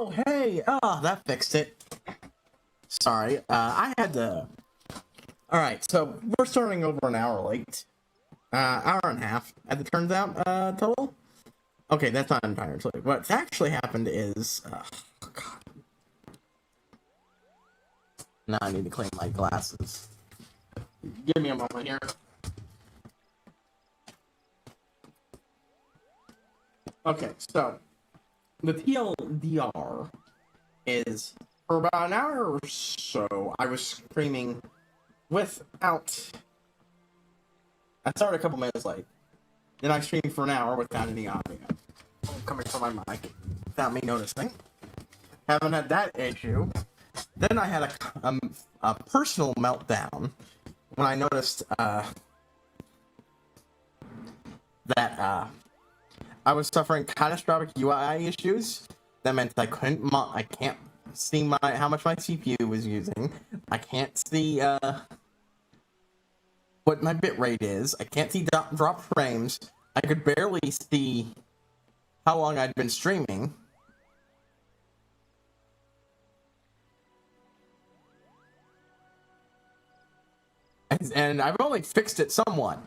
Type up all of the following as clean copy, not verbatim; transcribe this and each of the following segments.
Oh, hey! Oh, that fixed it. Sorry, I had to... Alright, so we're starting over an hour late. Hour and a half, as it turns out, total. Okay, that's not entirely. What's actually happened is... oh, God. Now I need to clean my glasses. Give me a moment here. Okay, so... the TLDR is... for about an hour or so, I was streaming without... I started a couple minutes late. Then I streamed for an hour without any audio coming from my mic, without me noticing. Haven't had that issue. Then I had a personal meltdown when I noticed that I was suffering catastrophic UI issues. That meant I can't see how much my CPU was using. I can't see what my bitrate is. I can't see drop frames. I could barely see how long I'd been streaming. And I've only fixed it somewhat.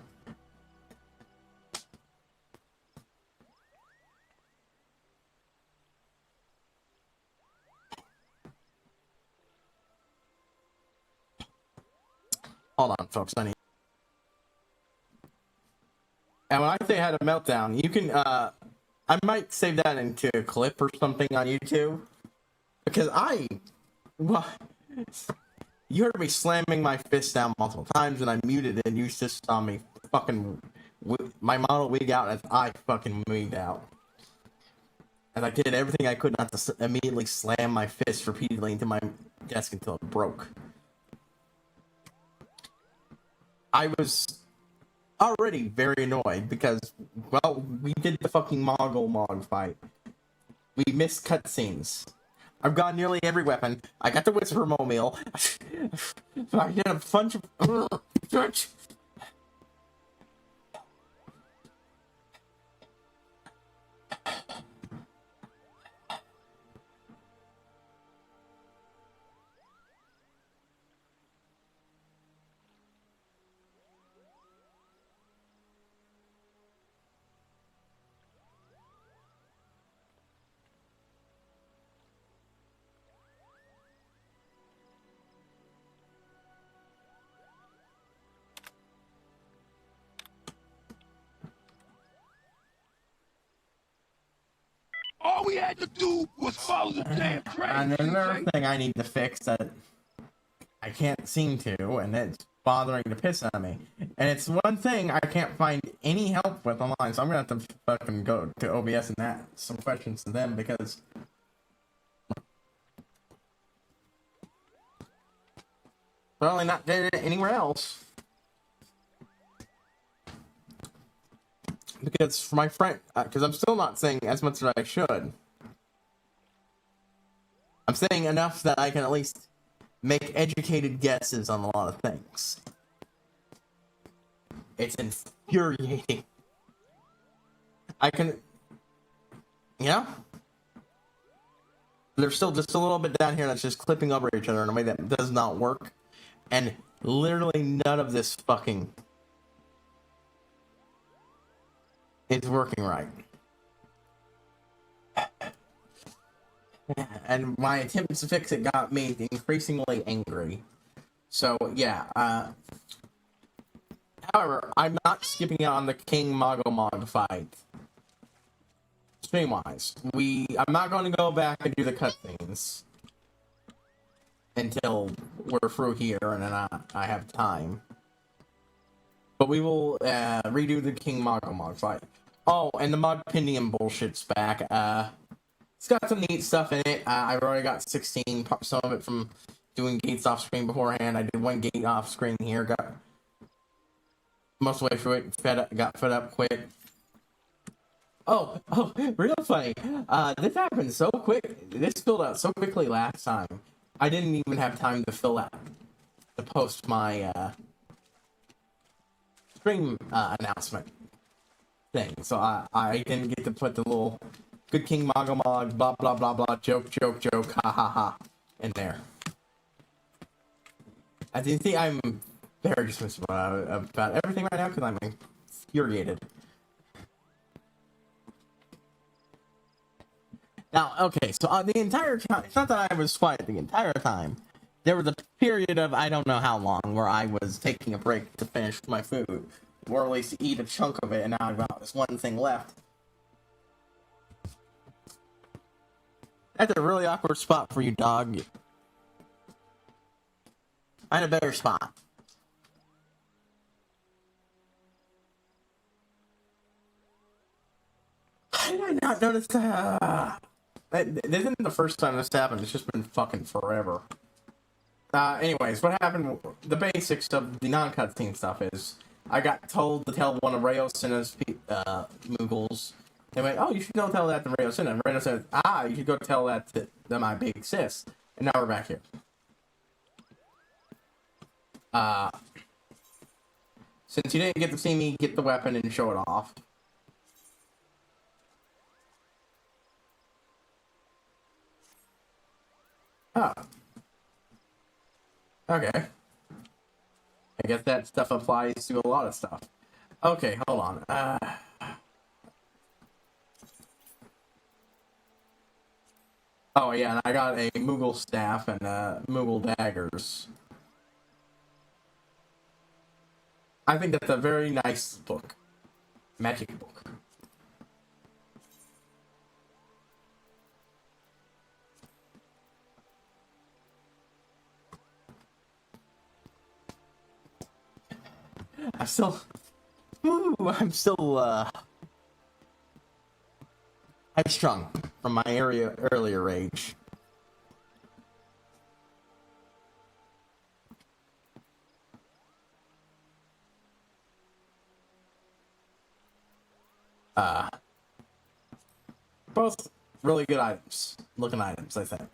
Hold on, folks. And when I say I had a meltdown, you can, I might save that into a clip or something on YouTube. Because you heard me slamming my fist down multiple times, and I muted it, and you just saw me fucking, my model wigged out as I fucking wigged out. And I did everything I could not to immediately slam my fist repeatedly into my desk until it broke. I was already very annoyed because, well, we did the fucking Mog fight. We missed cutscenes. I've got nearly every weapon. I got the Whisper Mobile. I did a bunch of... All we had to do was follow the damn train. And another thing I need to fix that I can't seem to, and it's bothering the piss out of me. And it's one thing I can't find any help with online, so I'm gonna have to fucking go to OBS and ask some questions to them because probably not getting it anywhere else. Because for my friend, because I'm still not saying as much as I should. I'm saying enough that I can at least make educated guesses on a lot of things. It's infuriating. I can, there's still just a little bit down here that's just clipping over each other in a way that does not work. And literally none of this fucking is working right. And my attempts to fix it got me increasingly angry. So, yeah, however, I'm not skipping out on the King Mog fight. Stream-wise. I'm not going to go back and do the cutscenes until we're through here and then I have time. But we will redo the King Mog fight. Oh, and the Mod Pindium bullshit's back. It's got some neat stuff in it. I've already got 16, some of it from doing gates off screen beforehand. I did one gate off screen here, got most of the way through it, got fed up, quit. Oh, real funny. This happened so quick. This filled out so quickly last time. I didn't even have time to post my stream announcement thing. So I didn't get to put the little good King Mogomog, blah blah blah blah, joke, ha ha ha, in there. As you see, I'm very dismissive about everything right now because I'm infuriated. Now, okay, so the entire time, it's not that I was quiet the entire time. There was a period of I don't know how long where I was taking a break to finish my food, or at least to eat a chunk of it, and now I've got this one thing left. That's a really awkward spot for you, dog. Find a better spot. How did I not notice that? This isn't the first time this happened. It's just been fucking forever. Anyways, what happened? The basics of the non-cutscene stuff is I got told to tell one of Rayosinna's Moogles. They went, "Oh, you should go tell that to Rayosinna." And Rayo said, "You should go tell that to my big sis." And now we're back here. Since you didn't get to see me get the weapon and show it off. Oh. Okay. I guess that stuff applies to a lot of stuff. Okay, hold on. Oh yeah, and I got a Moogle staff and Moogle daggers. I think that's a very nice book. Magic book. I'm still high strung from my earlier rage. Both really good looking items, I think.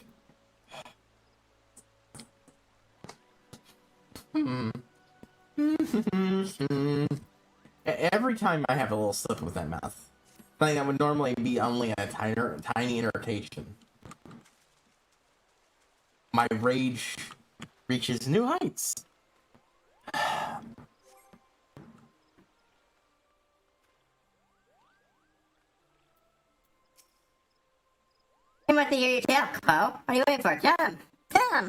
Every time I have a little slip with that mouth, something that would normally be only a tiny irritation, my rage reaches new heights. I want to hear your tale, Cole. What are you waiting for? Come!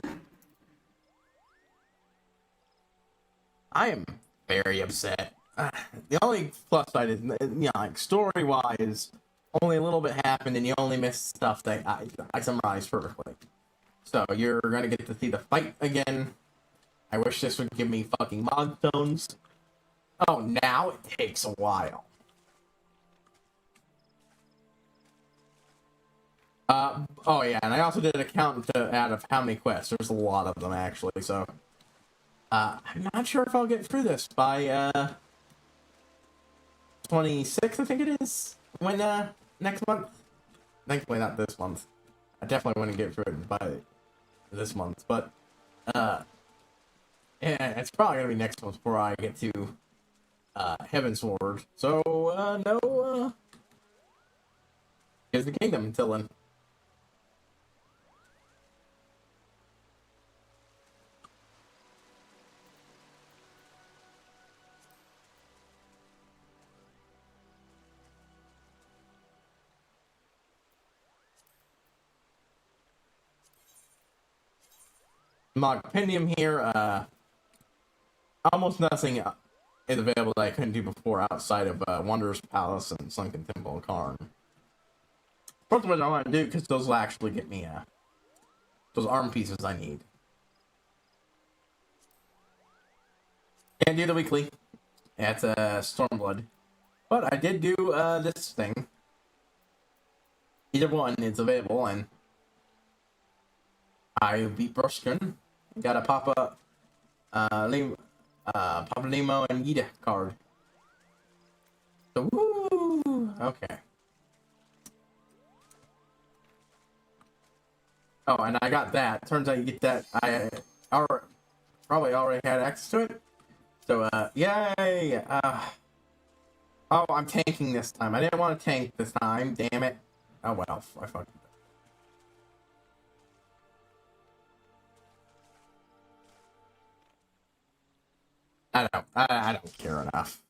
I am very upset. The only plus side is, like story-wise, only a little bit happened, and you only missed stuff that I summarized perfectly. So you're gonna get to see the fight again. I wish this would give me fucking mod stones. Oh, now it takes a while. Oh yeah, and I also did a count out of how many quests. There's a lot of them, actually, so... I'm not sure if I'll get through this by, 26th, I think it is? When, next month? Thankfully not this month. I definitely wouldn't get through it by this month, but, yeah, it's probably gonna be next month before I get to, Heavensward. So, no, here's the kingdom until then. Mod compendium here, almost nothing is available that I couldn't do before outside of Wanderer's Palace and Sunken Temple of Karn. Both of which I want to do because those will actually get me those arm pieces I need. Can't do the weekly. That's Stormblood. But I did do this thing. Either one is available, and I beat Brushkin. Got a Papa Nemo and Yida card. So, woo! Okay. Oh, and I got that. Turns out you get that. I probably already had access to it. So, yay! Oh, I'm tanking this time. I didn't want to tank this time. Damn it. Oh well, I fucked it. I don't care enough.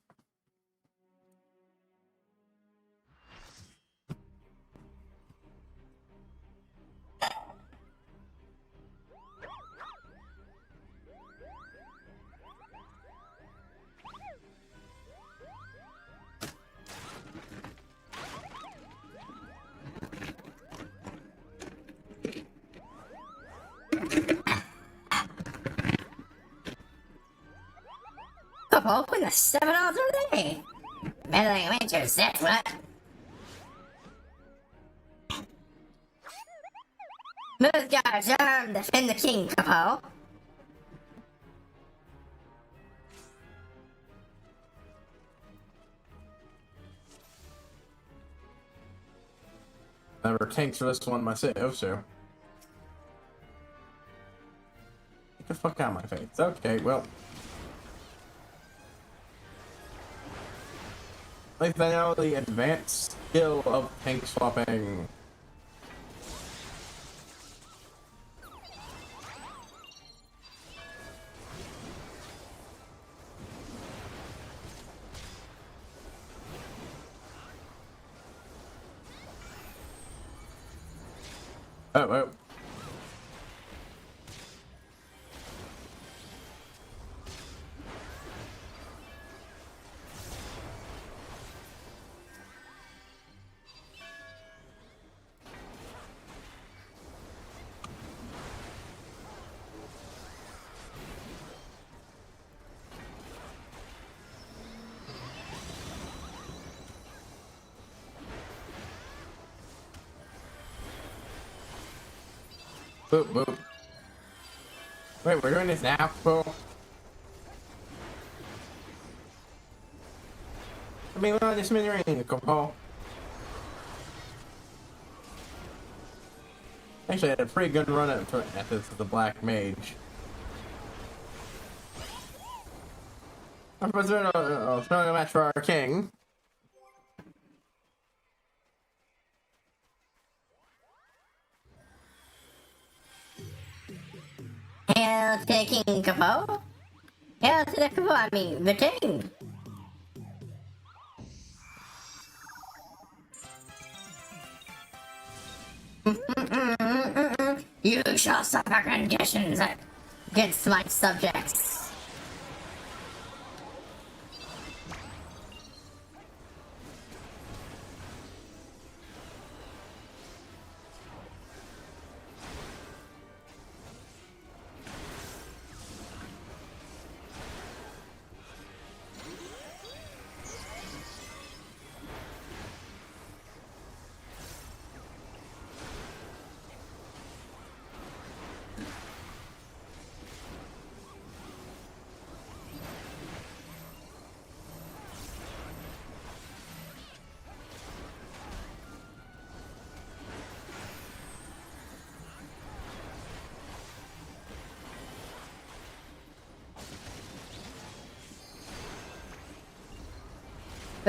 Couple with a $7 a day. Meddling winters, that's what. Move guards armed, defend the king, couple. Never tanked for this one myself, so. Get the fuck out of my face. Okay, well. At least I know the advanced skill of tank swapping. Oh. Boop, boop. Wait, we're doing this now, bro? I mean, we're on this mini ring, Paul. Actually, I had a pretty good run at this as the Black Mage. I'm throwing a match for our king. Hail to the king, couple. Hail to the couple, I mean, the king. You shall suffer conditions against my subjects.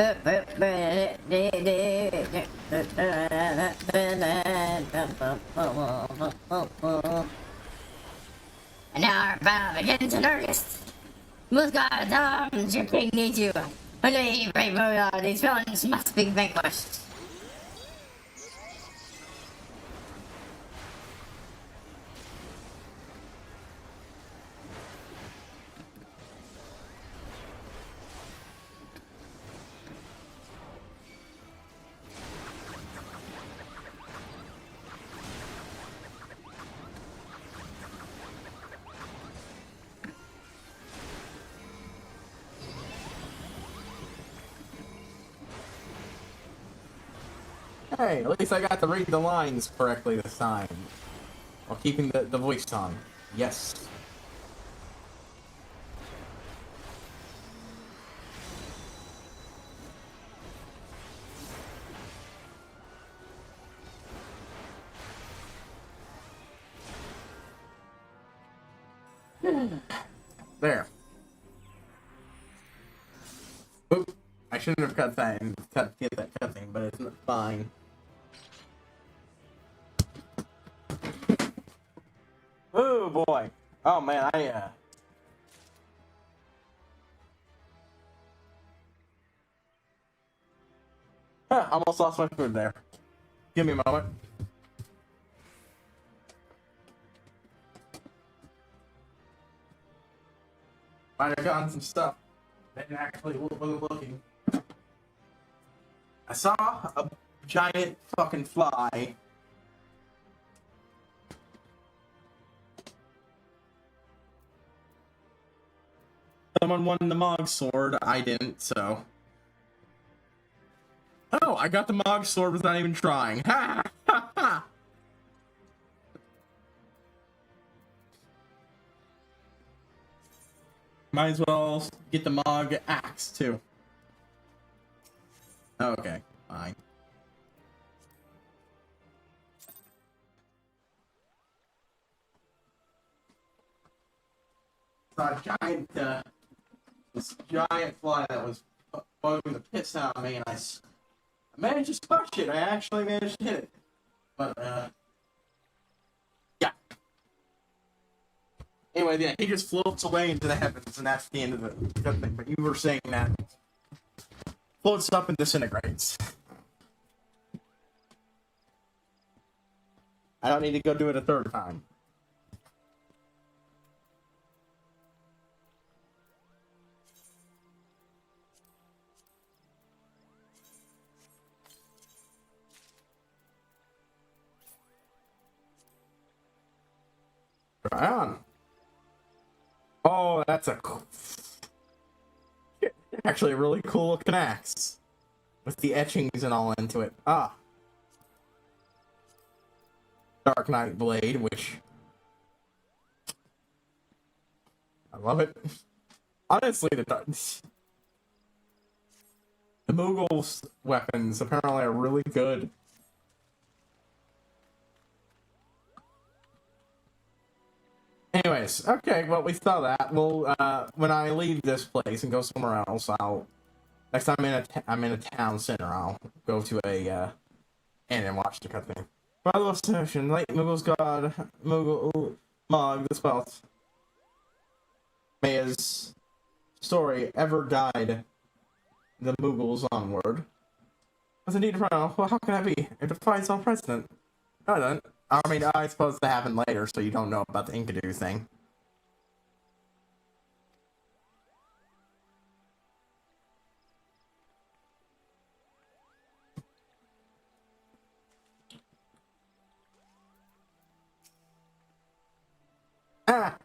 And now our battle begins in earnest. Most gods arms, your king needs you. Only brave warrior, these villains must be vanquished. Hey, at least I got to read the lines correctly this time. While keeping the voice on. Yes. There. Oop. I shouldn't have cut that and get that cutting, but it's fine. Oh boy. Oh man, almost lost my food there. Give me a moment. Might have gotten some stuff. Didn't actually wasn't looking. I saw a giant fucking fly. Someone won the Mog sword. I didn't, so. Oh, I got the Mog sword without even trying. Ha ha ha! Might as well get the Mog axe too. Okay, fine. Saw a giant, this giant fly that was bugging the piss out of me, and I managed to squash it. I actually managed to hit it. But, yeah. Anyway, yeah, he just floats away into the heavens, and that's the end of the thing. But you were saying that floats up and disintegrates. I don't need to go do it a third time. Right on. Oh, that's actually a really cool looking axe with the etchings and all into it. Ah, Dark Knight blade, which I love it. Honestly, the Mughals' weapons apparently are really good. Anyways, okay, well, we saw that. Well, when I leave this place and go somewhere else, next time I'm in a town center, I'll go to a inn and watch the cutscene. By the session, late Mughals god Mughal Mog the Spelt. May his story ever guide the Mughals onward. That's indeed a problem. Well, how can that be? It defies all precedent. No, it doesn't. I mean, it's supposed to happen later, so you don't know about the Enkidu thing.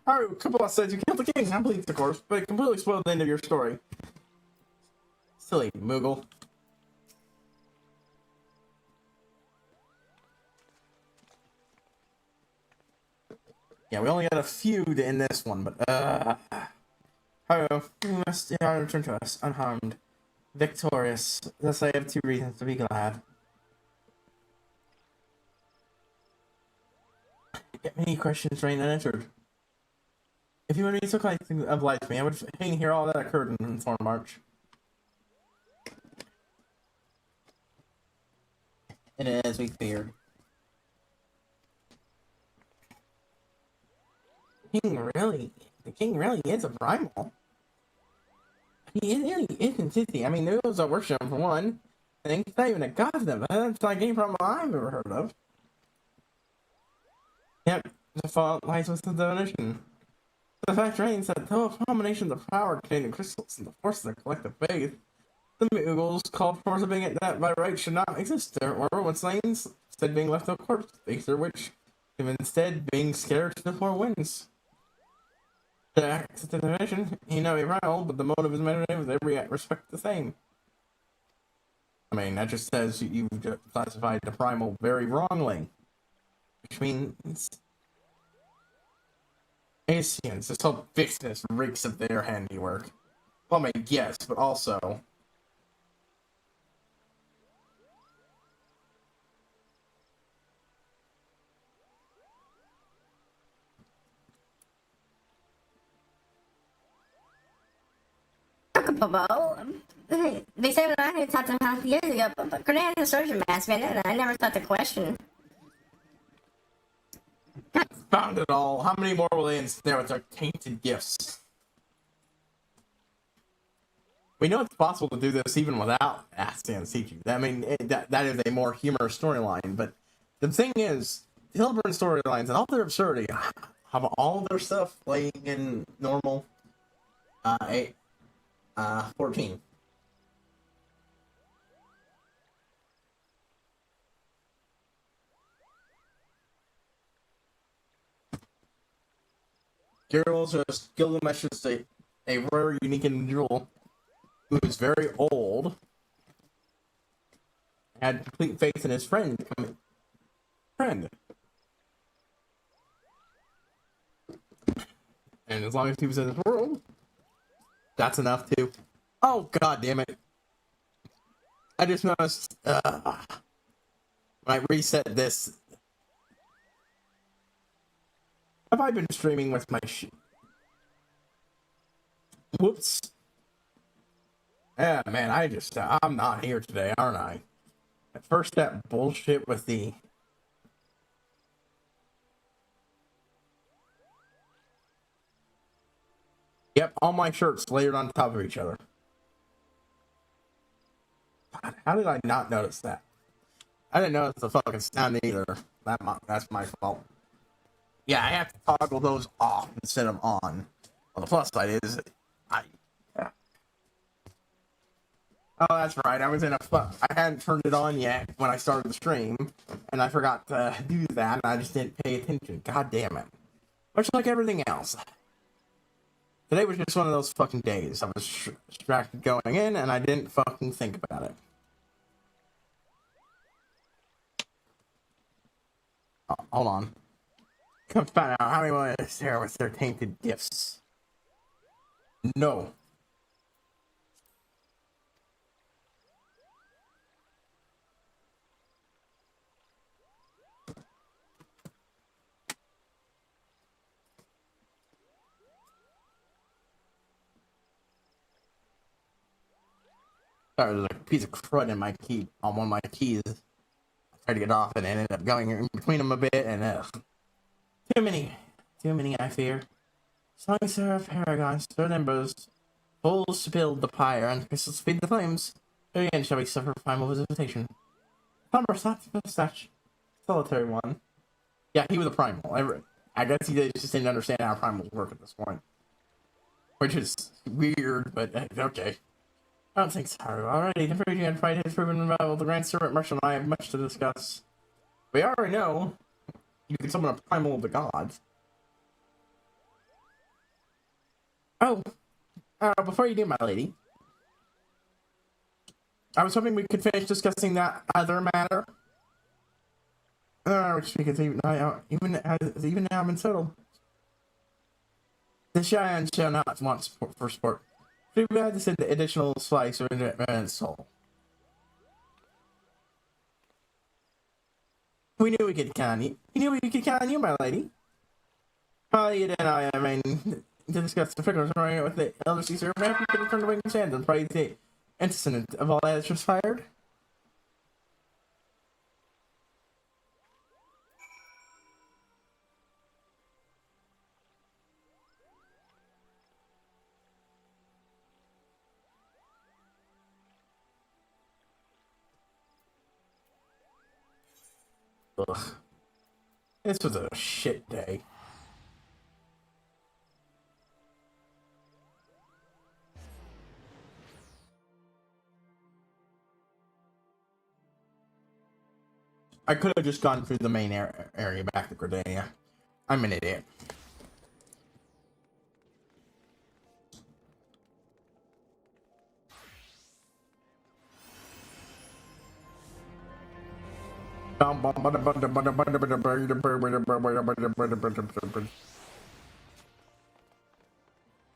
Haru, Kabbalah says you killed the king. I'm pleased, of course, but it completely spoiled the end of your story. Silly Mughal. Yeah, we only got a few in this one, but, Haru, you must return to us, unharmed, victorious. Thus I have two reasons to be glad. Get many questions remain unanswered. If you would be so kind to oblige me, I would hang here all that occurred in Foreign March. And as we feared. The king really is a primal. He really is consistent. I mean, those are worship him for one. I think it's not even a god to them. That's like any problem I've ever heard of. Yep, the fault lies with the definition. The fact remains that though a combination of the power containing crystals and the force of the collective faith, the Mughals called for something that by right should not exist there, or when slain, instead being left a corpse, or which, if instead being scared to the four winds. To accept the dimension, he may be rival, but the motive is measured with every respect the same. I mean, that just says you've classified the primal very wrongly. Which means Asians, this whole business reeks of their handiwork. Well, I mean, yes, but also They said when I had talked to him years ago, but Grenade is a surgeon mask, man. I never thought to question. God found it all. How many more will they ensnare with their tainted gifts? We know it's possible to do this even without asking and teaching. I mean, that is a more humorous storyline, but the thing is, the Hillburn storylines and all their absurdity have all their stuff playing in normal 14. Gilgamesh is a rare, unique individual who is very old, had complete faith in his friend. And as long as he was in this world, that's enough to... Oh, god damn it. I just noticed, when I reset this... Have I been streaming with my Whoops. Yeah, man, I'm not here today, aren't I? At first, that bullshit with the... Yep, all my shirts layered on top of each other. God, how did I not notice that? I didn't notice the fucking sound either. That's my fault. Yeah, I have to toggle those off instead of on. Well, the plus side is, yeah. Oh, that's right. I hadn't turned it on yet when I started the stream, and I forgot to do that, and I just didn't pay attention. God damn it. Much like everything else. Today was just one of those fucking days. I was distracted going in, and I didn't fucking think about it. Oh, hold on. Come find out how many want to share with their tainted gifts. No. Sorry, there's a piece of crud in my key on one of my keys. I tried to get off and it ended up going in between them a bit, and too many, I fear. Song Seraph Paragon, stirred embers, bowls spilled the pyre, and crystals feed the flames. Again shall we suffer primal visitation. Plumber sought the mustache, solitary one. Yeah, he was a primal. I guess he just didn't understand how primals work at this point. Which is weird, but okay. I don't think so. Alrighty, the Virgin and fight has proven invaluable. The Grand Serpent Marshal and I have much to discuss. We already know you can summon a primal of the gods. Oh, before you do, my lady, I was hoping we could finish discussing that other matter. Because even now been settled. The Cheyenne shall not want support for sport. We had to send the additional slice of independent soul. We knew we could count on you. We knew we could count on you, my lady. Well, you didn't know, I mean, to discuss the figures running with the Elder Caesar, perhaps you could return to Winged Sands and praise the incident of all that has transpired. Ugh. This was a shit day. I could have just gone through the main area back to Gridania. I'm an idiot.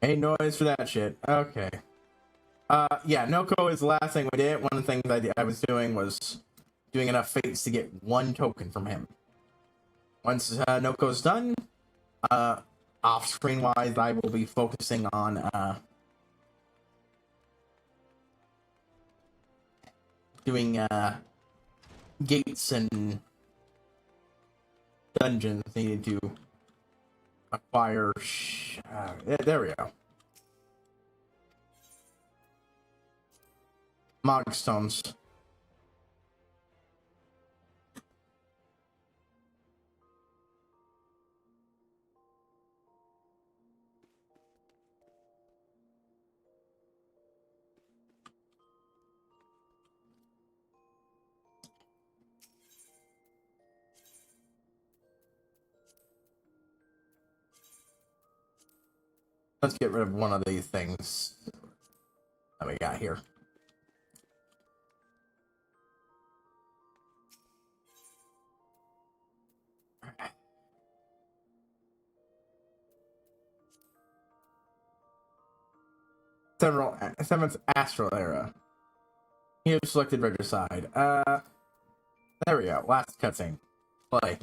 Ain't noise for that shit. Okay. Yeah, Noko is the last thing we did. One of the things I was doing was doing enough fates to get one token from him. Once Noko's done, off-screen wise, I will be focusing on doing gates and dungeons needed to acquire. There we go. Mogstones. Let's get rid of one of these things that we got here. Seventh Astral Era. You have selected Regicide. There we go. Last cutscene. Play.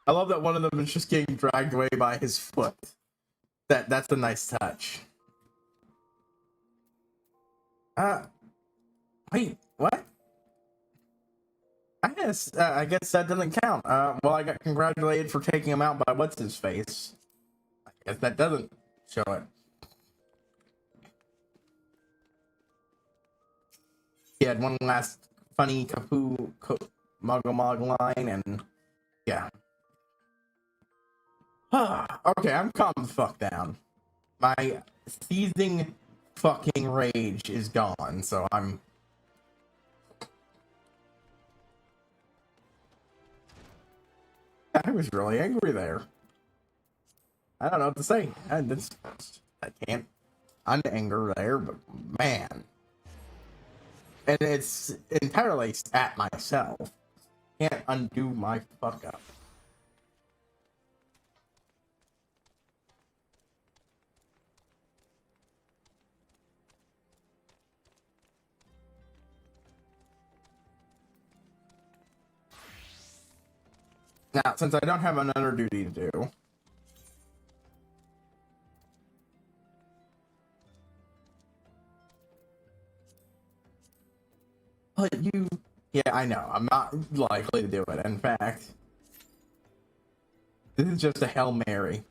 I love that one of them is just getting dragged away by his foot. That's a nice touch. Wait, what? I guess that doesn't count. Well, I got congratulated for taking him out by what's his face. I guess that doesn't show it. He had one last funny Mog line, and yeah. Okay, I'm calm the fuck down. My seething fucking rage is gone, so I was really angry there. I don't know what to say. I can't unanger there, but man. And it's entirely at myself. Can't undo my fuck up. Now, since I don't have another duty to do, but yeah, I know, I'm not likely to do it. In fact, this is just a Hail Mary.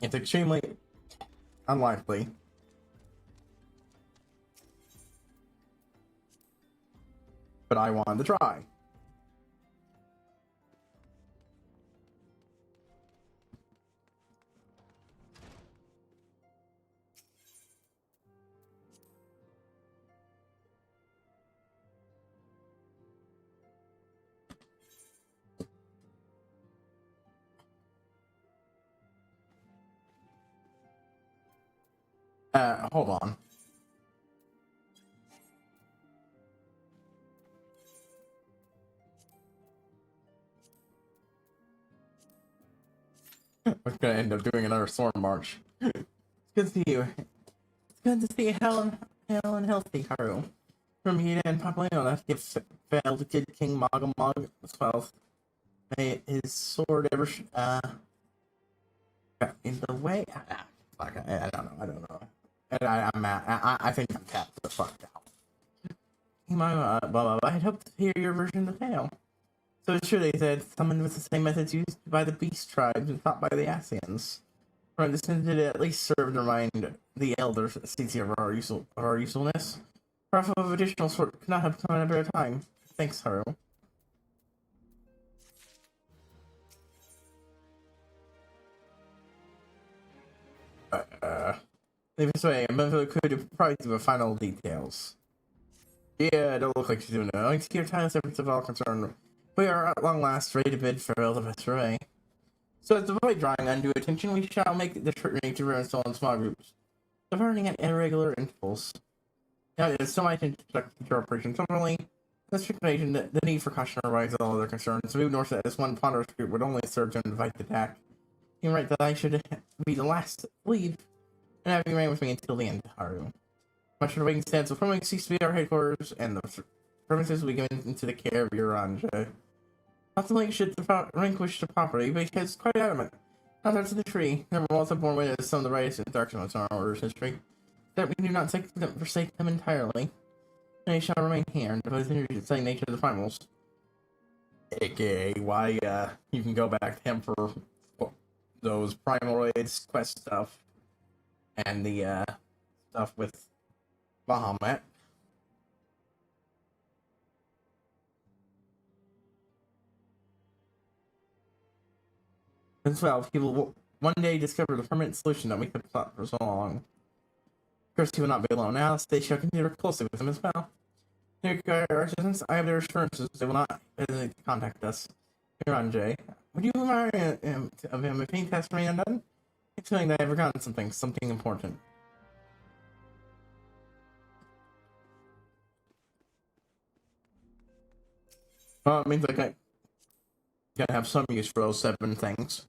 It's extremely unlikely. But I wanted to try. Hold on. I was gonna end up doing another storm march. It's good to see you. It's good to see Helen healthy, Haru. From Hida and Papaleo, that gets failed Kid King Mogomog as well. May his sword ever in the way. Fuck, I don't know. And I think I'm tapped the fuck out. I had hoped to hear your version of the tale. So it's true, they said, summoned with the same methods used by the beast tribes and taught by the Asians. From this did at least serve to remind the elders of our usefulness. Proof of additional sort could not have come at a better time. Thanks, Haru. Leave this way, I'm could probably do the final details. Yeah, don't look like she's doing it. I like to keep tireless efforts of all concerned. We are at long last ready to bid farewell to Vesseray. So as to avoid drawing undue attention, we shall make the trip to ruin still in small groups, diverting at irregular intervals. Now it is so much to your operation similarly. This information, the need for caution arises all other concerns. Move north as one ponderous group would only serve to invite the attack. You're right that I should be the last to leave, and have you remain with me until the end, Haru. Much of the waiting stands, the permanent cease to be our headquarters, and the premises will be given into the care of your Anja. Not the link should relinquish the property, but he is quite adamant. Not out to the tree. Never was a born witness some of the righteous and dark moments in our order's history. That we do not forsake them entirely. They shall remain here and devote energy to the same nature of the primals. AKA why you can go back to him for those primal raids quest stuff and the stuff with Bahamut. As well, he will one day discover the permanent solution that we have thought for so long. Of course, he will not be alone. Now, they shall continue to work closely with him as well. Since I have their assurances, they will not hesitate to contact us. Here on Jay. Would you remind of him if he has remained undone? It's feeling that I have forgotten something important. Well, it means I gotta have some use for those 7 things.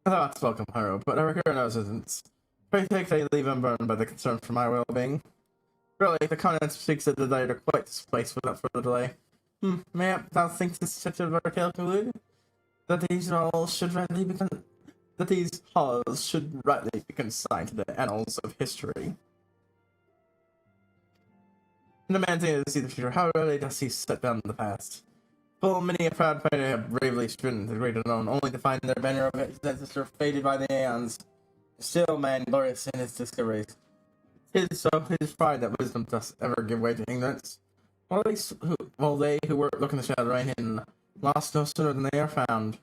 I thought it's welcome, Haro, but I regret no assistance. Pray take they leave unburned by the concern for my well-being. Really, the continent speaks of the desire to quite this place without further delay. May I thou think this chapter of our tale concluded? That these halls should rightly be consigned to the annals of history. And the man thing to see the future, how rarely does he set down the past? Full many a proud fighter have bravely striven the great unknown, only to find their banner of its ancestor faded by the aeons. Still, man, glorious in his discoveries. Tis so his pride that wisdom does ever give way to ignorance. While they who work look in the shadow right in, lost no sooner than they are found.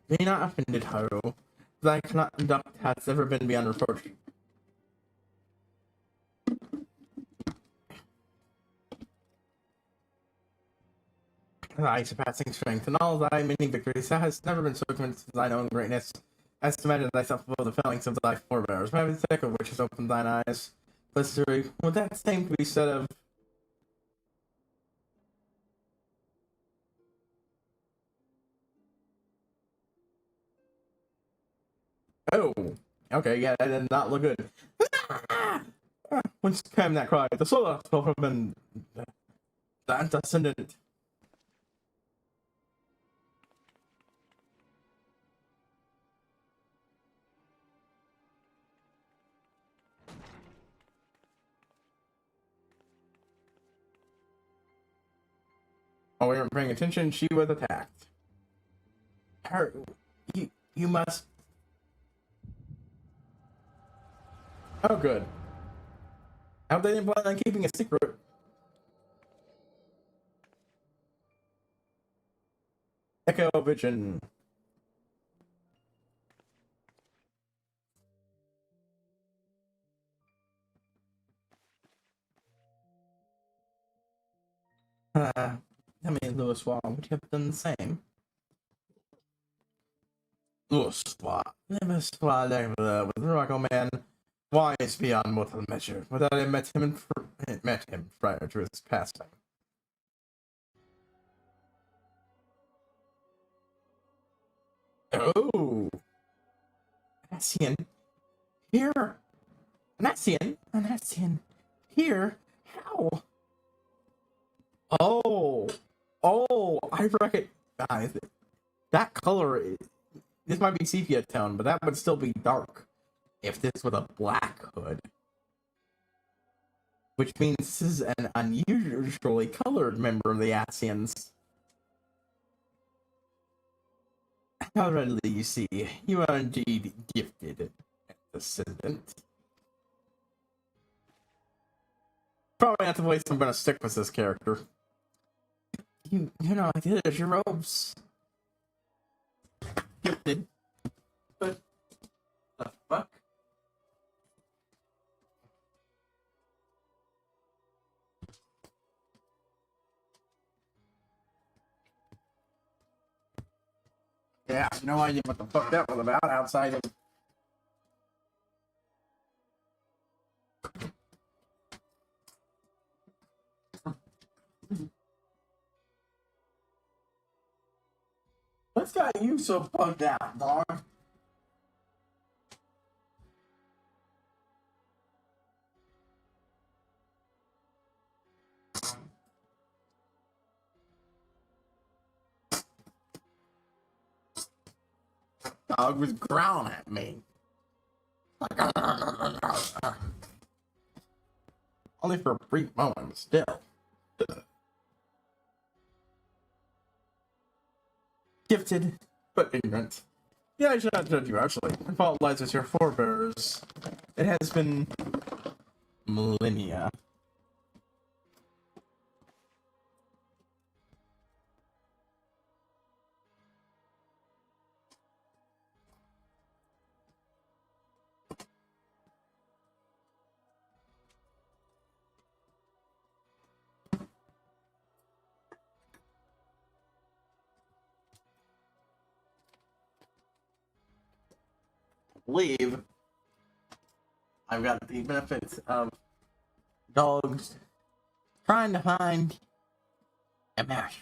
Be not offended, Haru. Thy conduct hath ever been beyond reproach. Thy surpassing strength and all thy many victories, thou hast never been so convinced of thine own greatness as to imagine thyself above the failings of thy forebears, by the sake of which has opened thine eyes. History, would that same be said of oh, okay, yeah, that did not look good. Whence came that cry? The soul fell from the antecedent. While we weren't paying attention, she was attacked. Her, you must. Oh, good. How they didn't plan on keeping a secret? Echo Vision. That means Lewis Wall would have done the same. Lewis Wall with the Rock Man. Wise beyond mortal measure, without I met him prior to his passing. Oh, Anassian, here, Anassian, here, how? Oh, I recognize it. That color, this might be sepia tone, but that would still be dark if this was a black hood. Which means this is an unusually colored member of the Asians. How readily you see, you are indeed gifted descendant. Probably not the voice I'm gonna stick with this character. You know, there's your robes. Gifted. But the fuck? Yeah, no idea what the fuck that was about outside of... What's got you so bugged out, dog? Dog was growling at me. Only for a brief moment, but still. Gifted, but ignorant. Yeah, I should not judge you, actually. My fault lies with your forebears. It has been millennia. Believe I've got the benefits of dogs trying to find a mesh.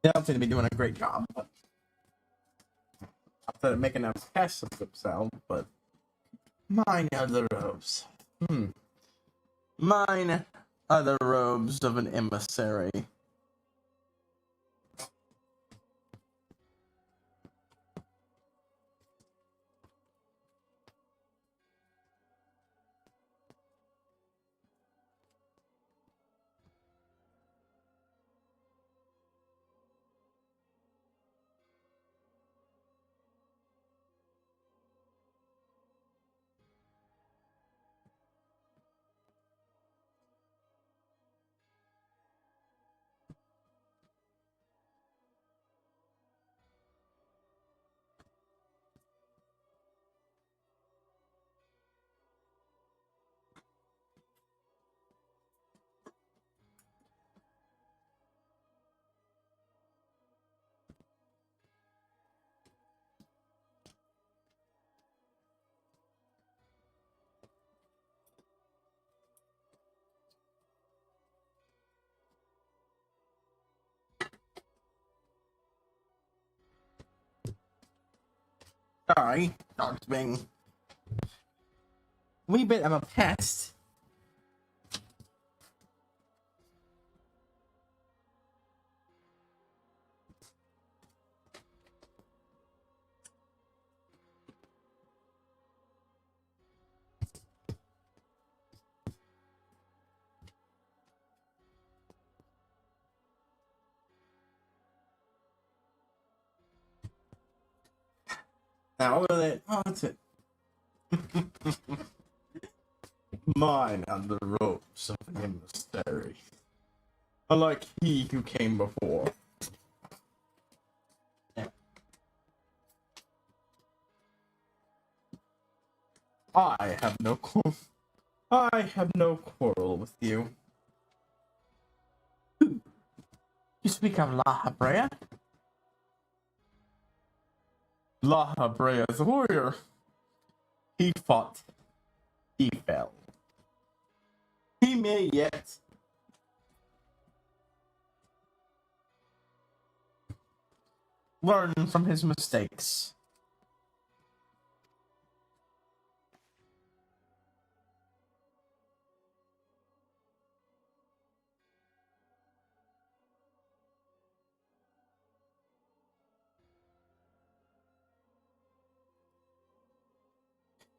They don't seem to be doing a great job. Outside of making a test of themselves, but mine are the robes. Mine are the robes of an emissary. Sorry, dog's being a wee bit of a pest. Now look at it. Oh, that's it. Mine are the robes of an emissary, unlike he who came before. I have no quarrel with you. You speak of La Habrea? La Habrea is a warrior. He fought. He fell. He may yet learn from his mistakes.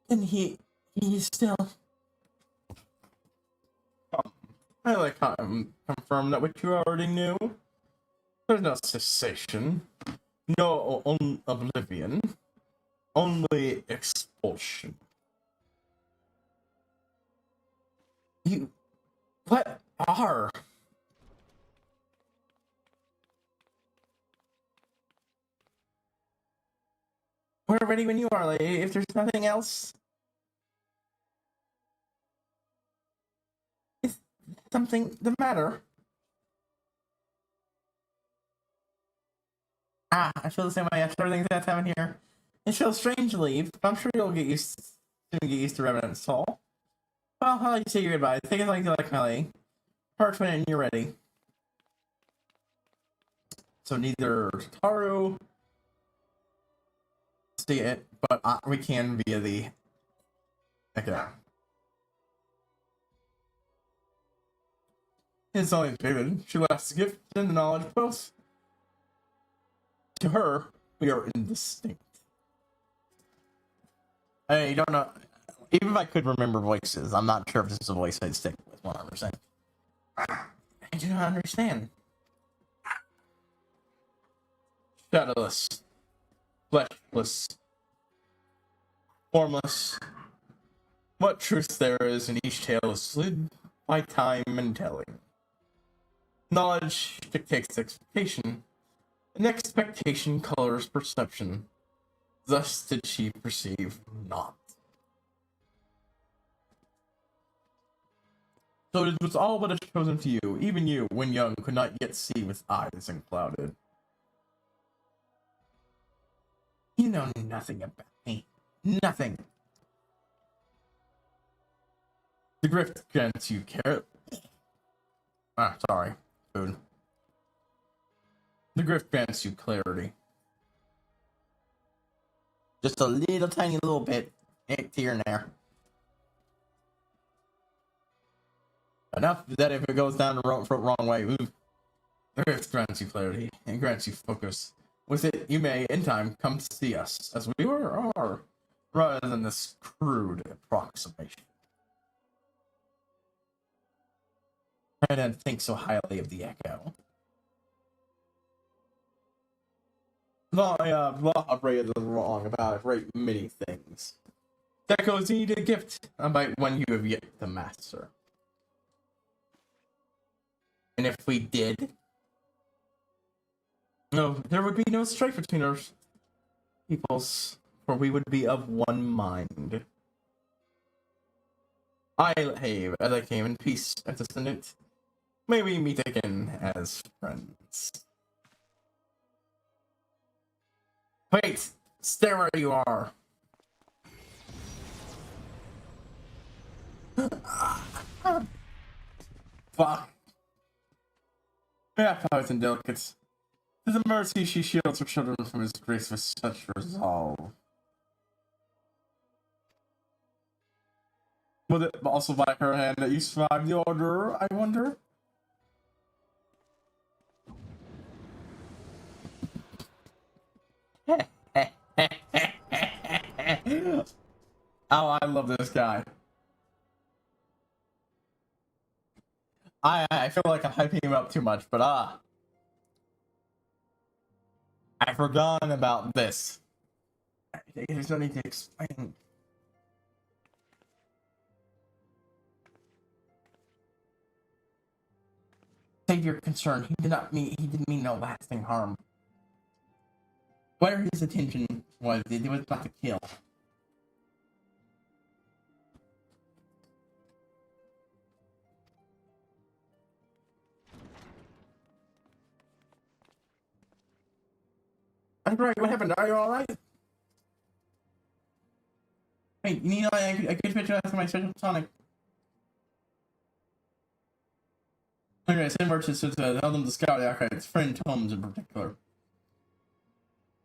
And he's still... I like how I'm confirmed that what you already knew. There's no cessation, no oblivion, only expulsion. You... what are... We're ready when you are, lady. If there's nothing else... Is something the matter? I feel the same way after everything that's happened here. It feels strange to leave, but I'm sure you'll get used to Revenant's Soul. Well, I'll let you say your goodbye. Take it like you like, my lady. Parchment and you're ready. So neither Taru see it, but we can via the Echo. It's always David. She left the gift and the knowledge both. To her, we are indistinct. I don't know. Even if I could remember voices, I'm not sure if this is a voice I'd stick with 100%. I do not understand. Shadowless, fleshless, formless. What truth there is in each tale is slid by time and telling. Knowledge dictates expectation, and expectation colors perception. Thus did she perceive not. So it was all but a chosen few. Even you, when young, could not yet see with eyes unclouded. You know nothing about me. Nothing. The grift grants you care. Sorry. Food. The grift grants you clarity. Just a little tiny little bit here and there. Enough that if it goes down the wrong way, the grift grants you clarity and grants you focus. With it, you may, in time, come to see us as we are, rather than this crude approximation. I didn't think so highly of the Echo. Law operated wrong about a great many things. The Echo is indeed a gift, about one you have yet to master. And if we did, no, there would be no strife between our peoples, for we would be of one mind. I came in peace, descendant. May we meet again as friends. Wait! Stay where you are! Fuck. Yeah, powers and delicates. To the mercy she shields her children from his grace with such resolve. Was it also by her hand that you survived the order, I wonder? Oh, I love this guy. I feel like I'm hyping him up too much, but I forgot about this. There's no need to explain. Save your concern. He didn't mean no lasting harm. Where his attention was, it was not to kill. I'm right, what happened? Are you alright? Hey, you need a good picture after my special tonic. Okay, send merchants to tell them to scout the archives, friend Tomes in particular.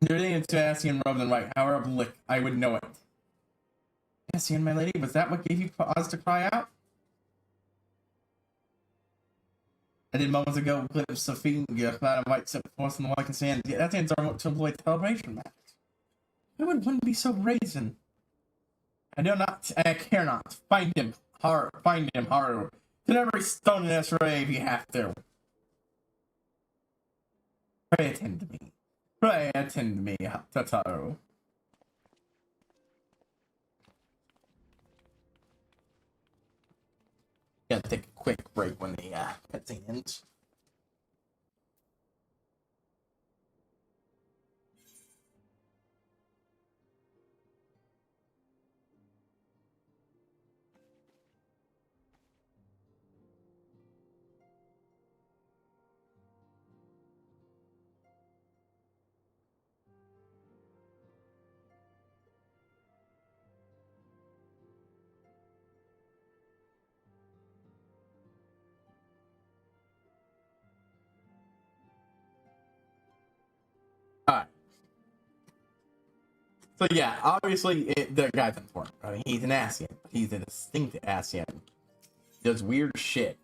They're into Ascian rather than right, however lick, I would know it. Ascian, my lady, was that what gave you pause to cry out? I did moments ago glimpse of feet and a cloud of white set forth in the white sand. Yeah, that ends are to avoid celebration match. Who would one be so brazen? I care not. Find him hard. Get every stone in this ray if you have to. Pray attend to me. Tataru. Gotta take a quick break when the cutscene ends. So yeah, obviously the guy's important. I mean, he's an Asian. He's a distinct Asian. Does weird shit.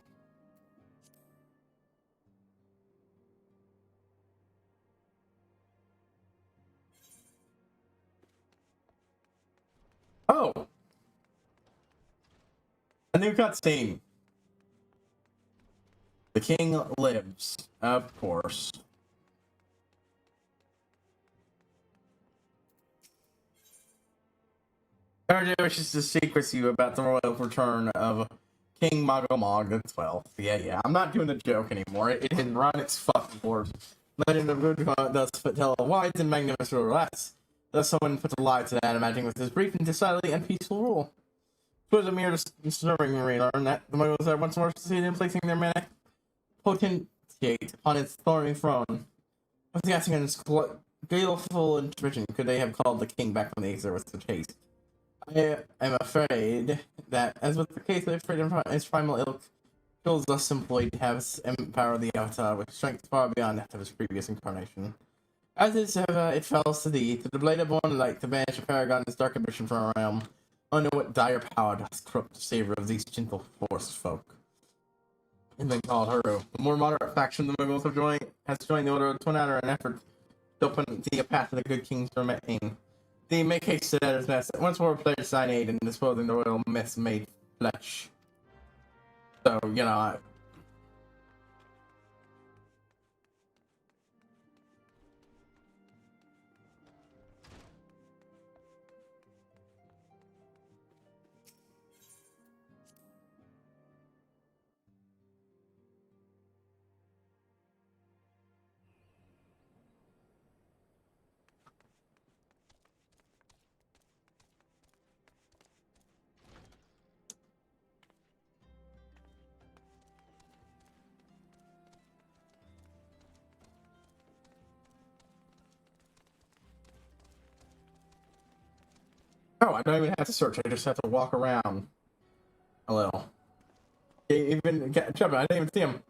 Oh, a new cutscene. The king lives, of course. RJ wishes to speak with you about the royal return of King Magomog the 12th. Yeah, I'm not doing the joke anymore. It has run its fucking course. Legend of Good does tell a wide and magnificent relax. Thus someone puts a lie to that, imagining with his brief and decidedly and peaceful rule. It was a mere disturbing relearn that the Muggles are once more succeeded in placing their manic potentate on its thorny throne. With the Assin's baleful intervention, could they have called the king back from the exile with such haste? I am afraid that, as with the case of freedom from its primal ilk, Jules thus employed to have empowered the Avatar with strength far beyond that of his previous incarnation. As is ever, it falls to thee, to the blade of born light, to banish a paragon his dark ambition from our realm. I know what dire power doth corrupt the savor of these gentle forest folk. And then called Huru. The more moderate faction the Muggles has joined the Order of Twin Adder in an effort to open the path of the good king's remain. They make haste to that as best. Once more pledged sign aid in disposing the royal myths made flesh. So, you know, oh, I don't even have to search. I just have to walk around a little. Even Chubb, I didn't even see him.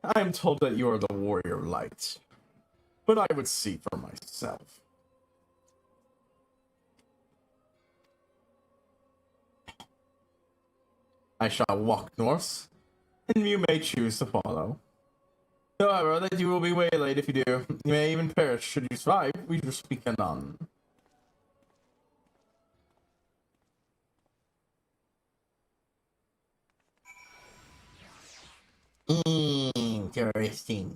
I am told that you are the warrior light, but I would see for myself. I shall walk north, and you may choose to follow. However, that you will be waylaid if you do. You may even perish should you survive. We shall speak anon. Interesting.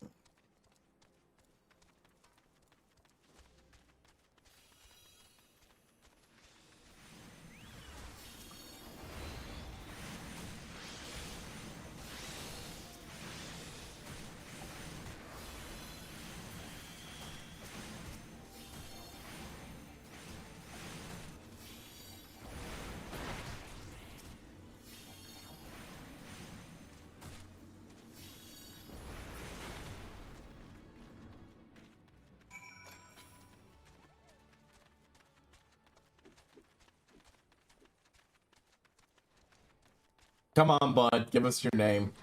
Come on, bud. Give us your name.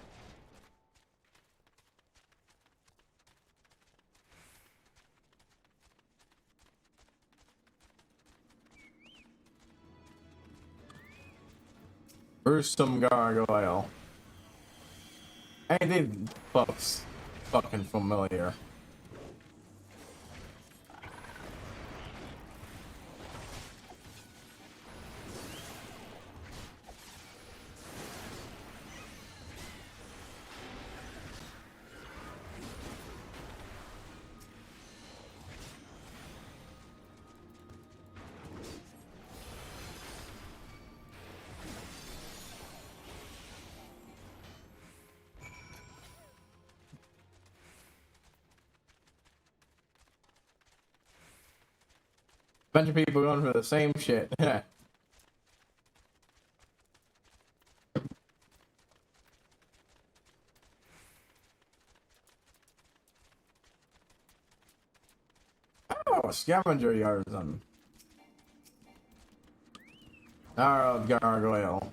Gruesome gargoyle. Hey, these folks fucking familiar. Bunch of people going for the same shit. Oh, scavenger yards on. Gnarled gargoyle.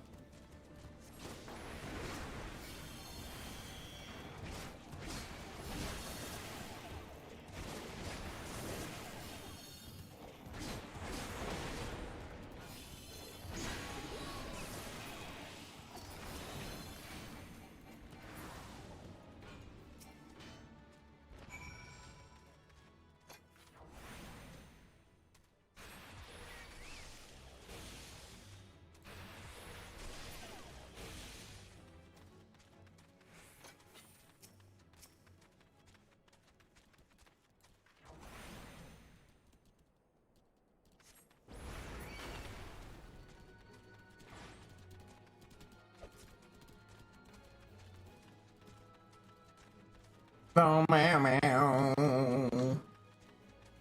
Oh, meow.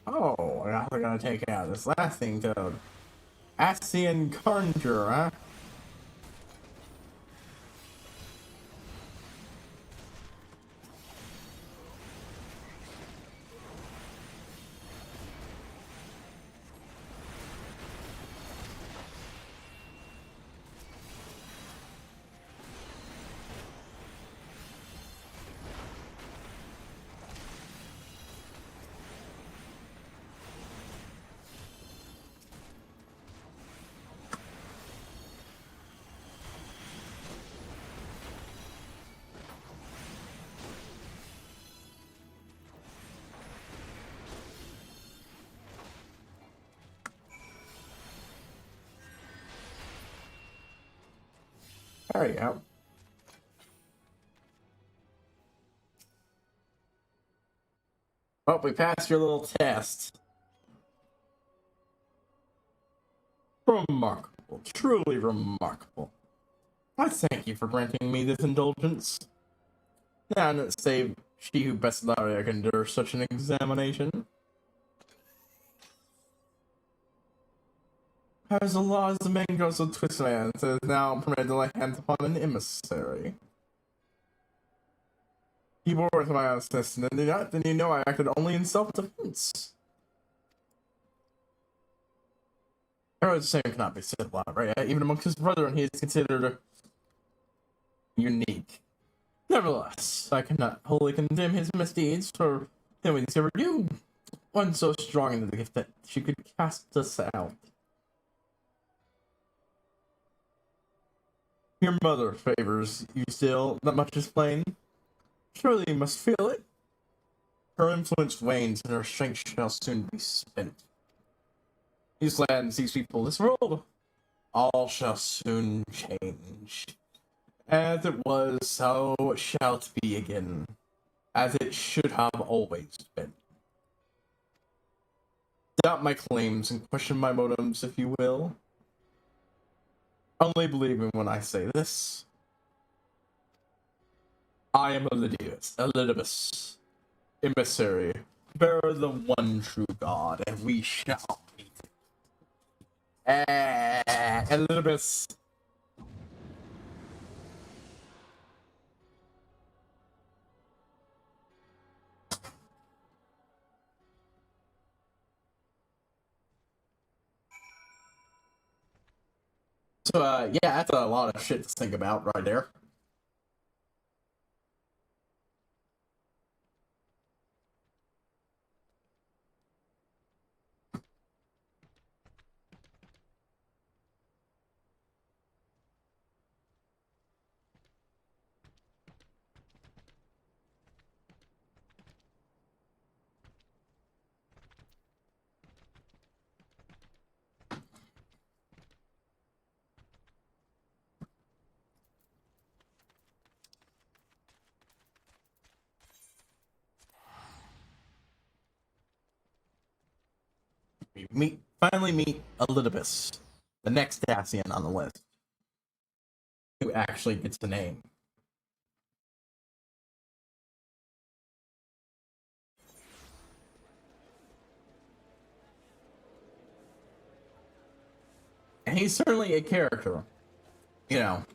Oh, I gotta take out this last thing, Toad. Asian Conjure, huh? There you go. Oh, we passed your little test. Remarkable. Truly remarkable. I thank you for granting me this indulgence. And save she who best Laria can endure such an examination. As the law is the main ghost of Twistland, it is now permitted to lay hands upon an emissary. You bore with my assistance, and then you know I acted only in self-defense. The same cannot be said loud, right? Even amongst his brethren, he is considered unique. Nevertheless, I cannot wholly condemn his misdeeds, for him we discovered you. One so strong in the gift that she could cast us out. Your mother favors you still, not much is plain. Surely you must feel it. Her influence wanes, and her strength shall soon be spent. These lands, these people, this world, all shall soon change. As it was, so shall it be again, as it should have always been. Doubt my claims and question my motives, if you will. Only believe me when I say this. I am Elidibus, emissary, bearer of the one true God, and we shall meet. Elidibus. So, yeah, that's a lot of shit to think about right there. We finally meet Elidibus, the next Dacian on the list, who actually gets a name. And he's certainly a character. You know,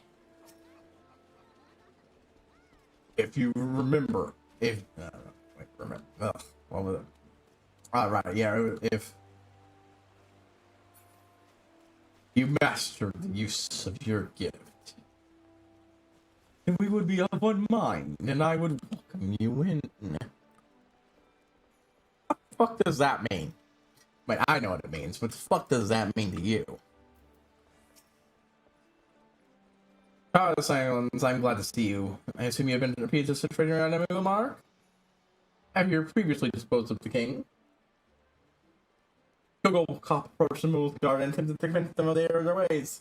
if you remember, what was it? All right, yeah, if you mastered the use of your gift, then we would be of one mind, and I would welcome you in. What the fuck does that mean? Wait, I know what it means, but the fuck does that mean to you? Silence, I'm glad to see you. I assume you have been repeated to situating around Emily Lamar? Have you previously disposed of the king? Google cop approached the move guard and attempted to convince them of their ways.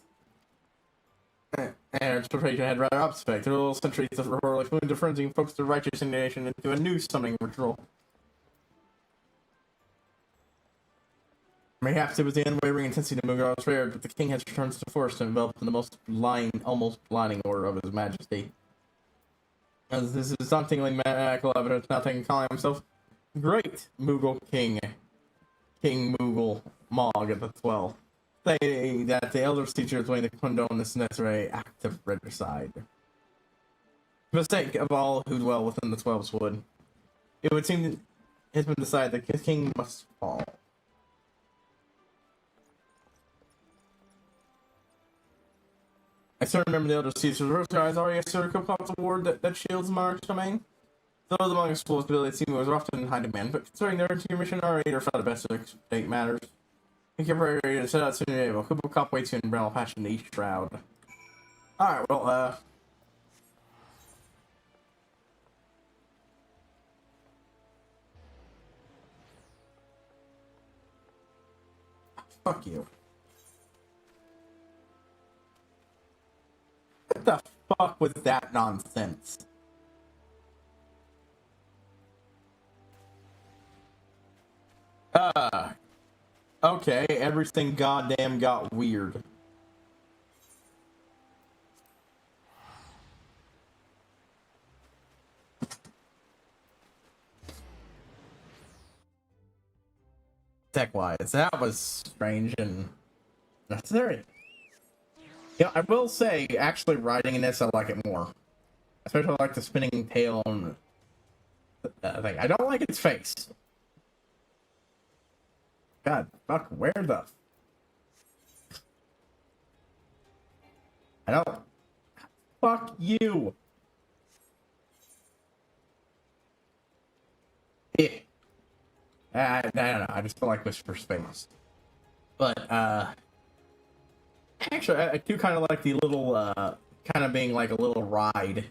And interpretation had rather obfuscated. The little centuries of heroic wound to frenzy and focused the righteous indignation into a new summoning ritual. Perhaps it was the unwavering intensity of Mughal prayer, but the king has returned to the forest and enveloped in the almost blinding order of his majesty. as this is something like medical evidence, nothing calling himself Great Moogle King. King Moogle Mog at the 12. Stating that the elder teacher is willing to condone this necessary act of regicide. Mistake of all who dwell within the 12's wood. It would seem that it has been decided that his king must fall. I still remember the elder Caesar's rosary eyes already a circle pops award that shields monarch's domain. Those among his schools ability seem was often in high demand, but considering their mission our aid are for the best of state matters. We can prepare to set out soon as able. Kubo Cop waits you in Brown Patch in the East Shroud. Alright, well, fuck you. What the fuck was that nonsense? Okay, everything goddamn got weird. Tech-wise, that was strange and necessary. Yeah, I will say, actually riding in this, I like it more. Especially like the spinning tail and thing. I don't like its face. God, fuck, where the... I don't... Fuck you! Yeah. I don't know, I just don't like Whisper's face. But, actually, I do kind of like the little, kind of being like a little ride.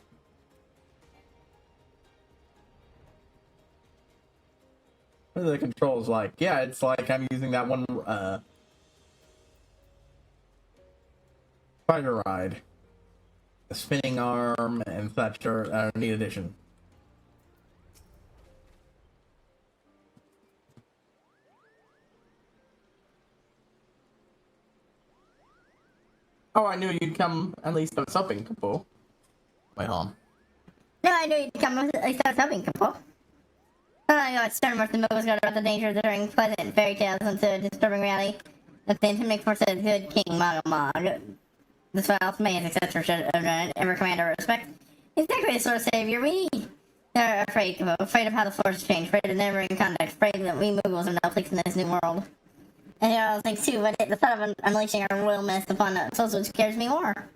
What are the controls like? Yeah, it's like I'm using that one, spider ride. The spinning arm and such are a neat addition. Oh, I knew you'd come at least on something, Kapo. Wait, hold on. No, I knew you'd come at least on something, Kapo. I know it's certain more than Mo's got about the danger of turning pleasant fairy tales into disturbing reality. That the intimidating force of the good King Mog, the South Maze, etc. should ever command our respect. He's exactly the sort of savior we need. They're afraid of how the force change, afraid of never in contact, afraid that we Moogles are no place in this new world. And I was thinking too, but the thought of unleashing our royal mist upon us also scares me more.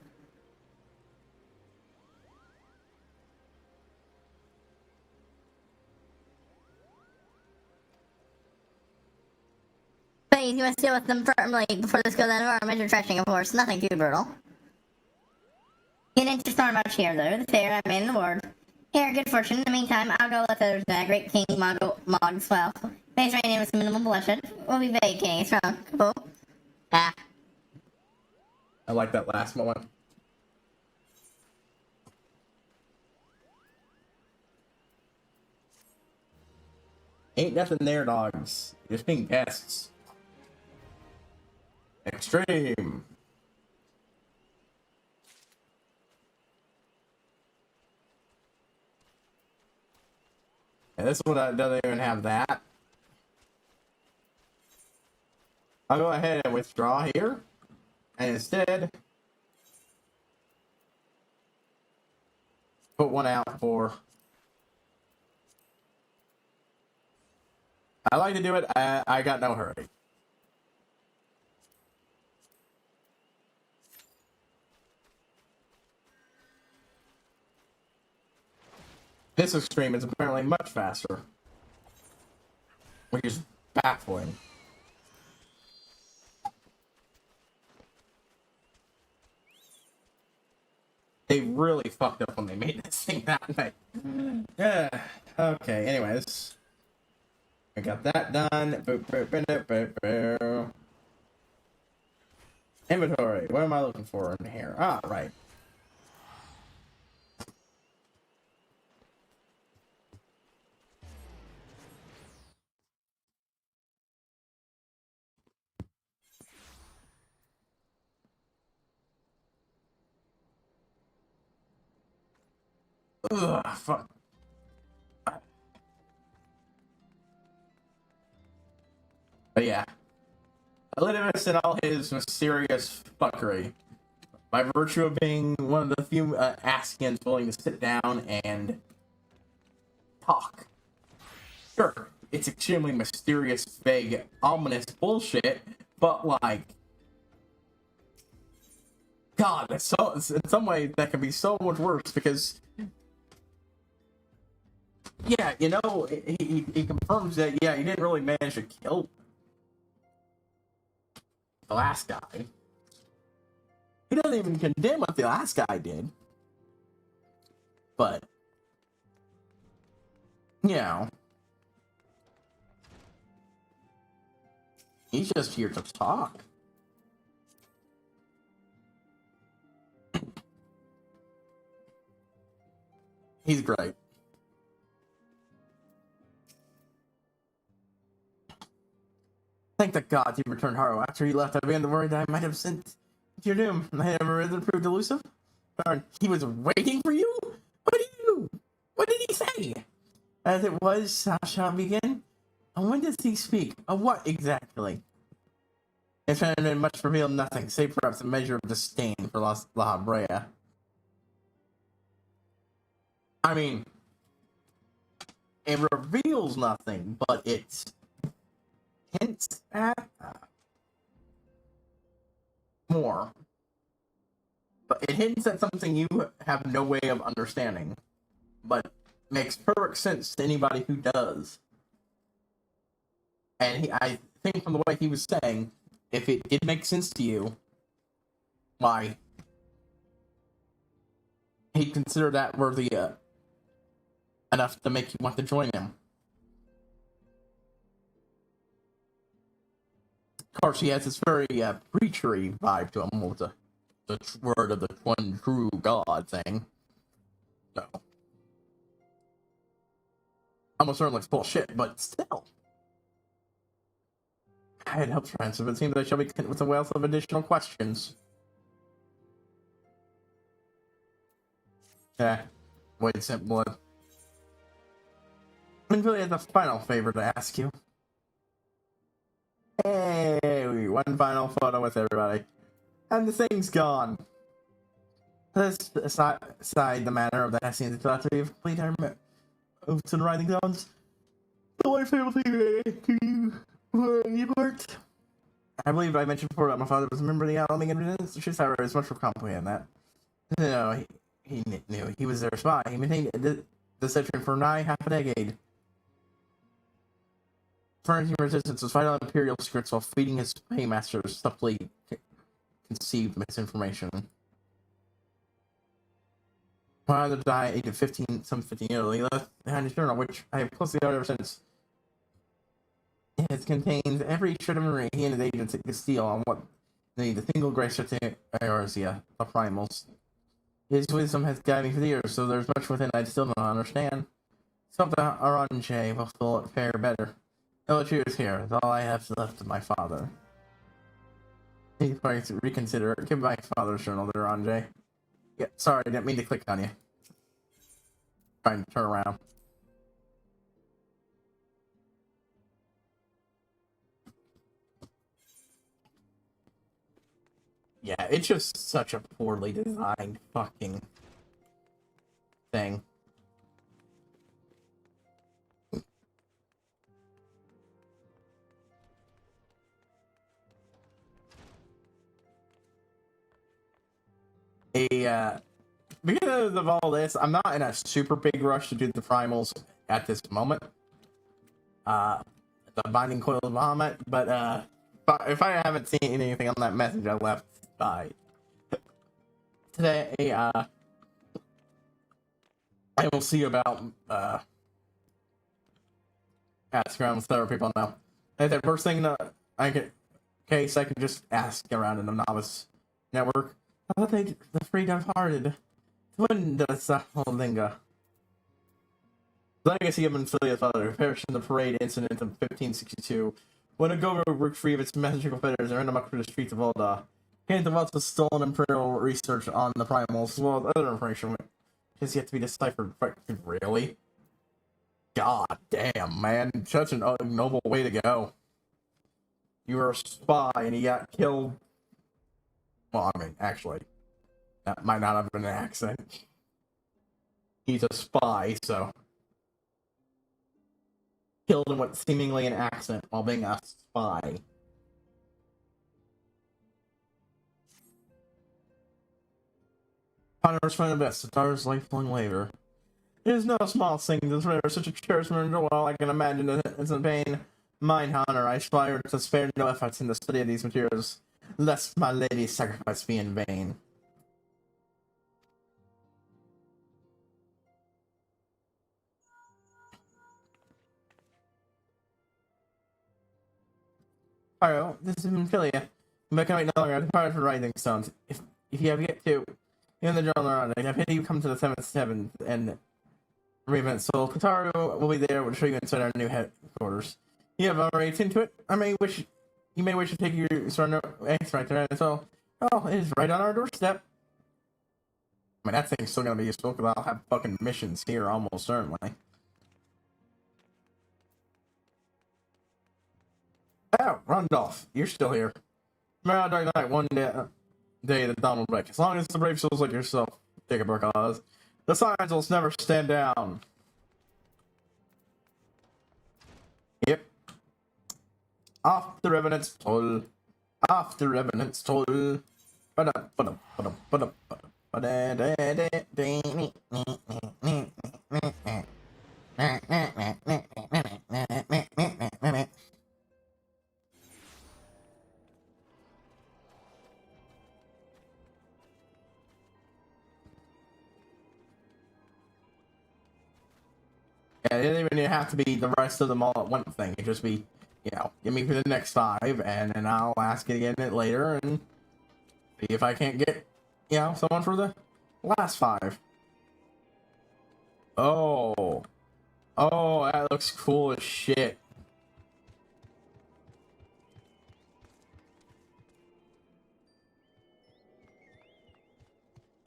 Please, you must deal with them firmly before this goes out of our measure trashing, of course. Nothing too brutal. You didn't storm much here, though. The fair I made in the ward. Here, good fortune. In the meantime, I'll go let others that great King Mog swell. May his reign with minimal bloodshed. We'll be vacating his throne. Cool. Ah. I like that last one. Ain't nothing there, dogs. Just being pests. Extreme. And this one doesn't even have that. I'll go ahead and withdraw here. And instead, put one out for... I like to do it. I got no hurry. This extreme is apparently much faster, which is baffling. They really fucked up when they made this thing that way. Yeah. Okay. Anyways, I got that done. Inventory. What am I looking for in here? Ah, right. Ugh, fuck. But yeah. Elidibus and all his mysterious fuckery. By virtue of being one of the few Askians willing to sit down and talk. Sure, it's extremely mysterious, vague, ominous bullshit, but like, God, it's so, in some way that can be so much worse because, yeah, you know, he confirms that, yeah, he didn't really manage to kill the last guy. He doesn't even condemn what the last guy did. But, you know, he's just here to talk. He's great. Thank the gods he returned Haro. After he left, I began to worry that I might have sent to your doom. I had never risen proved elusive. He was waiting for you? What did he say? As it was, thou shalt begin. And when does he speak? Of what exactly? His friend much revealed nothing, save perhaps a measure of disdain for La Brea. I mean, it reveals nothing, but it hints at more. But it hints at something you have no way of understanding. But makes perfect sense to anybody who does. And I think from the way he was saying, if it did make sense to you, why, he'd consider that worthy enough to make you want to join him. Of course, he has this very preachery vibe to him with the word of the one true God thing. So, almost certainly it's bullshit, but still. It helps friends, but it seems I shall be content with a wealth of additional questions. Yeah, wait, simple. I really have a final favor to ask you. Hey, one final photo with everybody. And the thing's gone. This aside the matter of the Hessians thought to be complete move to the writing zones. The only favorite thing you worked. I believe I mentioned before that my father was a member of the Alabama Institute. However, it's much more complicated than that. No, he knew he was their spy. He maintained the section for nigh half a decade. Furnishing resistance was vital imperial secrets while feeding his paymasters subtly conceived misinformation. My father died at the age of 15 years. He left behind a journal, which I have closely guarded ever since. It contains every shred of memory he and his agents could steal on what the single grace of Eorzea, the primals. His wisdom has guided me for the years, so there's much within I still don't understand. Something Aranje will feel fare better. No, the truth is here. It's all I have left of my father. He's trying to reconsider it. Give my father's journal to Aranje. Yeah, sorry, I didn't mean to click on you. Trying to turn around. Yeah, it's just such a poorly designed fucking thing. Because of all this, I'm not in a super big rush to do the primals at this moment. The binding coil of Bahamut, but if I haven't seen anything on that message I left by today, I will see about ask around with other people now. And the first thing that I can case I can just ask around in the novice network. I thought the free departed. When does that whole linger? Legacy of Menphilia's father, who perished in the parade incident of 1562, when a Gogo broke free of its messenger competitors and ran amok through the streets of Ulda. Gained the wealth of stolen imperial research on the primals, as well as other information Has yet to be deciphered. Really? God damn, man. Such an noble way to go. You were a spy and he got killed. Well, I mean, actually, that might not have been an accident. He's a spy, so. Killed in what seemingly an accident while being a spy. Honors find the best, the daughter's lifelong labor. It is no small thing to surrender such a cherished memorial. Well, I can imagine that it's in pain. Mine, Honor, I aspire to spare no efforts in the study of these materials, lest my lady's sacrifice be in vain. Alright, this is Philia. But can wait no longer. I departed for Rising Stones. If you have yet to, in the journal around it, I pity you come to the 7th and Raven Soul. Kataru will be there. We'll show you inside our new headquarters. You have already seen to it. You may wish to take your surrender right there as well. Oh, it is right on our doorstep. I mean, that thing's still gonna be useful because I'll have fucking missions here almost certainly. Oh, Randolph, you're still here. Tomorrow during the night, one day the dawn will break. As long as the brave souls like yourself take a break on us, the signs will never stand down. Yep. Off the Revenant's toll. Off the Revenant's toll. Yeah, it didn't even have to be the rest of them all at one thing. It'd just be, you know, give me for the next 5, and then I'll ask it again later, and see if I can't get, you know, someone for the last 5. Oh. Oh, that looks cool as shit.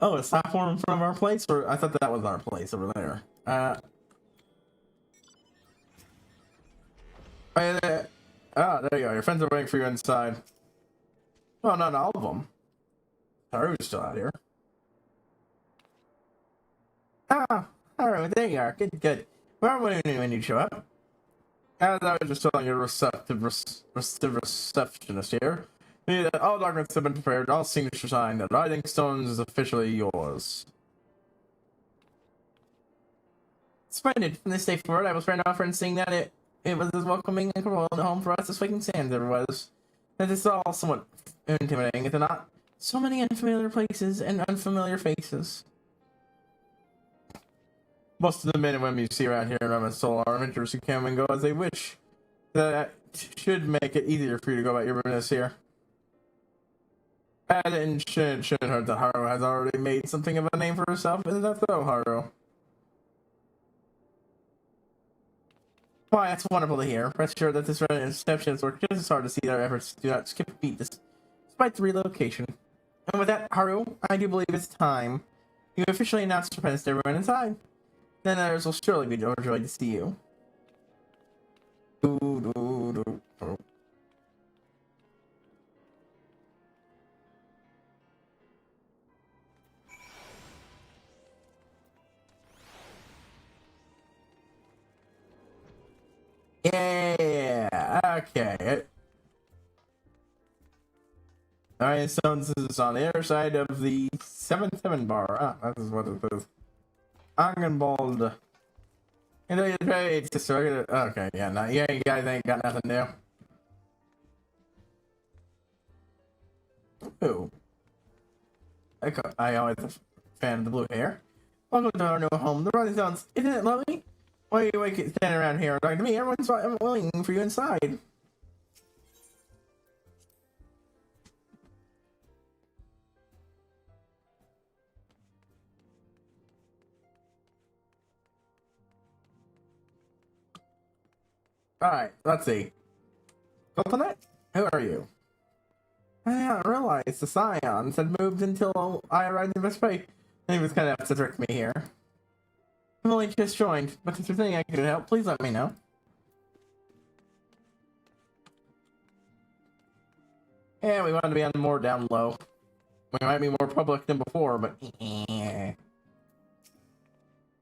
Oh, it's that form in front of our place? Or I thought that was our place over there. Oh, there you go. Your friends are waiting for you inside. Well, not all of them. Haru's still out here. Ah, alright, there you are. Good. Where were you when you show up? As I was just telling your receptionist here, all documents have been prepared, all signatures signed, the Rising Stones is officially yours. Splendid. From this day forward, I was very often seeing that it was as welcoming and comfortable a home for us as Waking Sands ever was. That is all somewhat intimidating, is it not? So many unfamiliar places and unfamiliar faces. Most of the men and women you see around here in Raven's Soul are adventurers who come and go as they wish. That should make it easier for you to go about your business here. And it shouldn't hurt that Haru has already made something of a name for herself, isn't that so, Haru? Why, that's wonderful to hear. Rest assured that this reception has worked just as hard to see that our efforts do not skip a beat despite the relocation. And with that, Haru, I do believe it's time. You officially announced your presence to everyone inside. Then others will surely be overjoyed to see you. Yeah, okay. Alright, so this is on the other side of the 7-7 bar. Ah, that is what it is. Angenbold. Okay, yeah, no, yeah, you guys ain't got nothing new. Ooh. I always a fan of the blue hair. Welcome to our new home, the Rising Stones. Isn't it lovely? Why are you standing around here talking to me? Everyone's waiting for you inside. Alright, let's see. Coconut? Who are you? I didn't realize the Scions had moved until I arrived in Vespa. And he was kind of to trick me here. I've only just joined, but if there's anything I can help, please let me know. Yeah, we want to be on more down low. We might be more public than before, but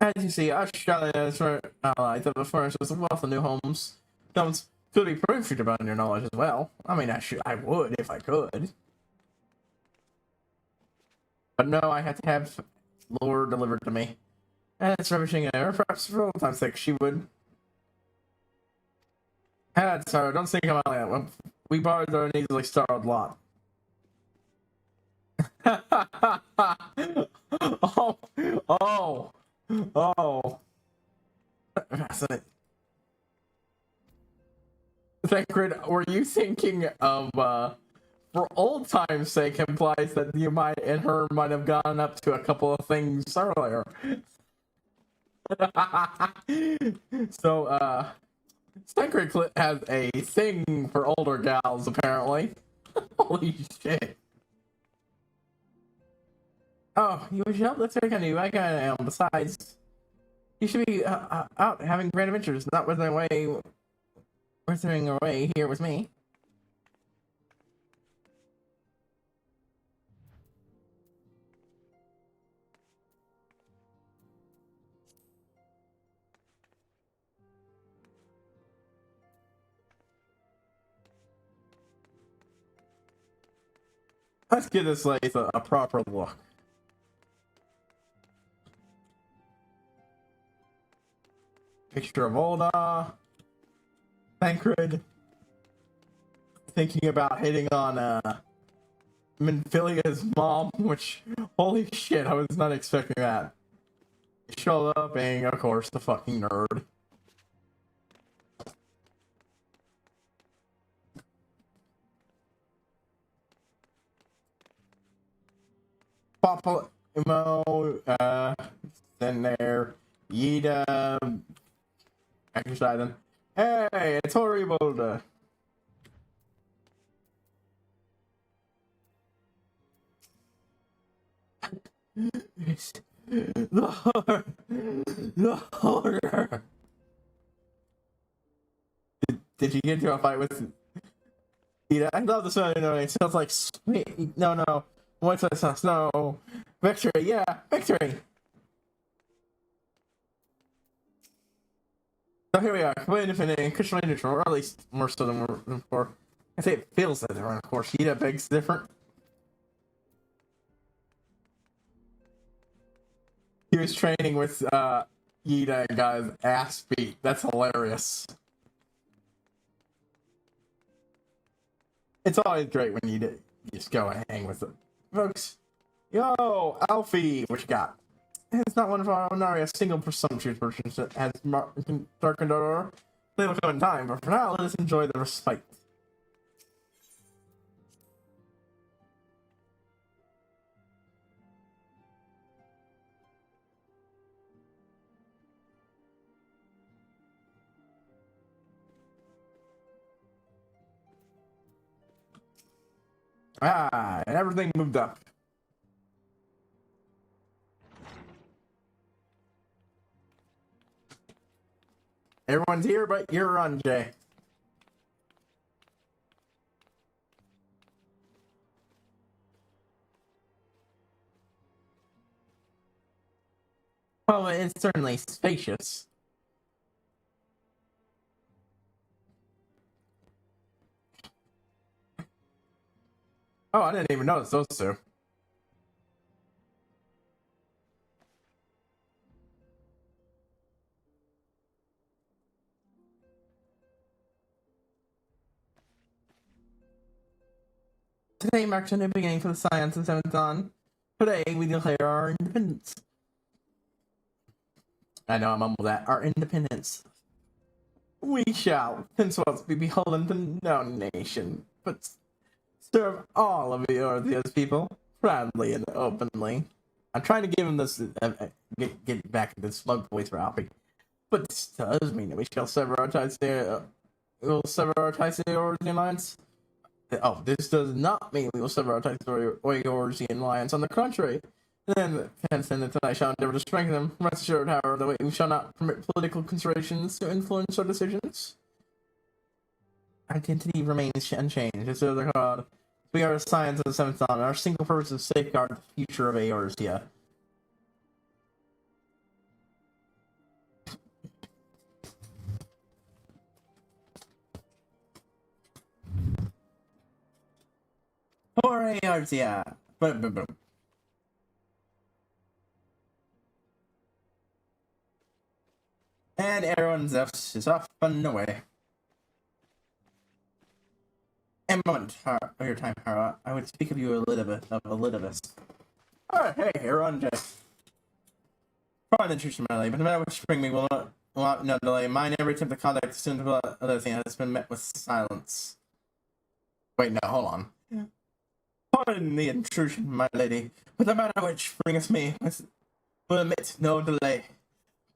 as you see, Australia is for allies of the forest with a wealth of new homes. Domes could be perfect about your knowledge as well. I mean, I would if I could. But no, I had to have lore delivered to me. And it's ravishing in her. Perhaps for old time's sake, she would. Sorry, don't think about that. We bards are an easily startled lot. Oh. Sacred, were you thinking of, for old time's sake implies that you might have gone up to a couple of things earlier. So, Sacred has a thing for older gals, apparently. Holy shit. Oh, you wish help? That's very kind of you. I kind of am. Besides, you should be out having grand adventures, not withering away here with me. Let's give this place a proper look. Picture of Olda, Tancred, thinking about hitting on Minfilia's mom, which, holy shit, I was not expecting that. Showed up being, of course, the fucking nerd. Papa Mo, in there. Yida, exercising. Hey, it's horrible to... The horror. Did you get into a fight with... Yida? I love the sound. It sounds like sweet. No. What's that sound? No. Victory, yeah, victory. So here we are, completely independent and Christianly neutral, or at least more so than we're before. I say it feels that different, of course. Yida begs different. He was training with Yida and got his ass beat. That's hilarious. It's always great when you just go and hang with them. Folks, yo, Alfie, what you got? It's not one of our ordinary single presumptuous versions that has darkened our they will come in time, but for now, let us enjoy the respite. And everything moved up. Everyone's here, but you're on, Jay. Well, it's certainly spacious. Oh, I didn't even notice those two. Today marks a new beginning for the science of Seventh Dawn. Today we declare our independence. I know I mumbled that. Our independence. We shall henceforth be beholden to no nation, but serve all of the earth's people, proudly and openly. I'm trying to give him this, get back to this slug voice for Alfie. But this does mean that we shall sever our ties to the Origin Alliance. Oh, this does not mean we will sever our ties to the Origin Alliance. On the contrary, And until I shall endeavor to strengthen them. Rest assured, however, that we shall not permit political considerations to influence our decisions. Identity remains unchanged. As the God, we are a science of the seventh dawn. Our single purpose is to safeguard the future of Eorzea. For Eorzea. Boom, boom, boom. And everyone's is off and away. A moment of your time, Hara. I would speak of you a little bit of Elidibus. Alright, hey, everyone, just. Fine intrusion, my lady, but no matter which bring me will not no delay. Mine every attempt to contact the student of other thing has been met with silence. Wait, no, hold on. Yeah. Pardon the intrusion, my lady, but no matter which bringeth me will admit no delay.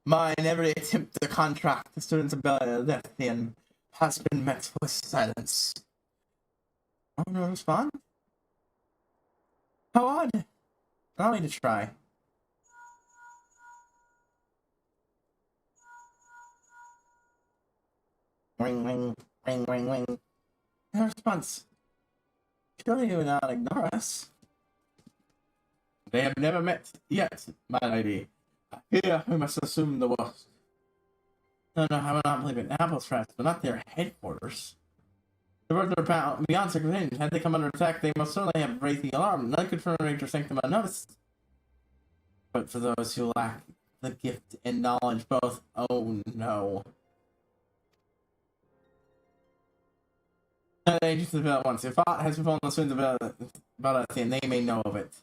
Mine every attempt to contract the students of Bellethian has been met with silence. Oh, no respond? How odd. Allow me to try. Ring, ring, ring, ring, ring. No response. Surely you will not ignore us. They have never met yet, my lady. Here we must assume the worst. No, I will not believe it. Apple's traps, but not their headquarters. The words are beyond circumcision. Had they come under attack, they must certainly have raised the alarm. None could further nature sanctum unnoticed. But for those who lack the gift and knowledge both, oh no. Agents of once. If aught has befallen the students of Bellethian, they may know of it.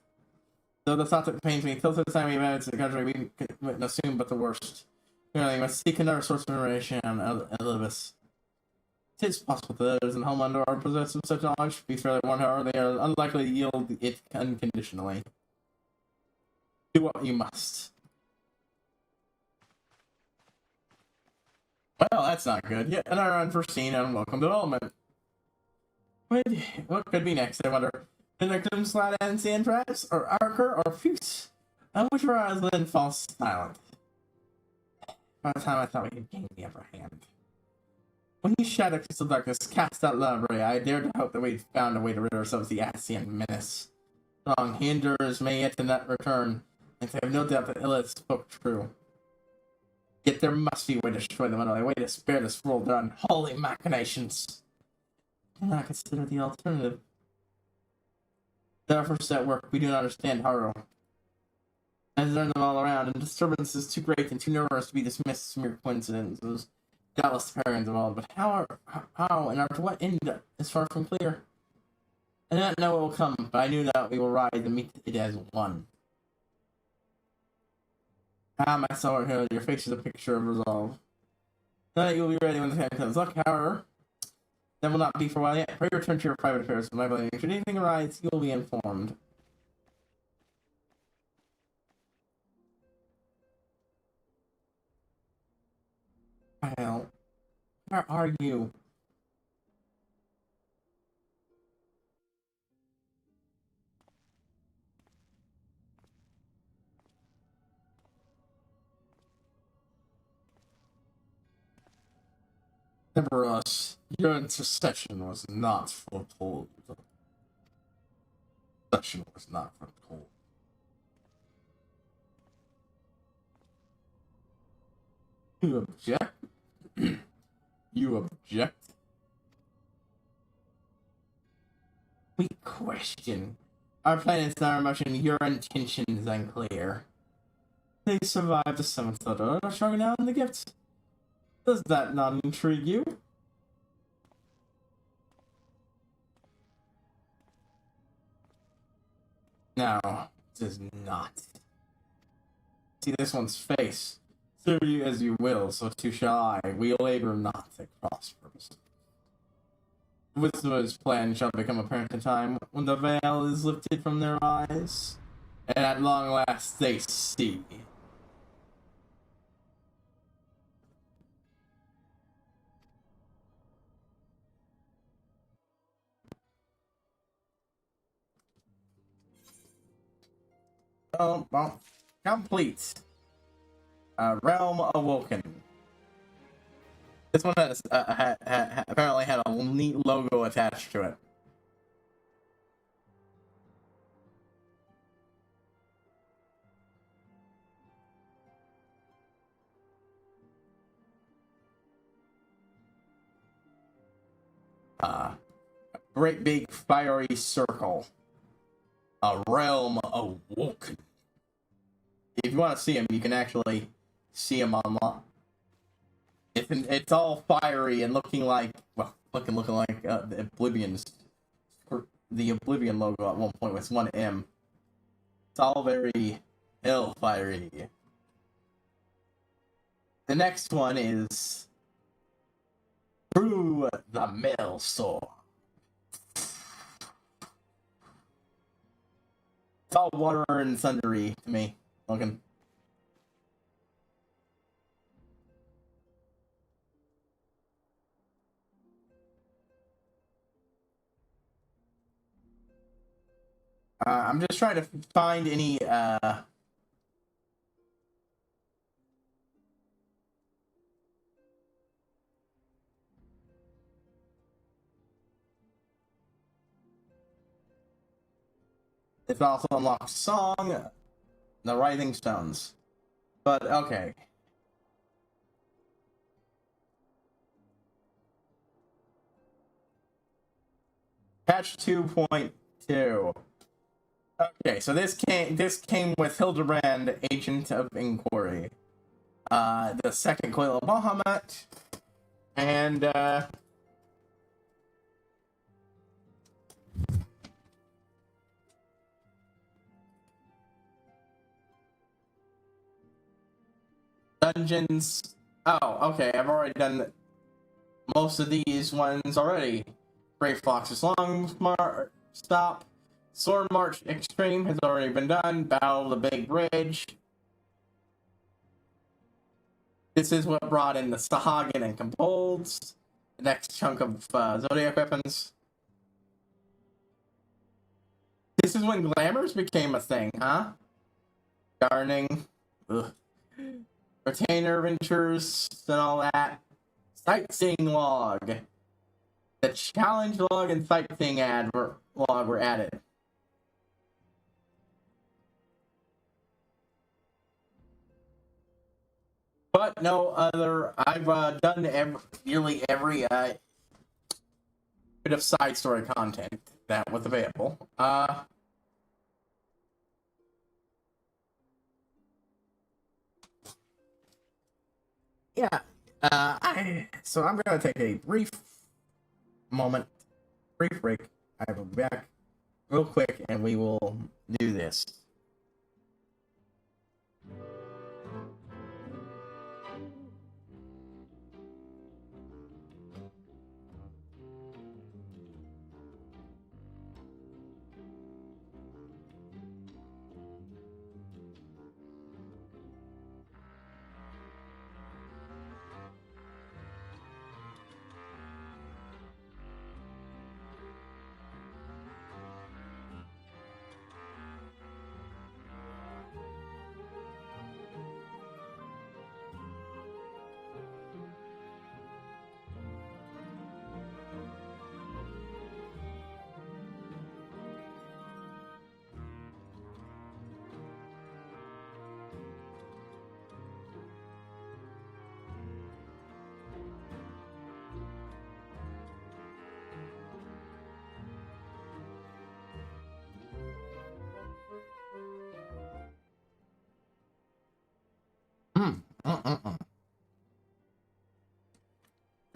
Though the thought that pains me, till the time we have to the country, we can assume but the worst. Clearly, we must seek another source of information on Elidibus. It is possible that those in Homeland are possessed of such knowledge. Be fairly warned, however, they are unlikely to yield it unconditionally. Do what you must. Well, that's not good. Yet another unforeseen and unwelcome development. What could be next, I wonder? The victim slide and sand traps, or Archer, or Fuse? I wish our eyes then fall silent. By the time I thought we had gained the upper hand. When you shadow crystal darkness cast out library, I dared to hope that we'd found a way to rid ourselves of the Ascian menace. Strong hinders may yet not return, and I have no doubt that Illith spoke true. Yet there must be a way to destroy them utterly, a way to spare this world their unholy machinations. Do not consider the alternative. Therefore, at work, we do not understand horror. I learn them all around, and disturbance is too great and too numerous to be dismissed as mere coincidences. Doubtless the parents involved, but how and to what end is far from clear. I do not know what will come, but I knew that we will rise and meet it as one. Ah, my soul, your face is a picture of resolve. Know that you will be ready when the time comes. Look, however, that will not be for a while yet. Pray return to your private affairs with my blame. Should anything arise, you will be informed. Kyle, where are you? Temperus, your intercession was not foretold. Intercession was not foretold. You object? You object? We question. Our planet's not emotion, your intention is unclear. They survived the seventh order, are strong now in the gift. Does that not intrigue you? No, it does not. See this one's face. Serve you as you will, so too shall I. We labor not at cross purposes. Wisdom's plan shall become apparent in time when the veil is lifted from their eyes, and at long last they see. Well, complete. Realm Awoken. This one has apparently had a neat logo attached to it. A great big fiery circle. A realm awoken. If you want to see him, you can actually see him online. It's all fiery and looking like, well, looking like the Oblivion logo at one point with one M. It's all very hellfiery. The next one is Through the Maelstrom. It's all water and thundery to me, looking. I'm just trying to find any, it also unlocks Song, the Writhing Stones. But, okay. Patch 2.2. Okay, so this came with Hildebrand, Agent of Inquiry. The second Coil of Bahamut, and Dungeons. Oh, okay, I've already done most of these ones already. Brave Fox's Long Stop. Sword March Extreme has already been done. Battle of the Big Bridge. This is what brought in the Sahagin and Compolds. The next chunk of Zodiac weapons. This is when glamours became a thing, huh? Gardening. Ugh. Retainer Ventures and all that. Sightseeing log. The challenge log and sightseeing log were added. But no other. I've done nearly every bit of side story content that was available. Yeah. So I'm gonna take a brief break. I will be back real quick, and we will do this.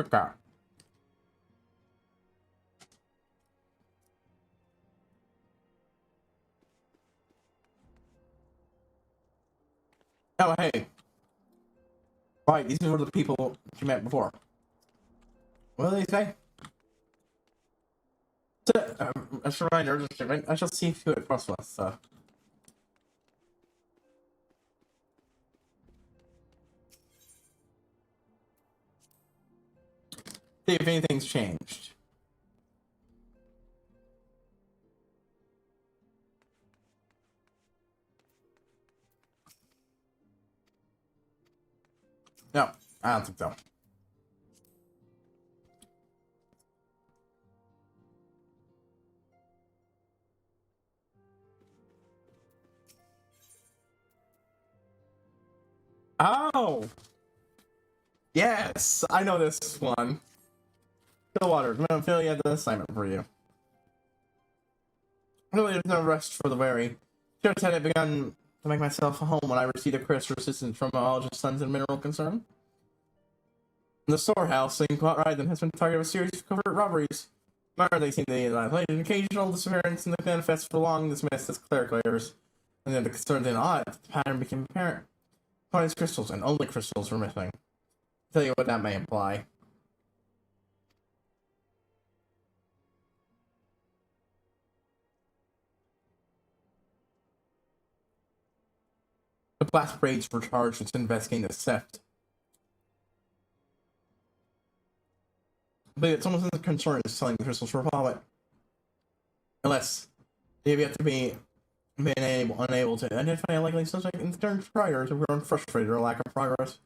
Okay. Oh, hey. Right, these are the people you met before. What do they say? As a reminder, I shall see if you at Crosswest, so. See if anything's changed. No, I don't think so. Oh! Yes! I know this one. Stillwater, I'm gonna fill you out the assignment for you. Really, there's no rest for the weary. Just had begun to make myself a home when I received a request for assistance from biologist sons and mineral concern. The storehouse, in Ryden, has been targeted of a series of covert robberies. However, they seem to be isolated. An occasional disappearance in the manifest for long dismissed as clerical errors. And then the concern then odd, the pattern became apparent. Twice crystals and only crystals were missing. I'll tell you what that may imply. The blast braids were charged with investigating the theft. But it's almost as concern is selling the crystals for profit. Unless they have to be unable to identify a likely suspect and turn priors have grown frustrated or lack of progress.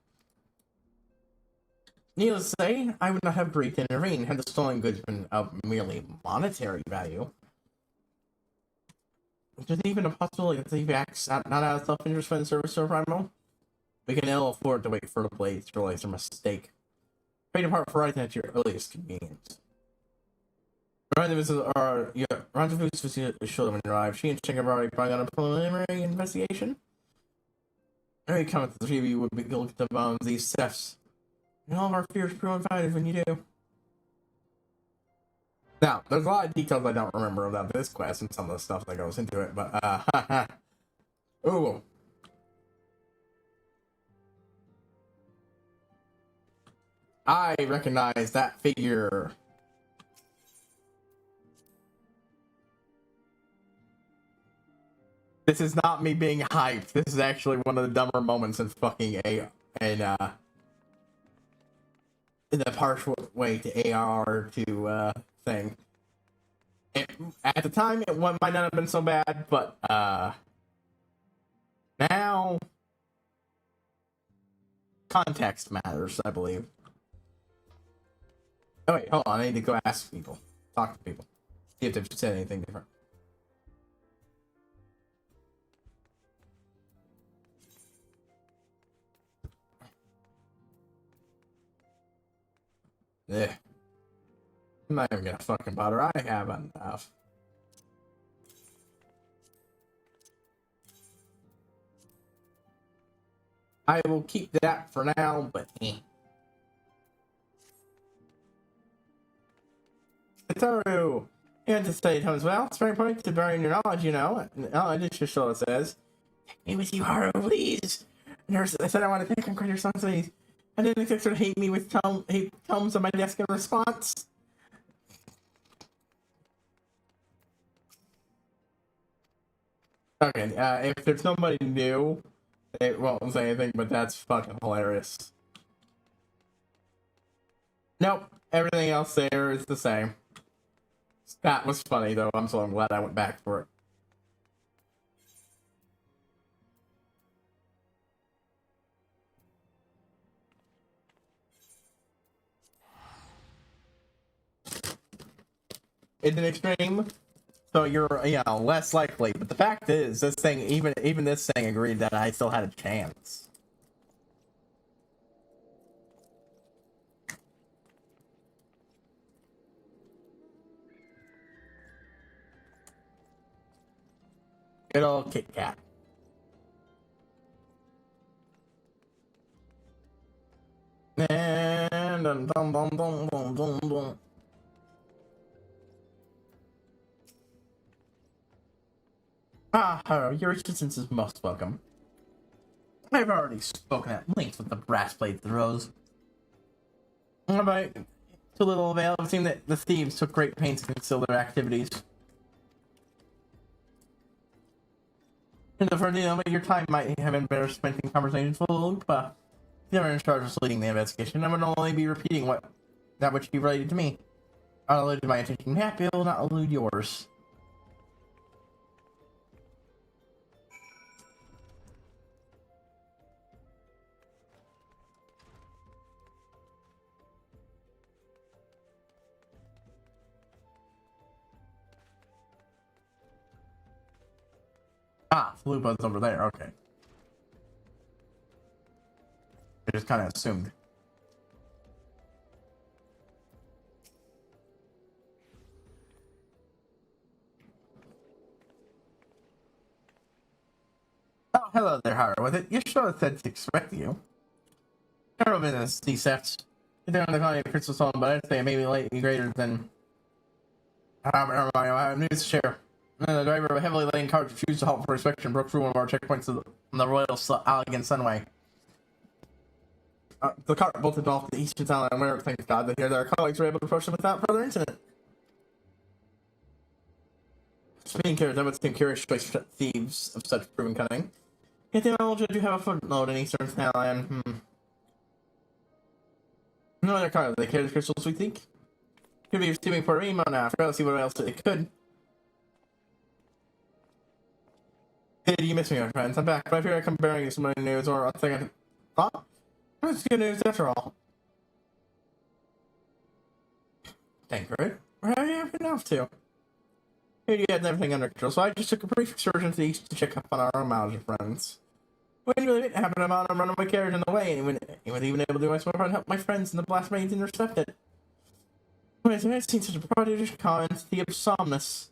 Needless to say, I would not have agreed to intervene had the stolen goods been of merely monetary value. There's even a possibility that the acts not out of self-interest for the service or primal. We can ill afford to wait for the blades to realize their mistake. Pay apart for writing at your earliest convenience. Rendezvous should have arrived. She and Ching have already brought on a preliminary investigation. Every comment that the three of you would be looking to bomb these thefts. And all of our fears prove unfounded when you do. Now, there's a lot of details I don't remember about this quest and some of the stuff that goes into it, but, ooh. I recognize that figure. This is not me being hyped. This is actually one of the dumber moments in fucking in the partial way to AR to thing. At the time, it might not have been so bad, but now context matters, I believe. Oh wait, hold on. I need to go ask people, talk to people, see if they've said anything different. Yeah. I'm not even gonna fucking bother. I have enough. I will keep that for now, but Toru, you had to say as well. It's very important to bury your knowledge, you know. Knowledge is what it says. Take me with you, Haru, please. Nurse, I said I want to take on your responsibilities. I didn't expect her to hate me with tomes on my desk in response. Okay, if there's nobody new, it won't say anything, but that's fucking hilarious. Nope, everything else there is the same. That was funny, though. I'm glad I went back for it. It's an extreme, so you're, less likely. But the fact is, this thing, even this thing agreed that I still had a chance. Good old Kit Kat. And dum dum dum dum dum dum dum. Your assistance is most welcome. I've already spoken at length with the brass blade throws. But to little avail, it seemed that the thieves took great pains to conceal their activities. And for your time might have been better spent in conversations with Lupa. You are in charge of leading the investigation. I would only be repeating that which you related to me. I'll allude my attention. Happy will not elude yours. Ah, Flupa's over there, okay. I just kind of assumed. Oh, hello there, Howard. With it, you sure said to expect you. Terrible business, these sets. They're on the colony of Crystal Stone, but I'd say maybe lightly greater than. Never mind, I have news to share. The driver of a heavily laden cart refused to halt for inspection, broke through one of our checkpoints on the Royal Allegan Sunway. The cart bolted off the eastern town, and where, thank God, that here their colleagues were able to approach them without further incident. Speaking curious, that would seem curious to thieves of such proven cunning. Yet the knowledge that you have a footnote in eastern town, No other cars, they carry the crystals, we think? Could be receiving for emo now. I forgot to see what else it could. Did you miss me, my friends? I'm back, but I fear I come bearing you some news, or I think I thought. It's good news after all. Thank you. Where have you been off to? Here you had everything under control, so I just took a brief excursion to the east to check up on our Mauser friends. When you really didn't happen about a runaway carriage in the way, and he was even able to do my small part to help my friends and the blast maidens intercept it. Anyways, I've seen such a prodigious comment, the Somnus,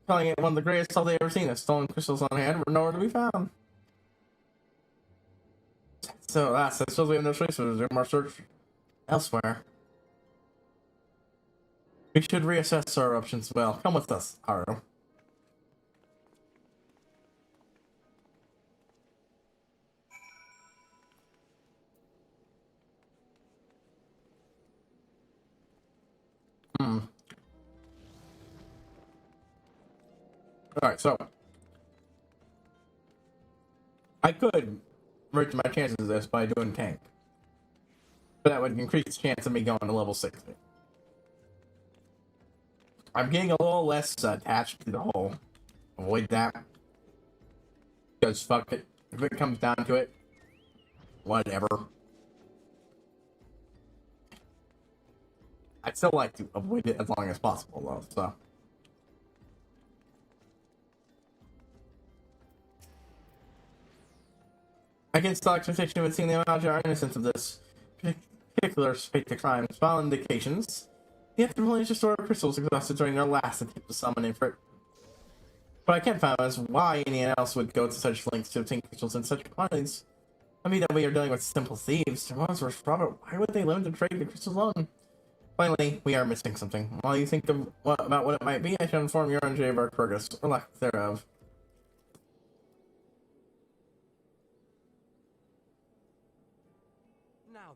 calling it one of the greatest all they ever seen. As stolen crystals on hand were nowhere to be found. So I suppose we have no choice but to resume our search elsewhere. We should reassess our options. Well, come with us, Haru. Alright, so I could raise my chances of this by doing tank. But that would increase the chance of me going to level 60. I'm getting a little less attached to the whole avoid that. Because fuck it. If it comes down to it, whatever. I'd still like to avoid it as long as possible though, so. Against the expectation of seeing the amount of innocence of this particular spectre crimes, while indications, the Attribution store crystals exhausted during their last attempt to summon in for it. But I can't find is why anyone else would go to such lengths to obtain crystals in such quantities. I mean that we are dealing with simple thieves. Monsters, Robert, why would they learn to trade the crystals alone? Finally, we are missing something. While you think about what it might be, I shall inform your NJ of our progress, or lack thereof. Now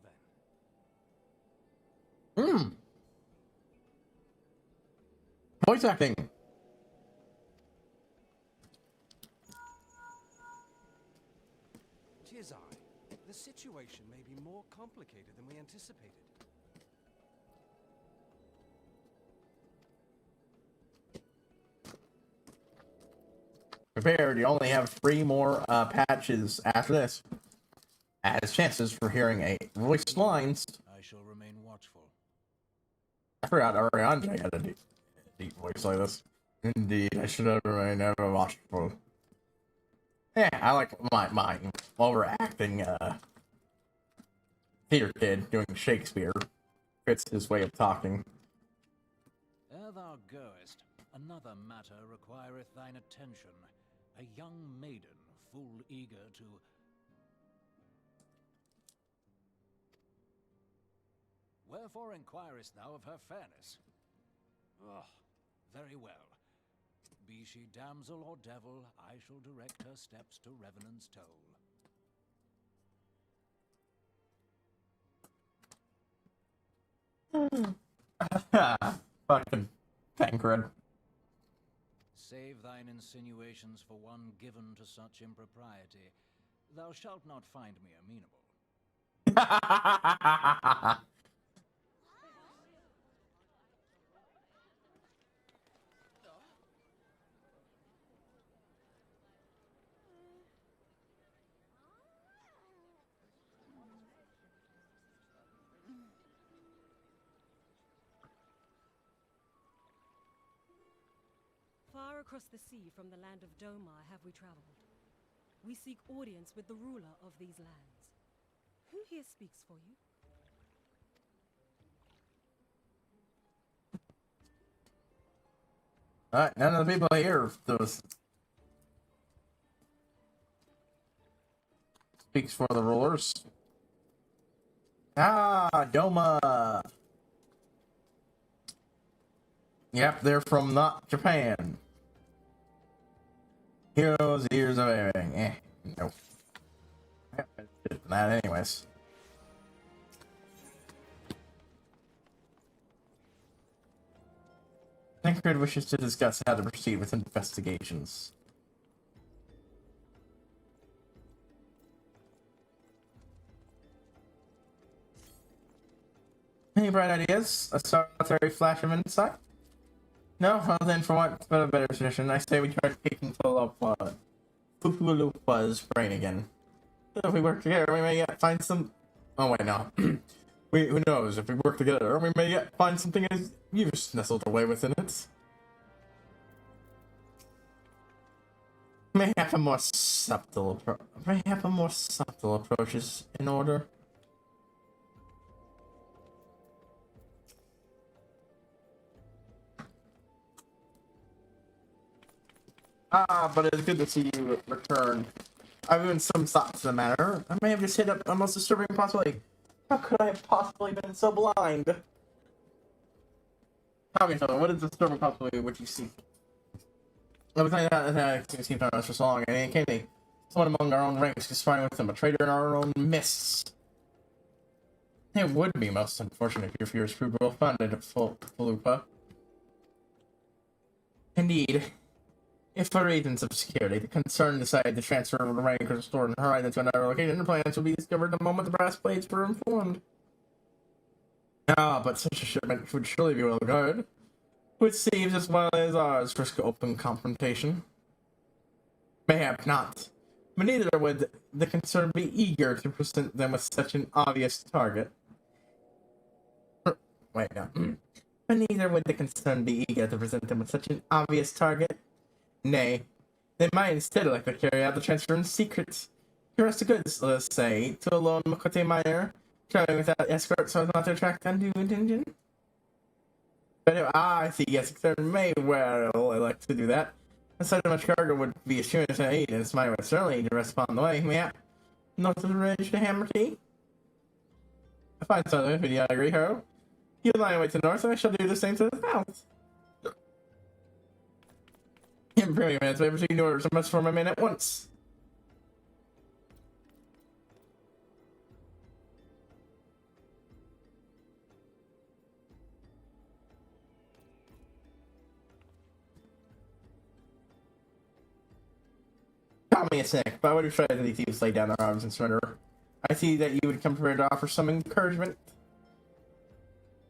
then. Voice acting. Tis I. The situation may be more complicated than we anticipated. Prepared, you only have 3 more patches after this. As chances for hearing a voiced lines. I shall remain watchful. I forgot Ariane had a deep voice like this. Indeed, I should have remained ever watchful. Yeah, I like my overacting theater kid doing Shakespeare. Fits his way of talking. Ere thou goest, another matter requireth thine attention. A young maiden, full eager to... Wherefore inquirest thou of her fairness? Oh, very well. Be she damsel or devil, I shall direct her steps to Revenant's Toll. Fucking Tancred. Save thine insinuations for one given to such impropriety. Thou shalt not find me amenable. Far across the sea from the land of Domar have we traveled. We seek audience with the ruler of these lands. Who here speaks for you? Alright, none of the people here those speaks for the rulers. Ah, Doma. Yep, they're from not Japan. Heroes, years of everything. Nope. That anyways. Tancred wishes to discuss how to proceed with investigations. Any bright ideas? A solitary flash of insight? No? Well then, for want of a better suggestion, I say we try taking Fufulupa's brain again. If we work together, we may yet find some... Oh wait, no. Who knows? If we work together, we may yet find something as use nestled away within it. May have a more subtle approaches in order. But it's good to see you return. I've given some thought to the matter. I may have just hit up a most disturbing possibility. How could I have possibly been so blind? Tell me something. What is the disturbing possibility which you seek? I was saying that I've seen us for so long, and it came to someone among our own ranks conspiring with them, a traitor in our own midst. It would be most unfortunate if your fears proved well founded, Falupa. Indeed. If for reasons of security, the concern decided to transfer the rank or restore and hurry to another location, the plans would be discovered the moment the brass blades were informed. But such a shipment would surely be well guarded, which seems as well as ours for open confrontation. Mayhap not, but neither would the concern be eager to present them with such an obvious target. Wait, no. But neither would the concern be eager to present them with such an obvious target. Nay, they might instead like to carry out the transfer in secret. Caress the goods, let us say, to a lone Makote miner, traveling without escort so as not to attract undue attention. But if I see, yes, there may well elect to do that. And such much cargo would be assurance and aid, and its might would certainly to rest upon the way. Yeah. North of the ridge to Hammer Tea. I find something, if you agree, Hero. You lie away to the north, and I shall do the same to the south. In premium man's favor, so you can order so much for my man at once. Call me a cynic, but I would have tried that these thieves lay down their arms and surrender. I see that you would come prepared to offer some encouragement.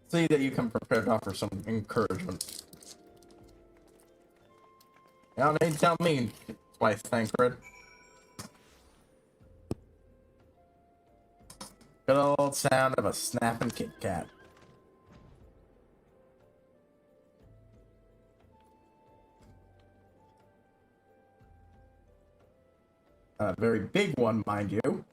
See that you come prepared to offer some encouragement. You don't need to tell me twice, Tancred. Good old sound of a snapping Kit Kat. A very big one, mind you.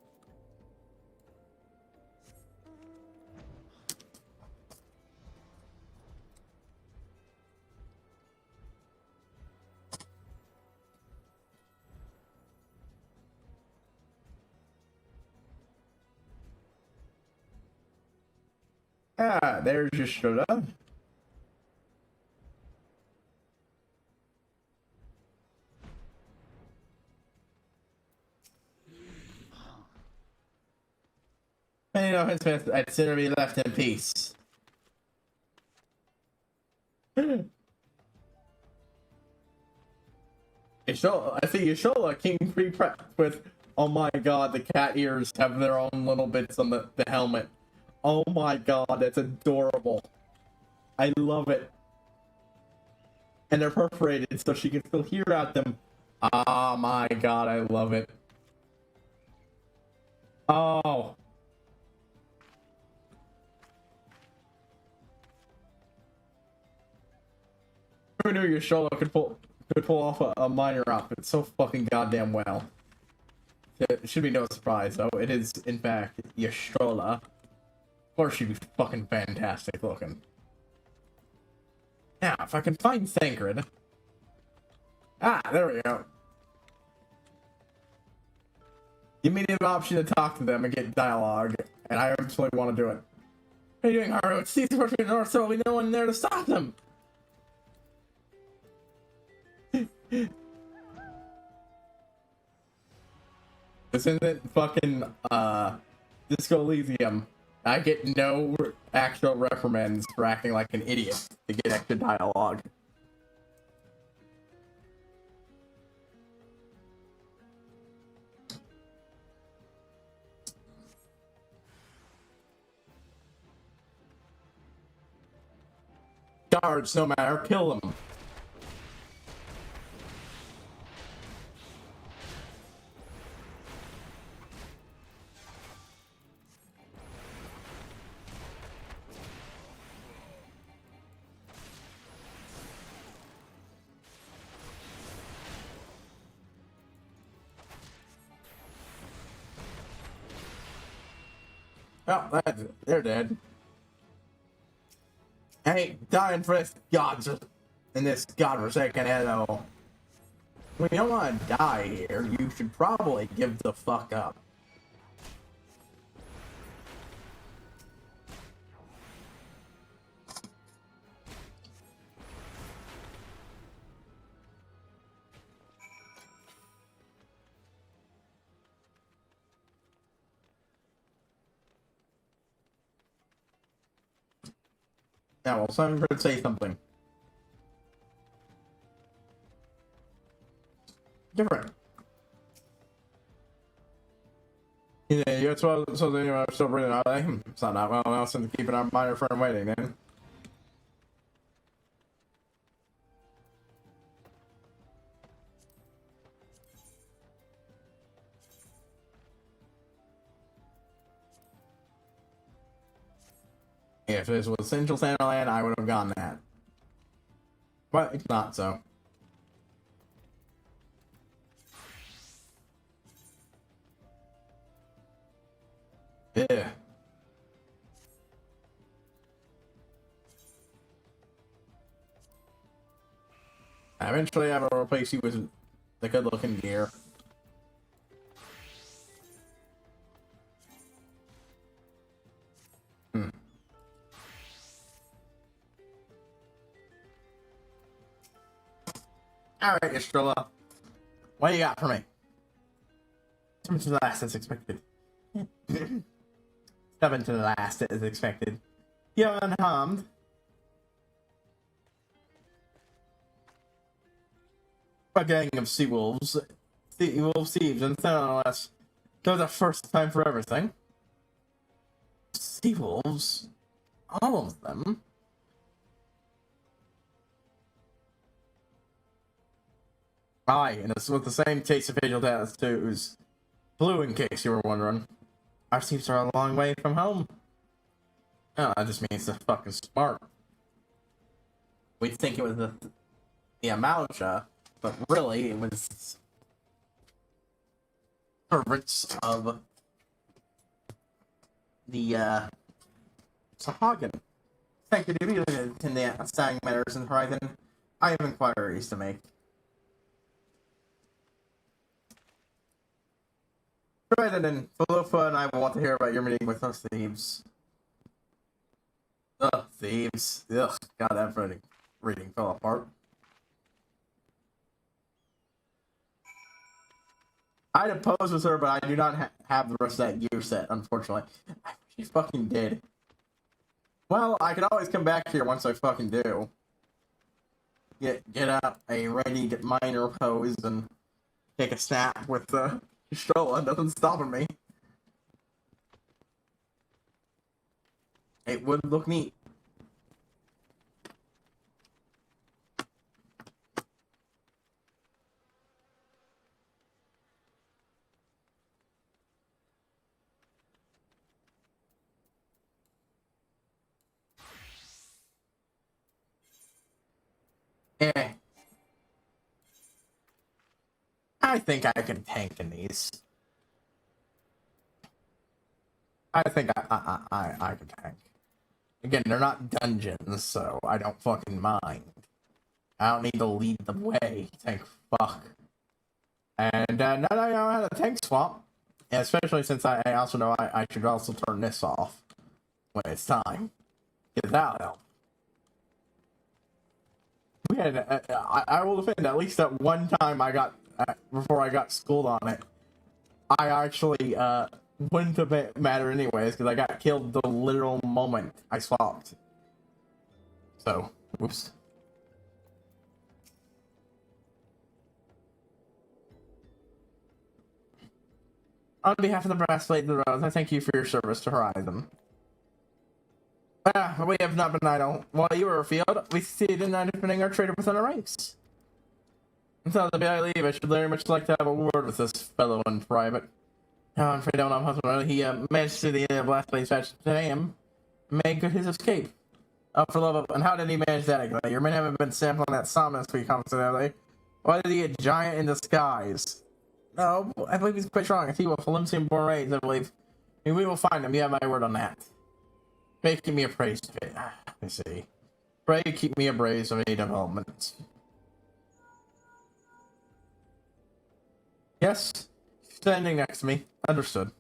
There's your soda. You know, Smith, I'd sooner be left in peace. I see Yashola came pre-prepped with, oh my god, the cat ears have their own little bits on the helmet. Oh my god, that's adorable. I love it. And they're perforated so she can still hear out them. Oh my god, I love it. Oh. Who knew your shoulder could pull off a minor outfit so fucking goddamn well. It should be no surprise, though. It is, in fact, Yastrola. Of course, she'd be fucking fantastic looking. Now, if I can find Thancred. Ah, there we go. Give me the option to talk to them and get dialogue, and I absolutely want to do it. What are you doing, Haru? It's Caesar from the north, so we no one there to stop them. This isn't fucking, Disco Elysium. I get no actual reprimands for acting like an idiot to get extra dialogue. Guards, no matter, kill them. Oh, they're dead. I ain't dying for this in this godforsaken hell. When you don't want to die here, you should probably give the fuck up. Yeah, well, someone could say something different. Yeah, that's what. So then I'm still breathing out. It's not that well else than keeping our minor friend waiting. Then. If this was Central Sandland, I would have gone that. But it's not so. Yeah. Eventually, I will replace you with the good-looking gear. Alright, Estrella. What do you got for me? Step into the last as expected. Step into the last as expected. You're unharmed. A gang of sea wolves. Wolf thieves, and nonetheless, they're the first time for everything. Sea wolves? All of them? Aye, and it's with the same taste of facial tattoos. Blue, in case you were wondering. Our thieves are a long way from home. Oh, that just means they're fucking smart. We'd think it was the Amalja, but really it was servants of the Sahagin. Thank you to be in the outstanding matters in Horizon. I have inquiries to make. Right, and then Philippa and I want to hear about your meeting with those thieves. Ugh, thieves. Ugh, God, that reading fell apart. I'd oppose with her, but I do not have the rest of that gear set, unfortunately. I wish you fucking did. Well, I can always come back here once I fucking do. Get out a readied minor pose and take a snap with the Strolla. Nothing's stopping me. It would look neat. I think I can tank in these. I think I can tank. Again, they're not dungeons, so I don't fucking mind. I don't need to lead the way. Thank fuck. And now that I know how to tank swap, especially since I also know I should also turn this off when it's time. Get that out. We had, I will defend, at least at one time I got, before I got schooled on it, I actually wouldn't have mattered anyways, because I got killed the literal moment I swapped. So, whoops. On behalf of the Brassblade of the Rose, I thank you for your service to Horizon. We have not been idle. While you were afield, we succeeded in defending our traitor within our ranks. Until the day I leave, I should very much like to have a word with this fellow in private. I'm afraid I don't know how he managed to the end of last place match today and made good his escape. For love of, and how did he manage that exactly? Your men haven't been sampling that summons we constantly. Why did he get giant in disguise? No, I believe he's quite strong. If he will Philippian born raids, I believe. And we will find him. You have my word on that. Pray keep me appraised of it. Let me see. Pray keep me appraised of any developments. Yes, standing next to me. Understood.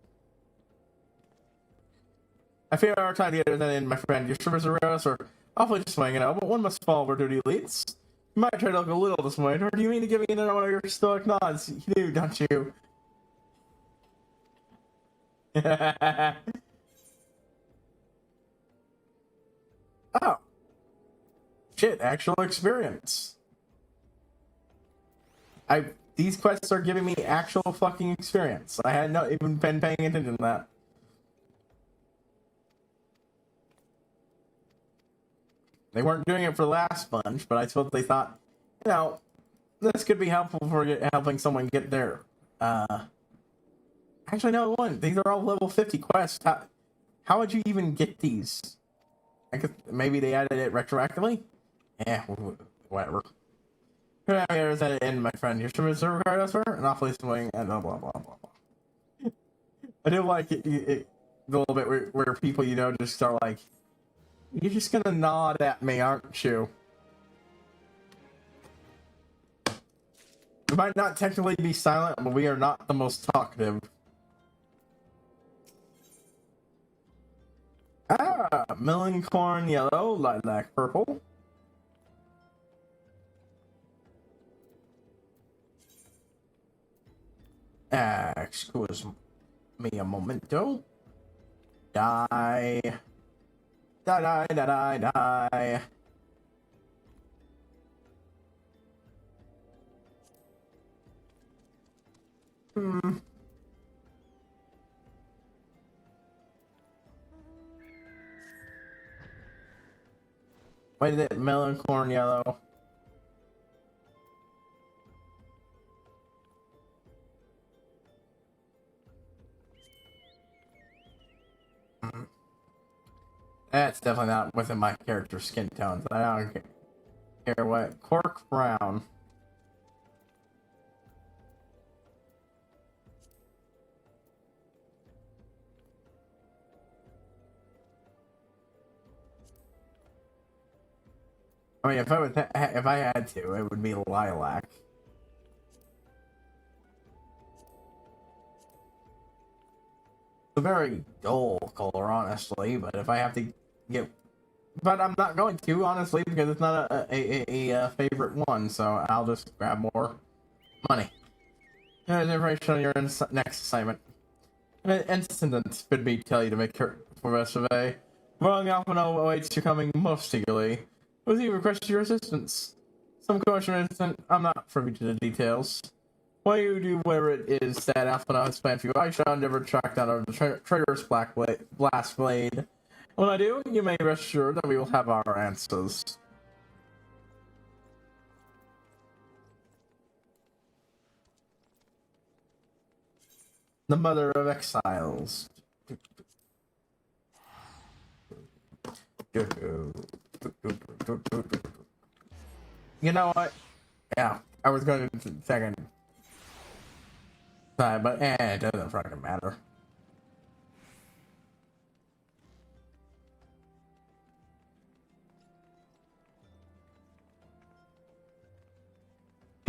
I fear our time together then in, my friend. Your service around us are awfully disappointing, but one must follow where duty leads. You might try to look a little disappointed, or do you mean to give me one of your stoic nods? You do, don't you? Oh. Shit, actual experience. These quests are giving me actual fucking experience. I had not even been paying attention to that. They weren't doing it for the last bunch, but I suppose they thought, you know, this could be helpful for helping someone get there. Actually, no, it wouldn't. These are all level 50 quests. How would you even get these? I guess maybe they added it retroactively? Yeah, whatever. Here's at the end, my friend. Your service required us for an awfully swing and blah blah blah blah blah. I do like it a little bit where people, you know, just are like, you're just gonna nod at me, aren't you? We might not technically be silent, but we are not the most talkative. Melon corn yellow, lilac purple. Excuse me a momento. Die. Die, die, die, die. Wait, is it melon corn yellow? That's definitely not within my character's skin tones. I don't care what. Cork brown. I mean, if I had to, it would be lilac. It's a very dull color, honestly. But if I have to get, but I'm not going to, honestly, because it's not a favorite one. So I'll just grab more money. There's information on your next assignment. An incident could be tell you to make her for rest of the day. Wrong Alpino awaits you coming most eagerly. Was he requested your assistance? Some commotion incident. I'm not privy to the details. Why you do whatever it is that Alpino has planned for you, I shall endeavor to track down the traitorous blast blade. When I do, you may rest assured that we will have our answers. The Mother of Exiles. You know what? Yeah, I was going to second time, but it doesn't fucking matter.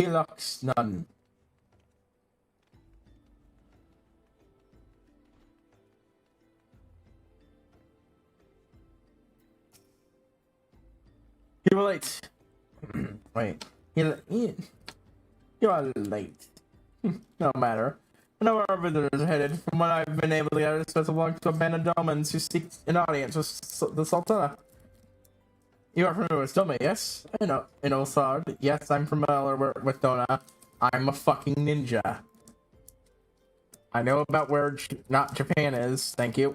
Helix none. You were late. Wait. You are late. No matter. I know where our visitors are headed. From what I've been able to gather, it's belong to a band of Domans who seek an audience with the Sultana. You are familiar with Doma, yes? I know. In Osard, yes, I'm familiar with Dona. I'm a fucking ninja. I know about where not Japan is. Thank you.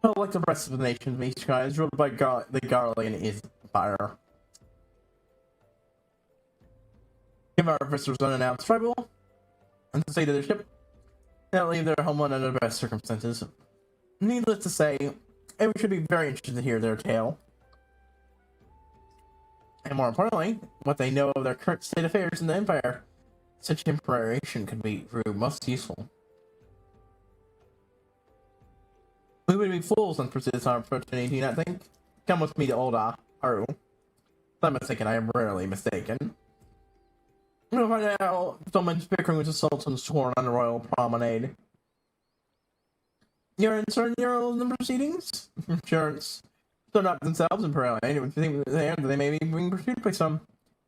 Oh, like the rest of the nations, these guys ruled by the Garlean Empire. Give our visitors unannounced tribal and to say to their ship, they'll leave their homeland under the best circumstances. Needless to say, we should be very interested to hear their tale. And more importantly, what they know of their current state of affairs in the Empire. Such information could be proved most useful. We would be fools not to pursue this opportunity, I think. Come with me to Old Aru. If I'm mistaken, I am rarely mistaken. We'll find out someone's bickering with the Sultan's sworn on the Royal Promenade. You're certain the proceedings? Insurance. So not themselves in Pereira. Anyone think they may be being pursued by some.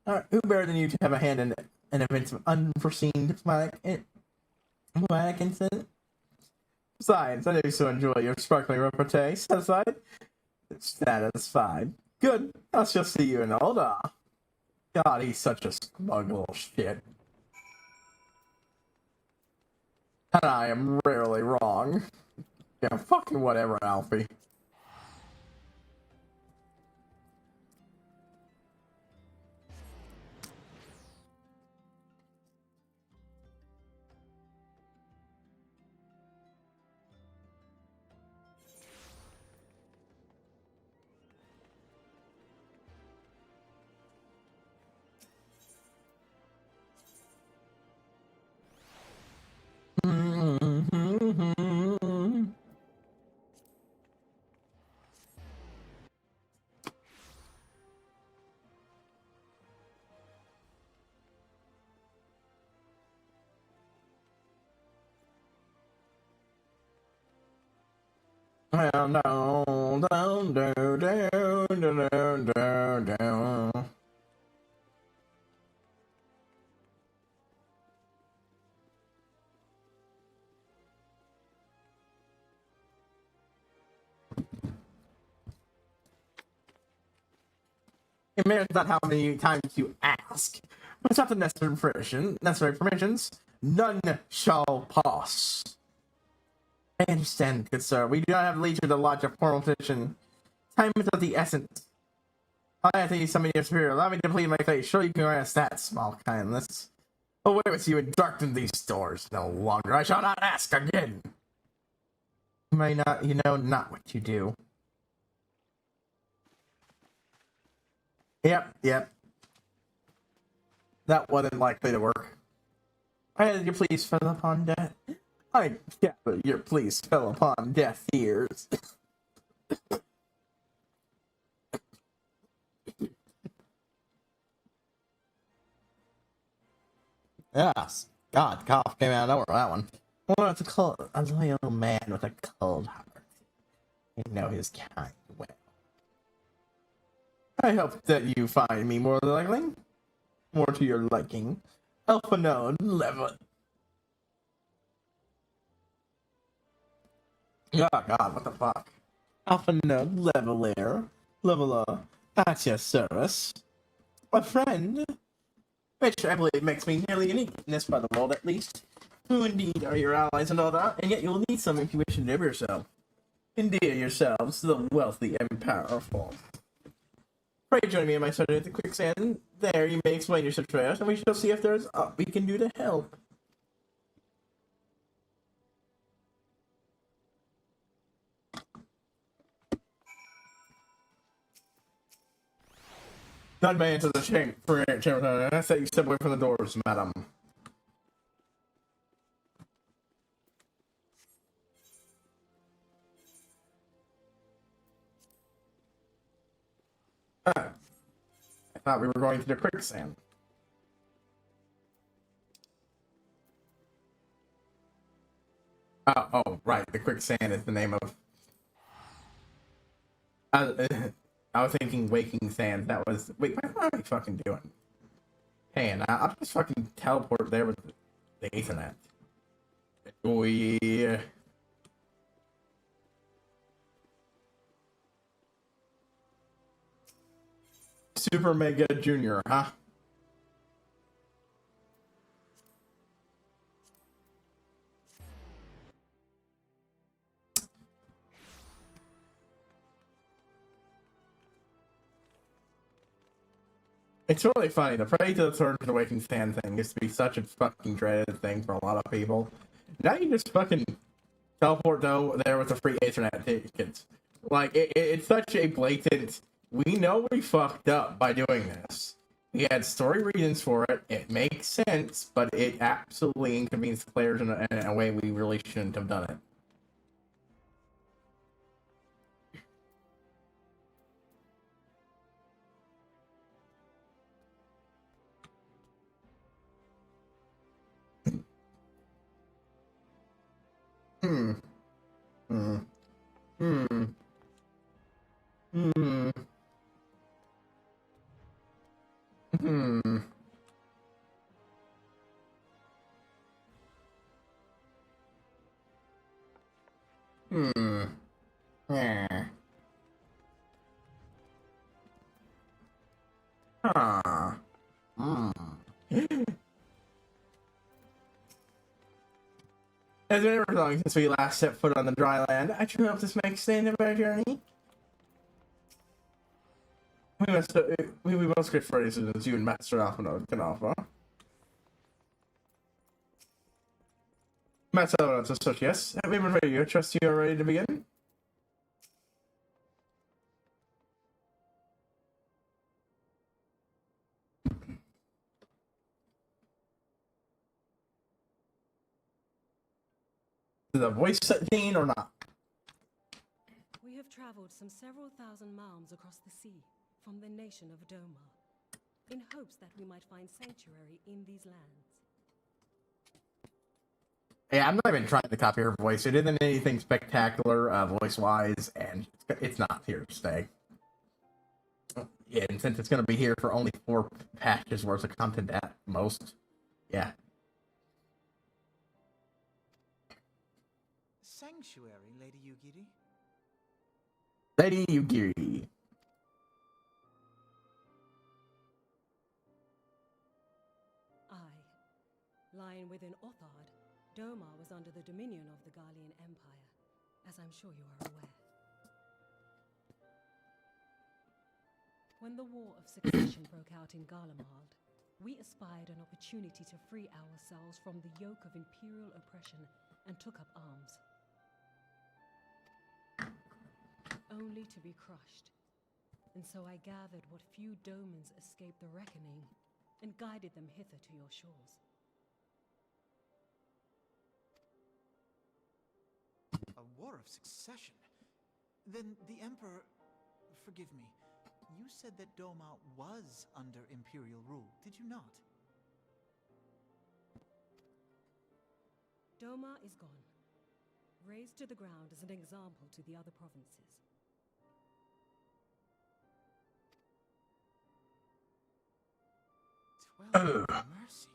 Who better than you to have a hand in an event of unforeseen diplomatic incident? Besides, I know you so enjoy your sparkling repartee. Satisfied? Satisfied. Good. I'll just see you in Olda. God, he's such a smug little shit. And I am rarely wrong. Yeah, fucking whatever, Alfie. Down, down, down, down, down, down, down. It matters not how many times you ask. Without the necessary permissions, none shall pass. I understand, good sir. We do not have leisure to lodge a formal petition. Time is of the essence. I think you summon your superior. Allow me to plead my case. Sure, you can grant us that small kindness. But wait with you and darken these doors no longer. I shall not ask again. You may not, not what you do. Yep. That wasn't likely to work. I had your pleas fell upon death. But your pleas fell upon deaf ears. Yes. God, cough came out of nowhere, that one. Well, it's a loyal man with a cold heart. You know his kind well. I hope that you find me more to your liking. Alpha node level. Oh God, what the fuck? Alpha node leveler, at your service. A friend, which I believe makes me nearly unique in this part of the world, at least. Who indeed are your allies and all that, and yet you'll need some if you wish to endeavor yourself. Endear yourselves to the wealthy and powerful. Pray join me in my study at the quicksand. There you may explain your situation, and we shall see if there's aught we can do to help. None may enter the chamber. I say you step away from the doors, madam. thought we were going to the quicksand. Oh, right. The quicksand is the name of. I was thinking Waking Sand. That was. Wait, what am I fucking doing? Hey, and I'll just fucking teleport there with the Ethernet. Oh, yeah. Super Mega Junior, huh? It's really funny. The Pray to the Surge and Awakening Stand thing used to be such a fucking dreaded thing for a lot of people. Now you just fucking teleport there with the free Ethernet tickets. Like, it's such a blatant... We know we fucked up by doing this. We had story reasons for it. It makes sense, but it absolutely inconvenienced players in a way we really shouldn't have done it. Hmm. Hmm. Hmm. Hmm. Hmm. Hmm. Yeah. Huh. Hmm. As we never long since we last set foot on the dry land, I truly hope this makes the end of our journey. We must get ready as you and Master Alphonse can offer. Master Alphonse, such yes. Have we been ready? I trust you are ready to begin. Is the voice scene or not? We have traveled some several thousand miles across the sea from the nation of Doma, in hopes that we might find sanctuary in these lands. Yeah, I'm not even trying to copy her voice. It isn't anything spectacular voice-wise, and it's not here to stay. Yeah, and since it's going to be here for only 4 patches worth of content at most, yeah. Sanctuary, Lady Yugiri? Lady Yugiri. Lying within Othard, Doma was under the dominion of the Garlean Empire, as I'm sure you are aware. When the War of Succession broke out in Garlemald, we espied an opportunity to free ourselves from the yoke of imperial oppression and took up arms. Only to be crushed. And so I gathered what few Domans escaped the reckoning and guided them hither to your shores. A war of succession? Then the Emperor... Forgive me. You said that Doma was under Imperial rule, did you not? Doma is gone. Razed to the ground as an example to the other provinces. Mercy.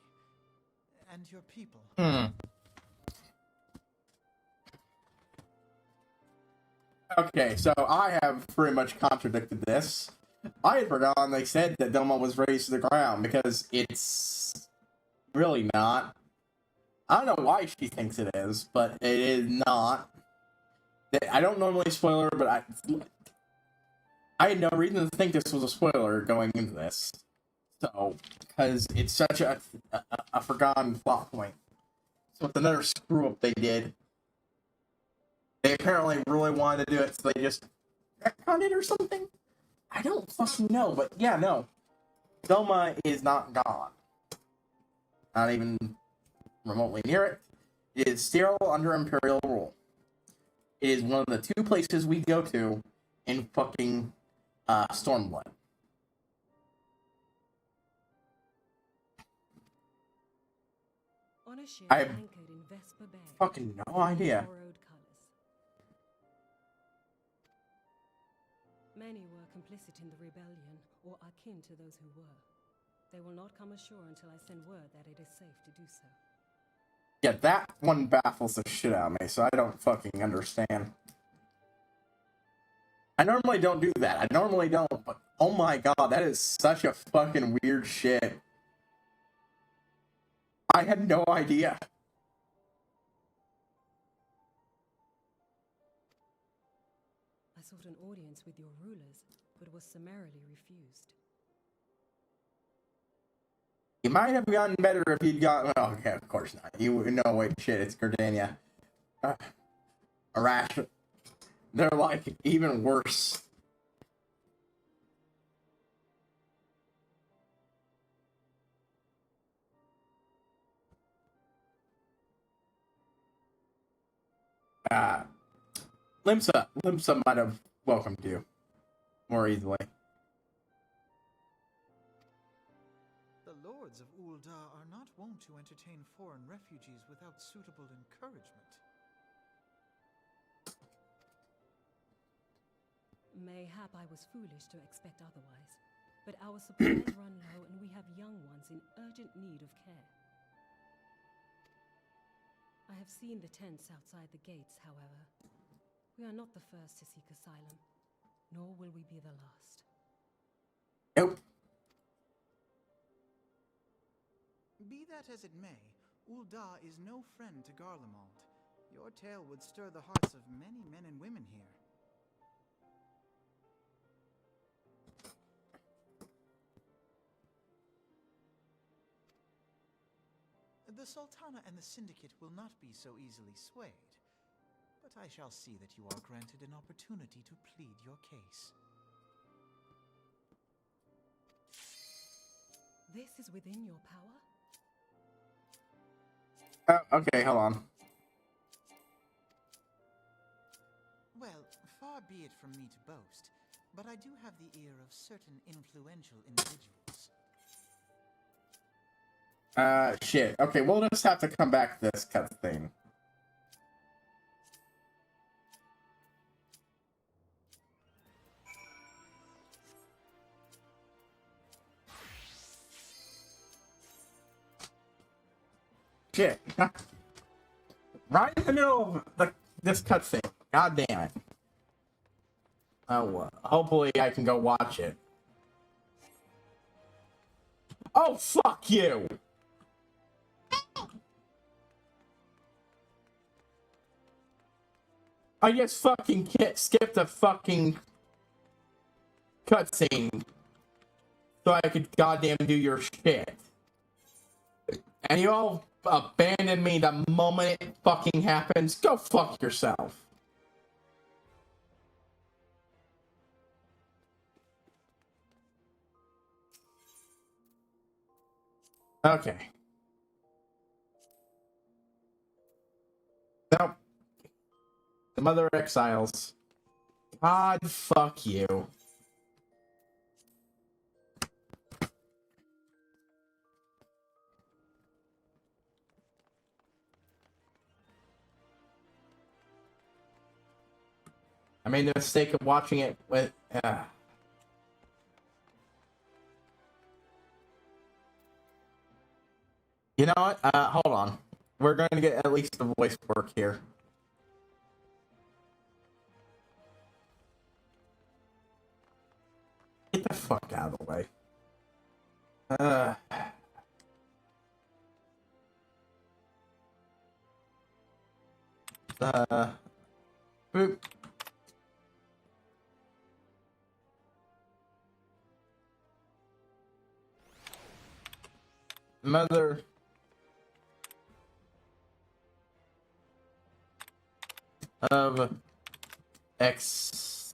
And your people. Okay, so I have pretty much contradicted this. I had forgotten they said that Doma was raised to the ground, because it's really not. I don't know why she thinks it is, but it is not. I don't normally spoiler, but I had no reason to think this was a spoiler going into this. So, because it's such a forgotten plot point. So it's another screw up they did. They apparently really wanted to do it, so they just retconned it or something? I don't fucking know, but yeah, no. Doma is not gone. Not even remotely near it. It is still under Imperial rule. It is one of the 2 places we go to in fucking Stormblood. On a ship I anchored in Vesper Bay. fucking no idea. Borrowed colors. Many were complicit in the rebellion, or akin to those who were. They will not come ashore until I send word that it is safe to do so. Yeah, that one baffles the shit out of me, so I don't fucking understand. I normally don't do that. I normally don't, but oh my god, that is such a fucking weird shit. I had no idea. I sought an audience with your rulers, but was summarily refused. You might have gotten better if you'd gotten. Oh, okay, of course not. You no wait, shit, it's Gardania. Arash. They're like even worse. Limsa might have welcomed you more easily. The lords of Ul'dah are not wont to entertain foreign refugees without suitable encouragement. Mayhap I was foolish to expect otherwise, but our supplies run low and we have young ones in urgent need of care. I have seen the tents outside the gates, however. We are not the first to seek asylum, nor will we be the last. Nope. Be that as it may, Ul'dah is no friend to Garlemald. Your tale would stir the hearts of many men and women here. The Sultana and the Syndicate will not be so easily swayed, but I shall see that you are granted an opportunity to plead your case. This is within your power? Okay, hold on. Well, far be it from me to boast, but I do have the ear of certain influential individuals. Shit. Okay, we'll just have to come back to this cut thing. Shit. Right in the middle of this cutscene. God damn it. Oh, hopefully I can go watch it. Oh, fuck you! I just fucking skipped a fucking cutscene so I could goddamn do your shit. And you all abandon me the moment it fucking happens. Go fuck yourself. Okay. Nope. The Mother Exiles. God fuck you. I made the mistake of watching it with... You know what? Hold on. We're going to get at least the voice work here. Get the fuck out of the way. Boop. Mother of Exiles.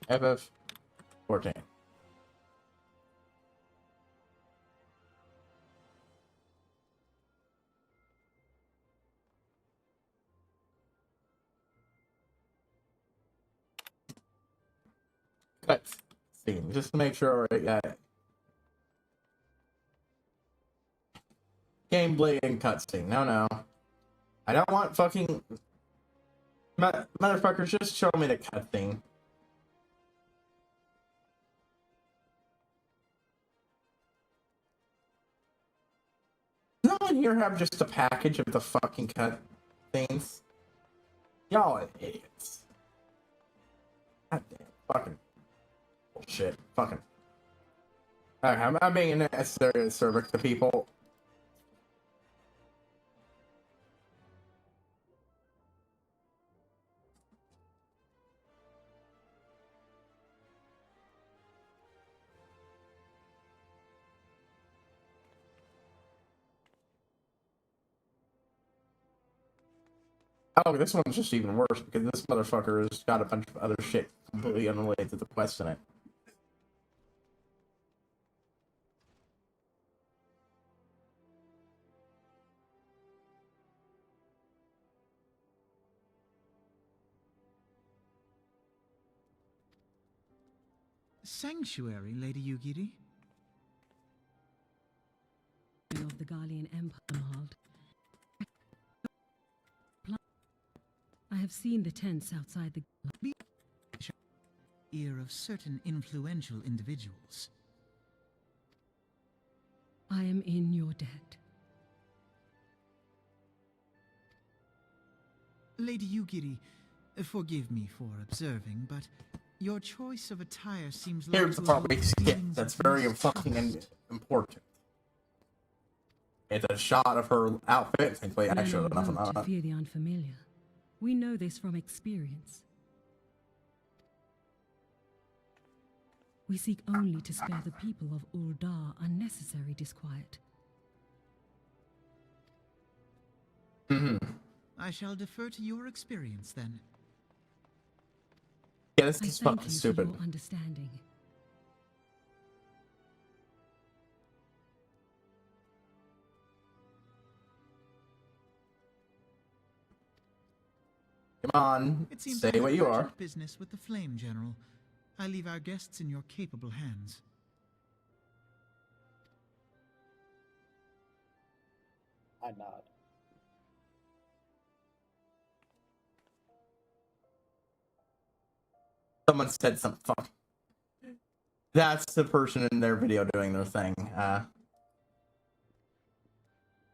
FF14. Let's cutscene, just to make sure gameplay and cutscene. No. I don't want fucking... Motherfuckers, just show me the cutscene. Does no one here have just a package of the fucking cutscenes? Y'all are idiots. God damn, fucking bullshit. Fucking. I'm being unnecessary service to people. Oh, this one's just even worse because this motherfucker has got a bunch of other shit completely unrelated to the quest in it. Sanctuary, Lady Yugiri? Of the Garlean Empire, Mahald. I have seen the tents outside the Ear of certain influential individuals. I am in your debt. Lady Yugiri, forgive me for observing, but your choice of attire seems like Here's the part we skip that's very fucking important. It's a shot of her outfit. Thankfully, I showed enough of to that. fear the unfamiliar. We know this from experience. We seek only to spare the people of Uldar unnecessary disquiet. I shall defer to your experience then. Yeah, this I is thank fucking you stupid. for your understanding. Come on, It seems say I have what you are. urgent business with the Flame General. I leave our guests in your capable hands. I nod. Someone said something. Fuck. That's the person in their video doing their thing. Let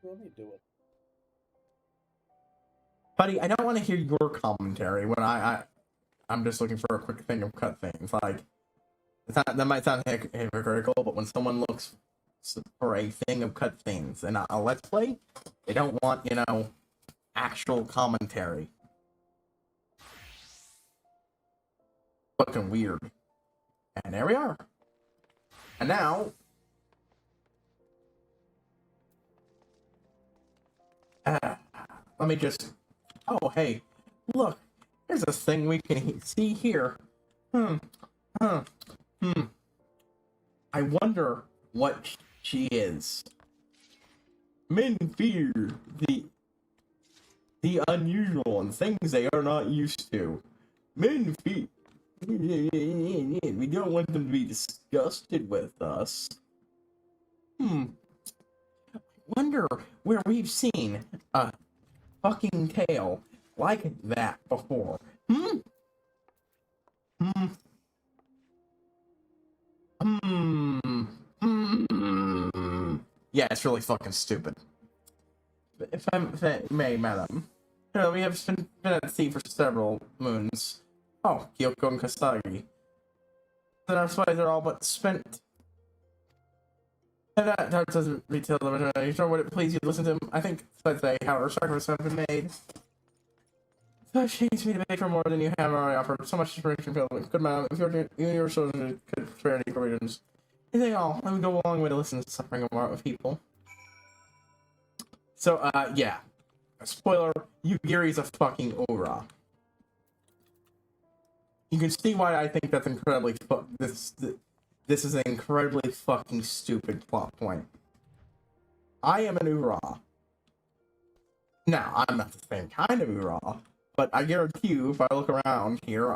me do it. Buddy, I don't want to hear your commentary when I'm just looking for a quick thing of cut things. Like, that might sound hypocritical, but when someone looks for a thing of cut things in a Let's Play, they don't want, actual commentary. Fucking weird. And there we are. And now... let me just... Oh, hey. Look. There's a thing we can see here. I wonder what she is. Men fear the unusual and things they are not used to. Men fear... We don't want them to be disgusted with us. Wonder where we've seen a fucking tale like that before. Yeah, it's really fucking stupid. If I may, madam. We have been at sea for several moons. Oh, Kyoko and Kasagi. Then our supplies are all but spent. And that doesn't retail the you sure would it please you to listen to him? I think let's say how our sacrifices have been made. So she needs me to pay for more than you have already offered. So much inspiration filled with good man. If you and your children could spare any provisions. Anything all, that would go a long way to listen to the suffering of our people. So yeah. Spoiler, Yugiri's a fucking Ura. You can see why I think that's incredibly this is an incredibly fucking stupid plot point. I am an Ura. Now, I'm not the same kind of Ura, but I guarantee you, if I look around here,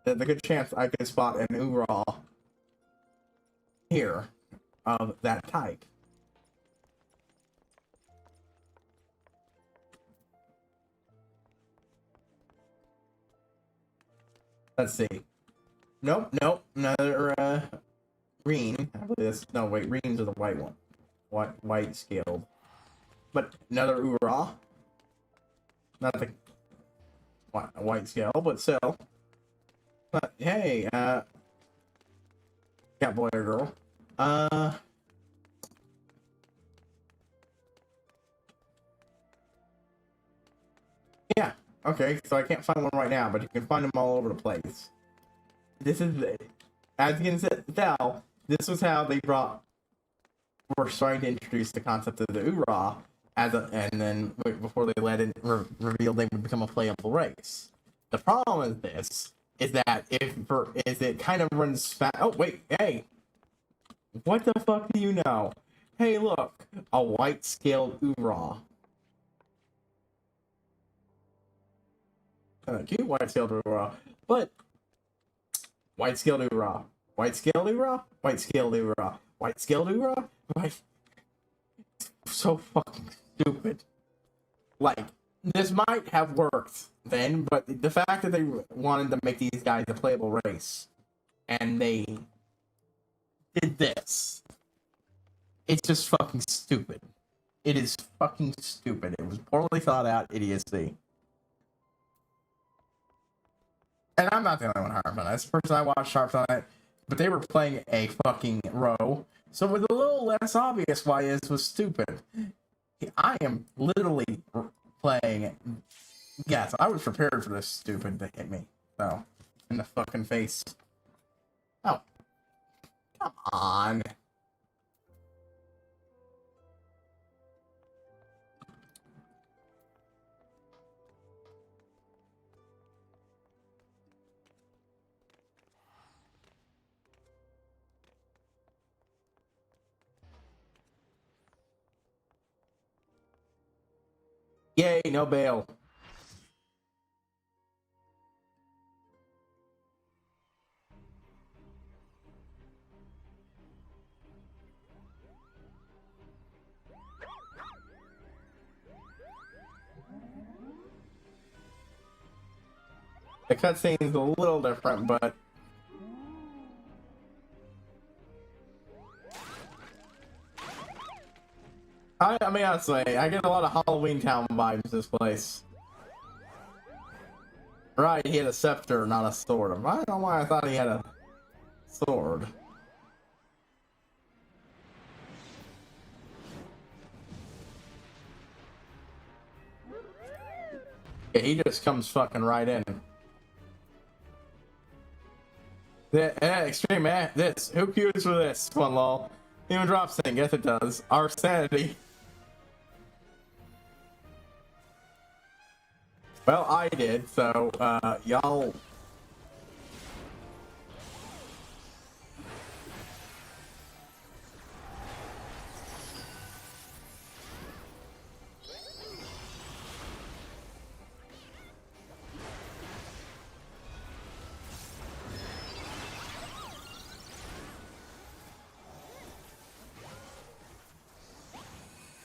there's a good chance I could spot an Ura here of that type. Let's see. Nope, another green. I believe that's, no, wait, greens are the white one. White scaled. But another Ura. Not the white scale, but still. But hey, cat boy or girl. Yeah. Okay, so I can't find one right now, but you can find them all over the place. This is, as you can tell, this was how they were starting to introduce the concept of the Ura, and then before they revealed they would become a playable race. The problem with this is that it kind of runs fast. Oh wait, hey, what the fuck do you know? Hey, look, a white scaled Ura. Cute white scaled Ura, but white scaled Ura, white scaled Ura, white scaled Ura, white scaled Ura, white. So fucking stupid. Like, this might have worked then, but the fact that they wanted to make these guys a playable race, and they did this, it's just fucking stupid. It is fucking stupid. It was poorly thought out idiocy. And I'm not the only one harping on it. This person I watched harped on it, but they were playing a fucking row, so it was a little less obvious why this was stupid. I am literally playing. Yes, I was prepared for this stupid to hit me. So, in the fucking face. Oh. Come on. Yay, no bail. The cutscene is a little different, but I mean, honestly, I get a lot of Halloween Town vibes this place. Right, he had a scepter, not a sword. I don't know why I thought he had a sword. Yeah, he just comes fucking right in. Extreme, this. Who queues for this one, lol? Even drops thing, yes it does. Our sanity. Well, I did, so, y'all...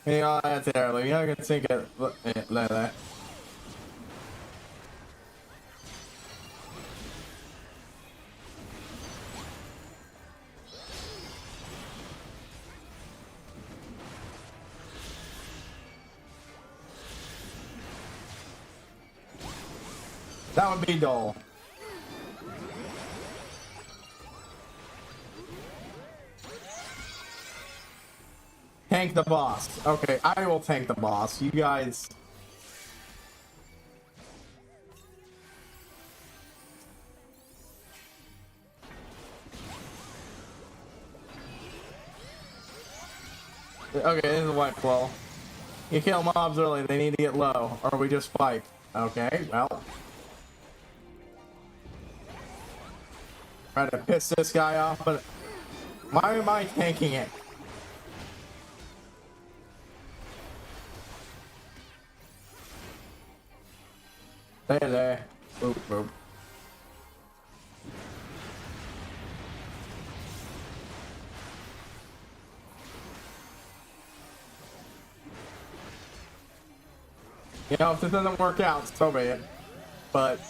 Yeah, that's early. Yeah, I can take it like that. That would be dull. Tank the boss. Okay, I will tank the boss. You guys... Okay, this is a white claw. You kill mobs early, they need to get low, or we just fight. Okay, well... Trying to piss this guy off, but... Why am I tanking it? There. Boop, boop. You know, if this doesn't work out, so be it. But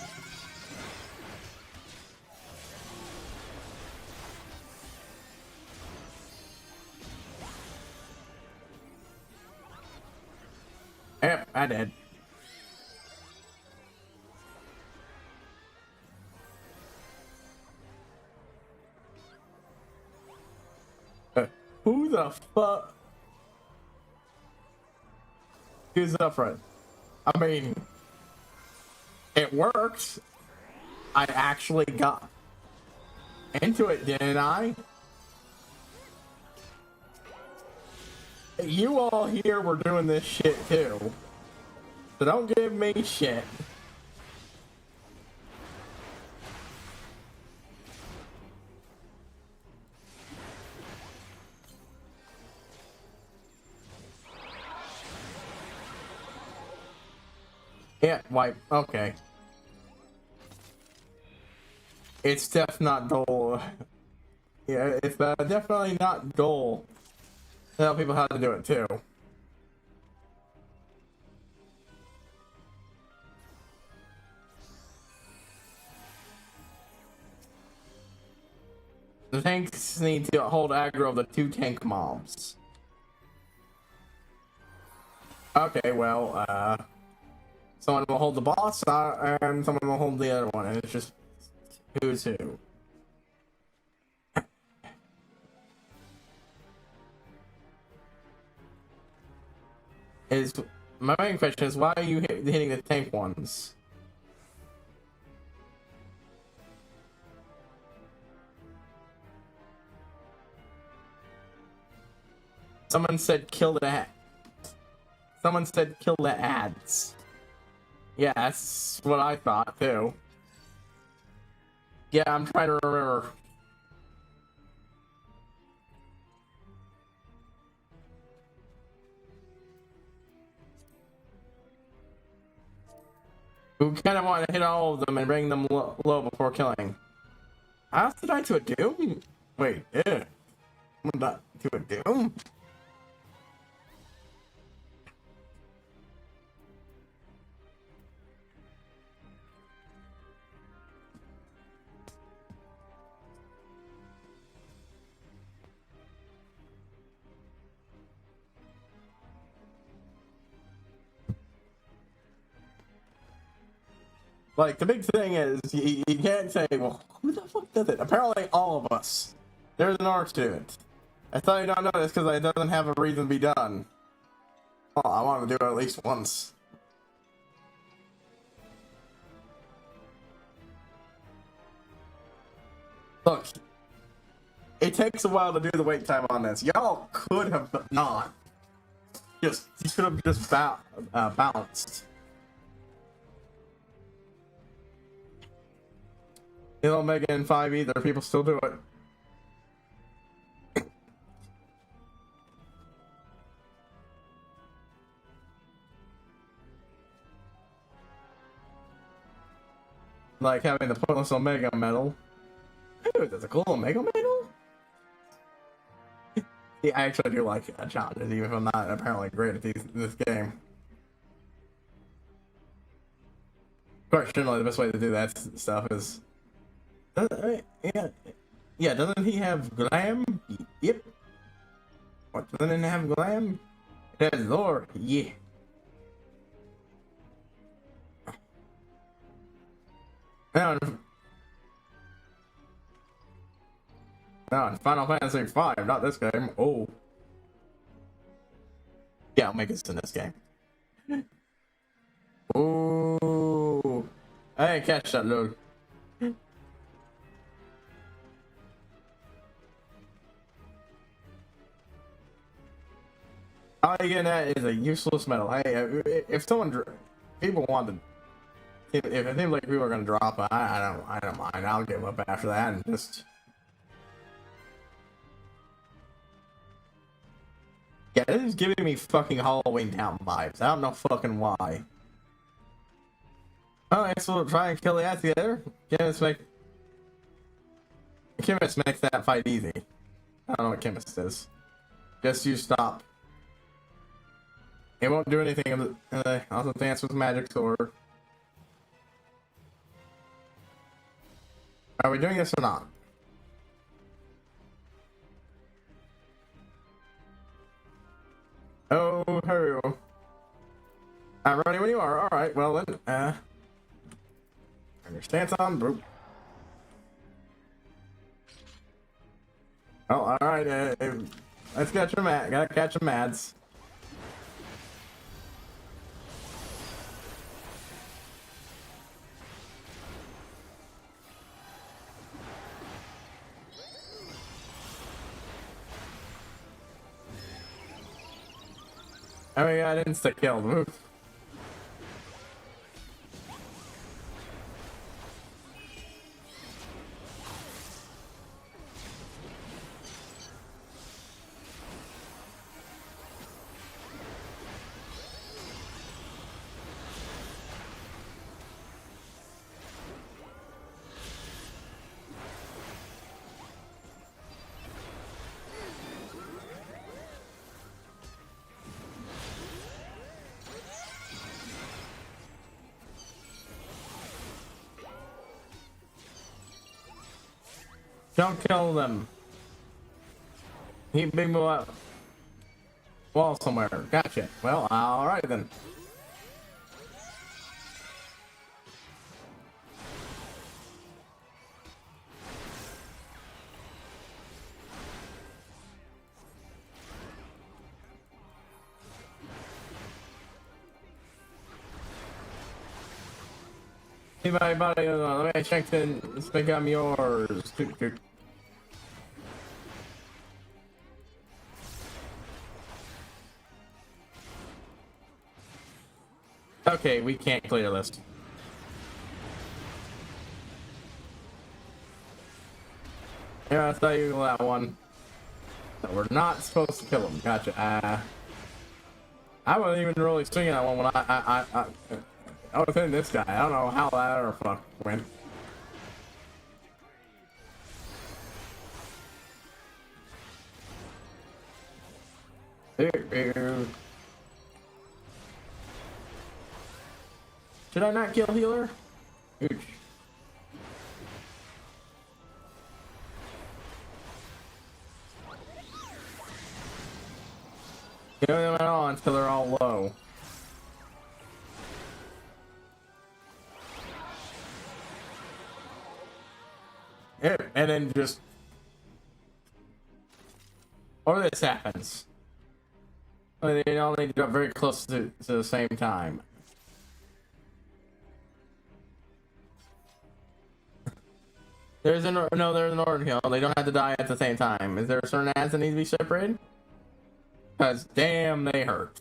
yep, I did. Who the fuck? Who's up front? I mean, it worked. I actually got into it, didn't I? You all here were doing this shit too. So don't give me shit. Yeah, wipe. Okay. It's definitely not goal. Yeah, it's definitely not goal. Tell people how to do it too. The tanks need to hold aggro of the 2 tank mobs. Okay, well, someone will hold the boss, and someone will hold the other one, and it's just who's who. My main question is, why are you hitting the tank ones? Someone said kill the Someone said kill the ads. Yeah, that's what I thought too. Yeah, I'm trying to remember. We kind of want to hit all of them and bring them low before killing. How else did I to a doom? Wait, yeah. I'm not to a doom? Like, the big thing is, you can't say, well, who the fuck does it? Apparently, all of us. There's an arc to it. I thought you don't know this because it doesn't have a reason to be done. Oh, I want to do it at least once. Look, it takes a while to do the wait time on this. Y'all could have not. You could have just bounced. They don't make it in 5 either. People still do it. Like having the pointless Omega medal. Ooh, that's a cool Omega medal. Yeah, I actually do like challenges, even if I'm not apparently great at this game. Of course, generally the best way to do that stuff is. Yeah, doesn't he have glam? Yep. What, doesn't he have glam? It has lore, yeah. No, in Final Fantasy V, not this game. Oh. Yeah, I'll make it in this game. Ooh. I didn't catch that, look. All you get at is a useless medal. Hey, if people wanted, if it seems like people are gonna drop, I don't mind. I'll give up after that and just. Yeah, this is giving me fucking Halloween Town vibes. I don't know fucking why. Alright, so we'll try and kill the ass together. Chemist makes that fight easy. I don't know what Chemist is. Just you stop. It won't do anything in the also dance with magic sword. Are we doing this or not? Oh, hurry. I'm ready when you are. Alright, well then, your stance on, bro. Oh, alright, let's catch your gotta catch your mads. Oh yeah, I didn't stick killed. Move. Don't kill them. He big up wall somewhere. Gotcha. Well, all right then. Hey, buddy, let me check in. Speak I'm yours. Okay, we can't clear this. Yeah, I thought you that one. No, we're not supposed to kill him. Gotcha. I wasn't even really swinging that one when I was hitting this guy. I don't know how that ever fuck went. Should I not kill healer? Ooch. Kill them at all until they're all low. Yeah, and then just... Or this happens. They all need to go very close to the same time. There's an order kill. They don't have to die at the same time. Is there certain ads that need to be separated? Because damn, they hurt.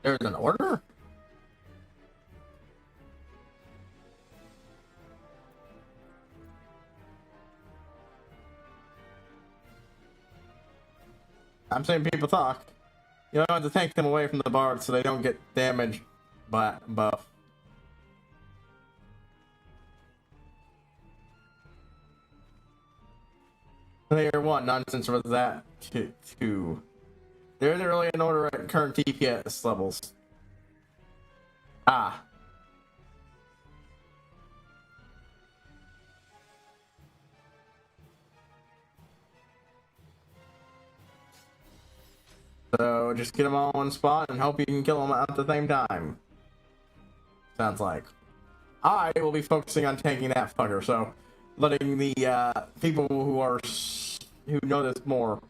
There's an order? I'm saying people talk. You don't have to take them away from the bard so they don't get damaged by buff. Layer 1, nonsense was that? 2. There isn't really an order at current TPS levels. Ah. So just get them all in one spot and hope you can kill them at the same time. Sounds like. I will be focusing on taking that fucker, so letting the people who know this more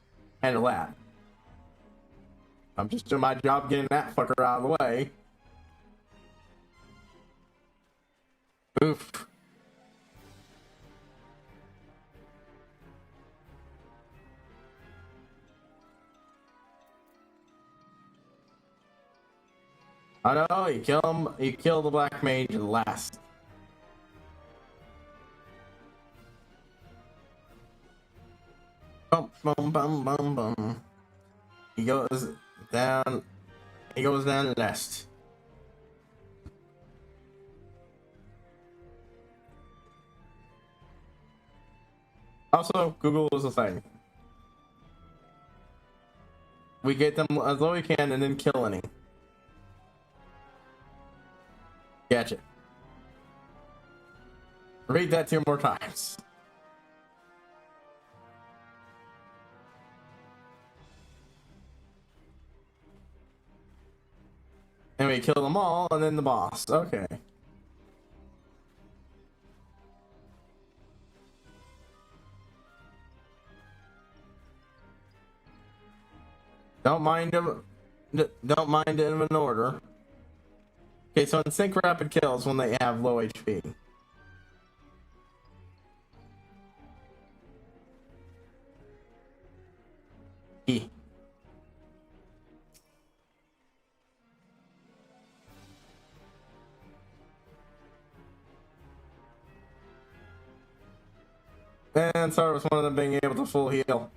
handle that. I'm just doing my job getting that fucker out of the way. Oof. Oh no, you kill him. You kill the black mage last. Bum, bum, bum, bum, bum. He goes down. He goes down last. Also, Google is a thing. We get them as low we can and then kill any. Gotcha. Read that 2 more times. And we kill them all and then the boss. Okay. Don't mind them. Don't mind them in order. Okay, so in sync rapid kills when they have low HP. E. And start with one of them being able to full heal.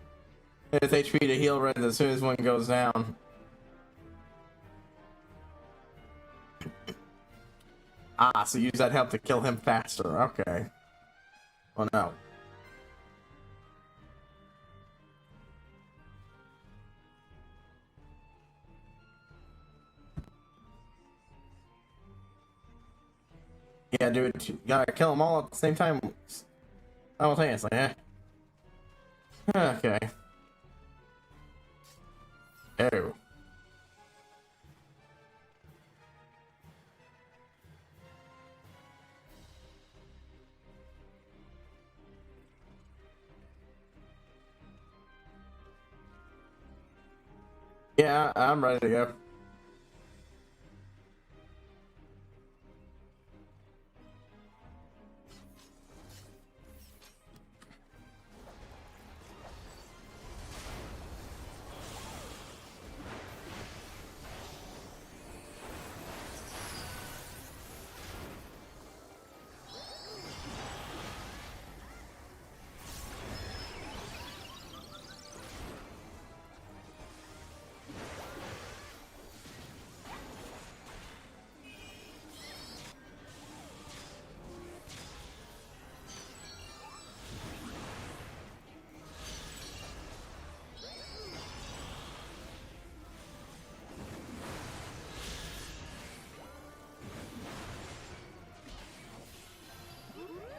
It's HP to heal res as soon as one goes down. Ah, so use that help to kill him faster. Okay. Oh no. Yeah, dude, you gotta kill them all at the same time. Simultaneously, eh? Okay. Oh. Yeah, I'm ready to go.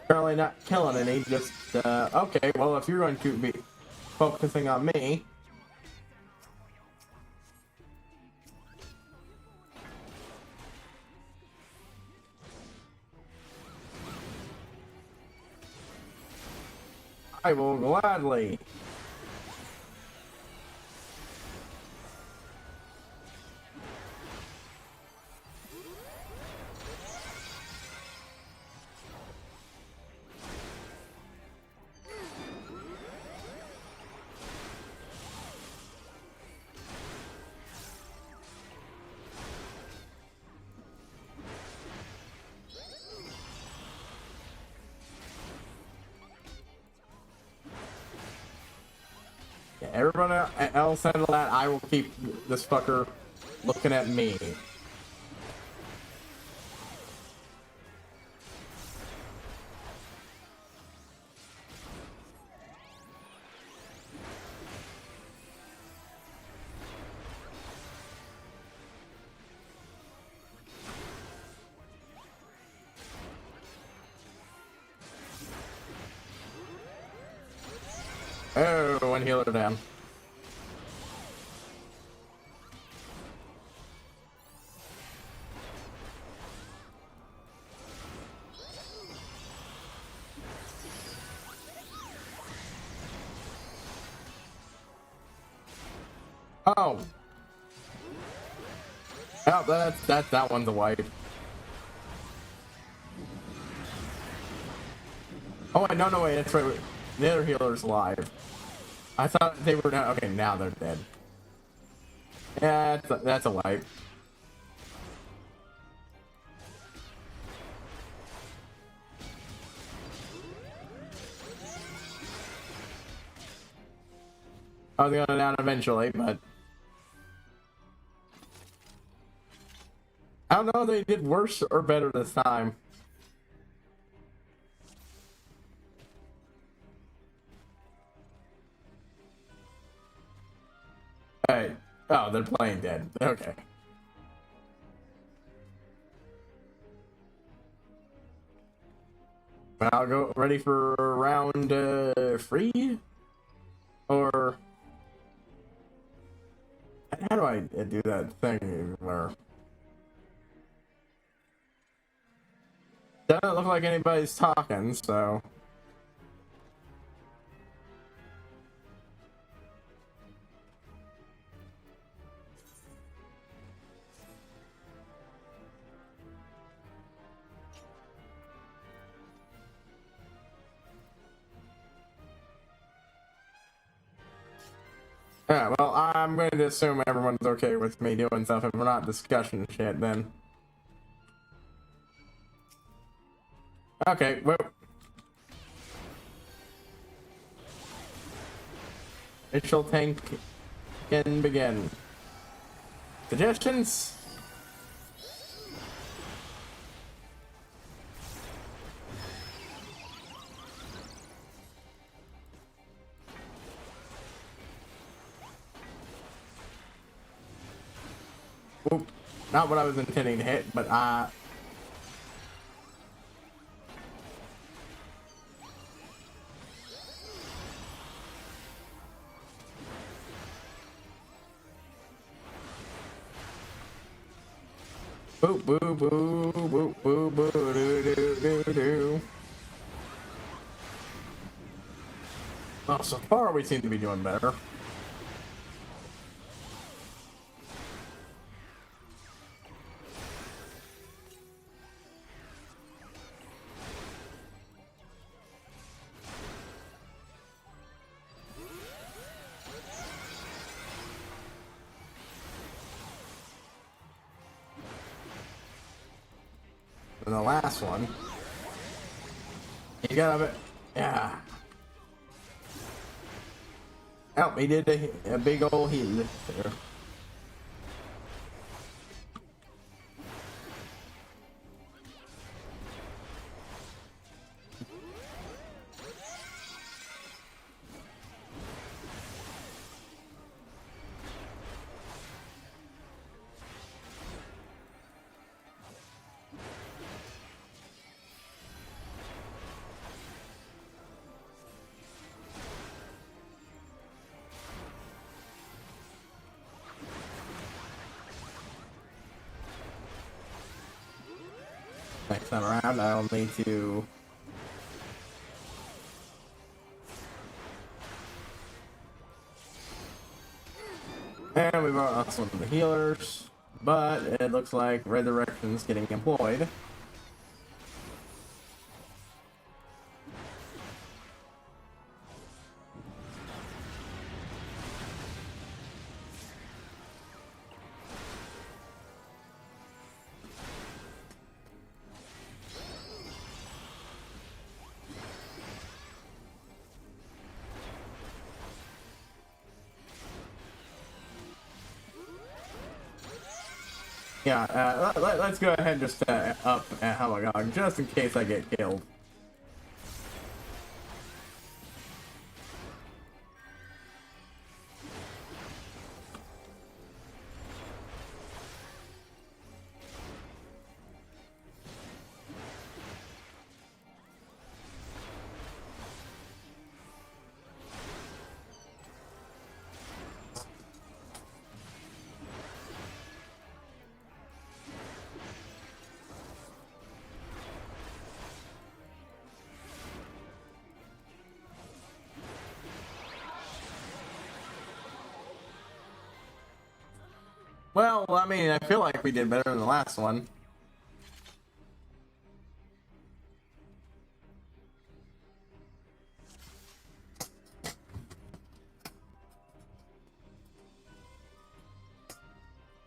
Currently not killing any, just, okay, well, if you're going to be focusing on me... I will gladly. Yeah, everyone else handle that. I will keep this fucker looking at me. Oh, one healer down. Oh. Oh, that one's a wipe. Oh wait, no, wait, that's right. The other healer's alive. I thought they were down. Okay, now they're dead. Yeah, that's a wipe. I was gonna down eventually, but I don't know if they did worse or better this time. Hey, oh, they're playing dead. Okay. I'll go ready for round 3? Or how do I do that thing where doesn't look like anybody's talking, so yeah, well, I'm going to assume everyone's okay with me doing stuff. If we're not discussing shit, then okay, well, initial tank can begin. Suggestions? Oop, not what I was intending to hit, but boo boo boo boo boo boo doo doo doo doo. Well, so far we seem to be doing better. And the last one, you got a bit, yeah. Oh, he did a big old heal there. Next time around, I'll need to. And we brought us one of the healers, but it looks like Resurrection's getting employed. Yeah, let's go ahead and just up Halagog, just in case I get killed. Well, I mean, I feel like we did better than the last one.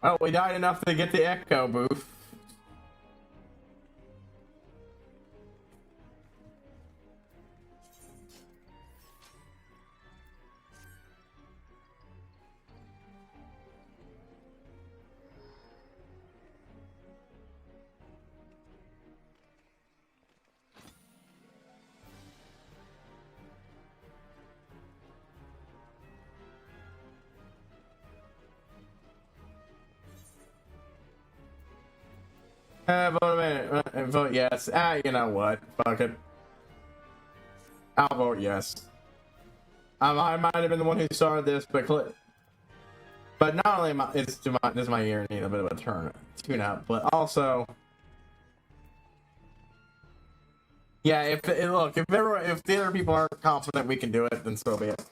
Oh, we died enough to get the echo booth. Vote a minute. Vote yes. You know what? Fuck it. I'll vote yes. I might have been the one who started this, but not only this is my year need a bit of a tune up, but also, yeah. If the other people aren't confident we can do it, then so be it.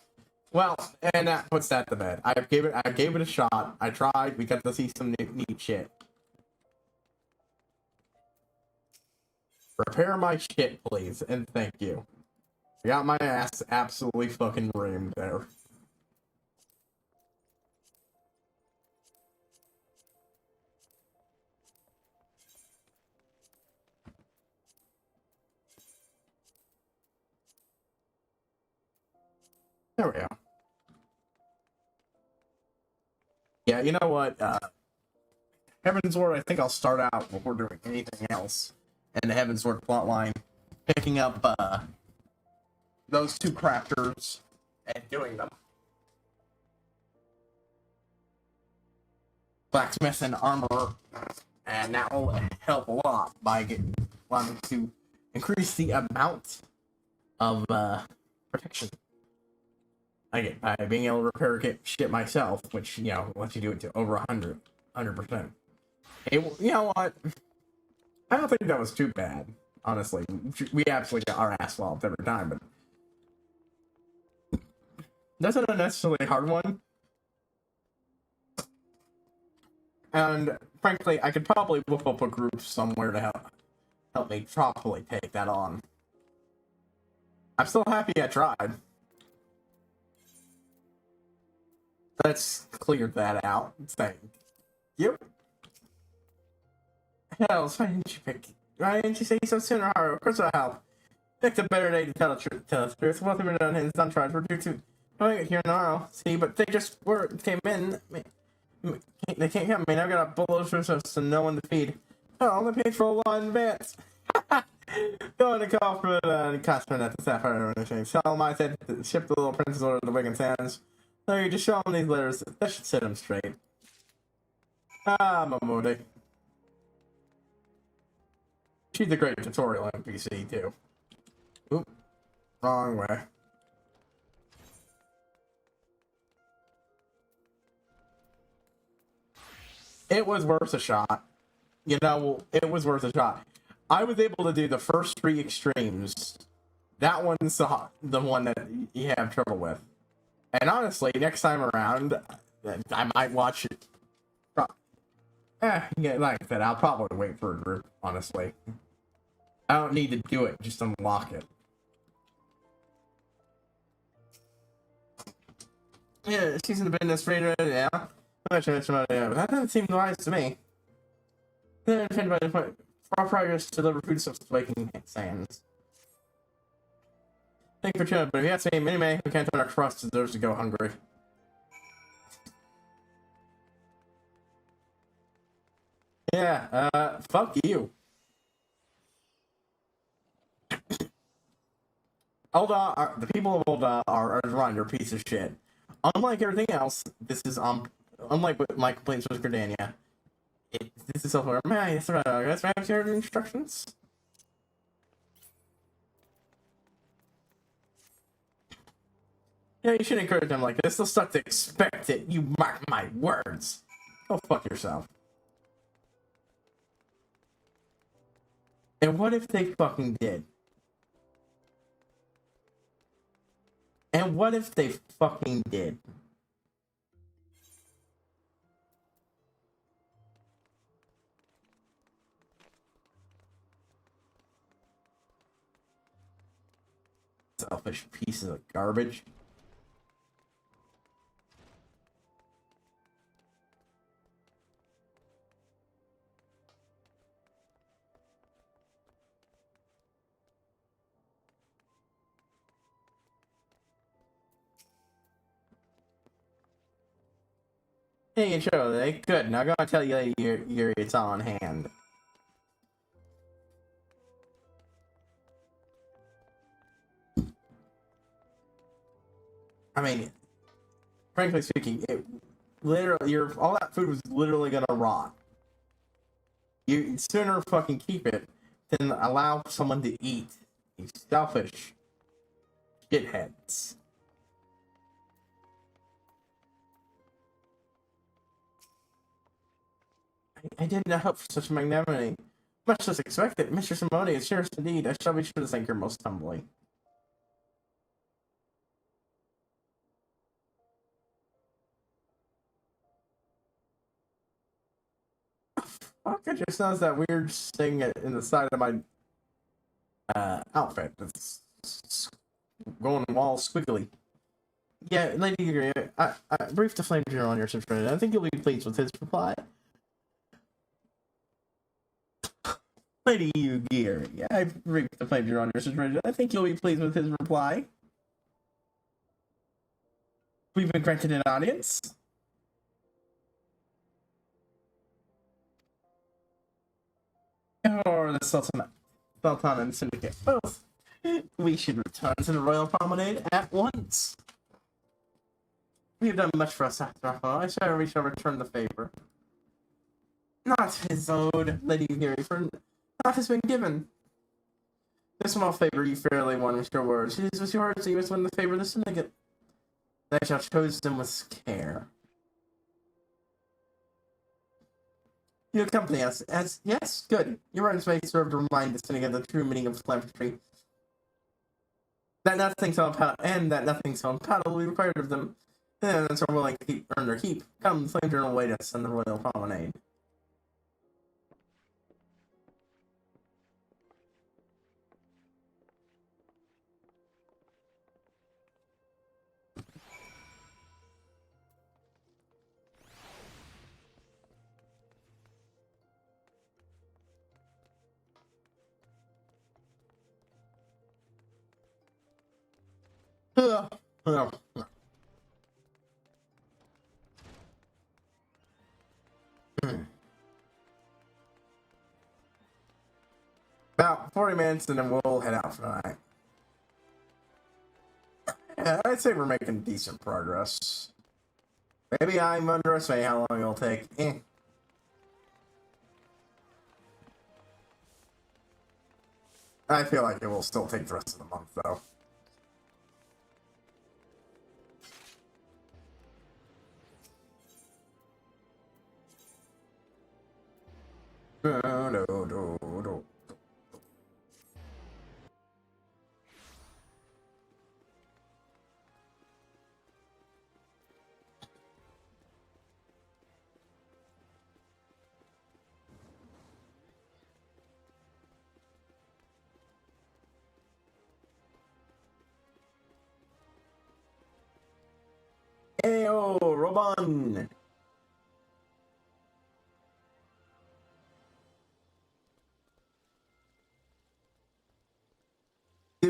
Well, and that puts that to bed. I gave it a shot. I tried. We got to see some neat shit. Repair my shit, please, and thank you. I got my ass absolutely fucking reamed there. There we go. Yeah, you know what? Heavensward, I think I'll start out before doing anything else in the Heavensward plotline, picking up those two crafters and doing them. Blacksmith and armor, and that will help a lot by wanting to increase the amount of protection I get by being able to repair shit myself, which, you know, lets you do it to over 100%. You know what? I don't think that was too bad, honestly. We absolutely got our ass walloped every time, but that's not a necessarily hard one. And frankly, I could probably whip up a group somewhere to help me properly take that on. I'm still happy I tried. Let's clear that out. Thank you. Hell, why didn't you say so sooner, Haru? Of course I'll help. Picked a better day to tell the truth. What have been done is uncharged. We're due to get here tomorrow. See, but they just came in. They can't come. I mean, I've got a bullshit so no one to feed. Oh, they paid for a lot in advance. Going to call for the customer at the Sapphire or anything. Tell them I said ship the little princess over to the Wigan Sands. So you just show them these letters. That should set them straight. Mamudi. She's a great tutorial NPC, too. Oop. Wrong way. It was worth a shot. You know, it was worth a shot. I was able to do the first 3 extremes. That one's the one that you have trouble with. And honestly, next time around, I might watch it. Yeah, like I said, I'll probably wait for a group, honestly. I don't need to do it, just unlock it. Yeah, she's in the business trader, yeah. That doesn't seem wise to me. They're intended by the point. Our progress to deliver food stuff to Waking Sands. Thank you for tuning, but if you have to say anime, we can't turn our crust deserves to go hungry. Yeah, fuck you. Ul'dah, the people of Ul'dah are a reminder piece of shit. Unlike everything else, this is, unlike my complaints with Gridania, this is self-aware. Man, that's right, I guess I have your instructions. Yeah, you should encourage them like this. They'll start to expect it. You mark my words. Go fuck yourself. And what if they fucking did? And what if they fucking did? Selfish pieces of garbage. Hey, sure, good. Now go and tell you it's on hand. I mean, frankly speaking, it literally all that food was literally gonna rot. You sooner fucking keep it than allow someone to eat. You selfish shitheads. I did not hope for such magnanimity. Much less expected. Mr. Simone is generous indeed. I shall be sure to thank her most humbly. Fuck, I just noticed that weird thing in the side of my outfit. It's going all squiggly. Yeah, Lady Geary, I briefed the Flame General on your subscription. I think you'll be pleased with his reply. Lady Geary, I briefed the Flame General on your subscription. I think you'll be pleased with his reply. We've been granted an audience. Or the Sultan and Syndicate both. We should return to the Royal Promenade at once. We have done much for us after all. We shall return the favor. Not his owed, Lady Geary, for naught has been given. This small favor you fairly won with your words. It was yours, so you must win the favor of the Syndicate. I shall choose them with care. You accompany us, as yes, good. Your words may serve to remind the Syndicate of the true meaning of philanthropy. That nothing so unpalatable will be required of them. And so willing to earn their keep. Come, Flame Journal, await us on the Royal Promenade. About 40 minutes and then we'll head out for the night. Yeah, I'd say we're making decent progress. Maybe I'm underestimating how long it'll take. I feel like it will still take the rest of the month, though. No. Heyo, Roban!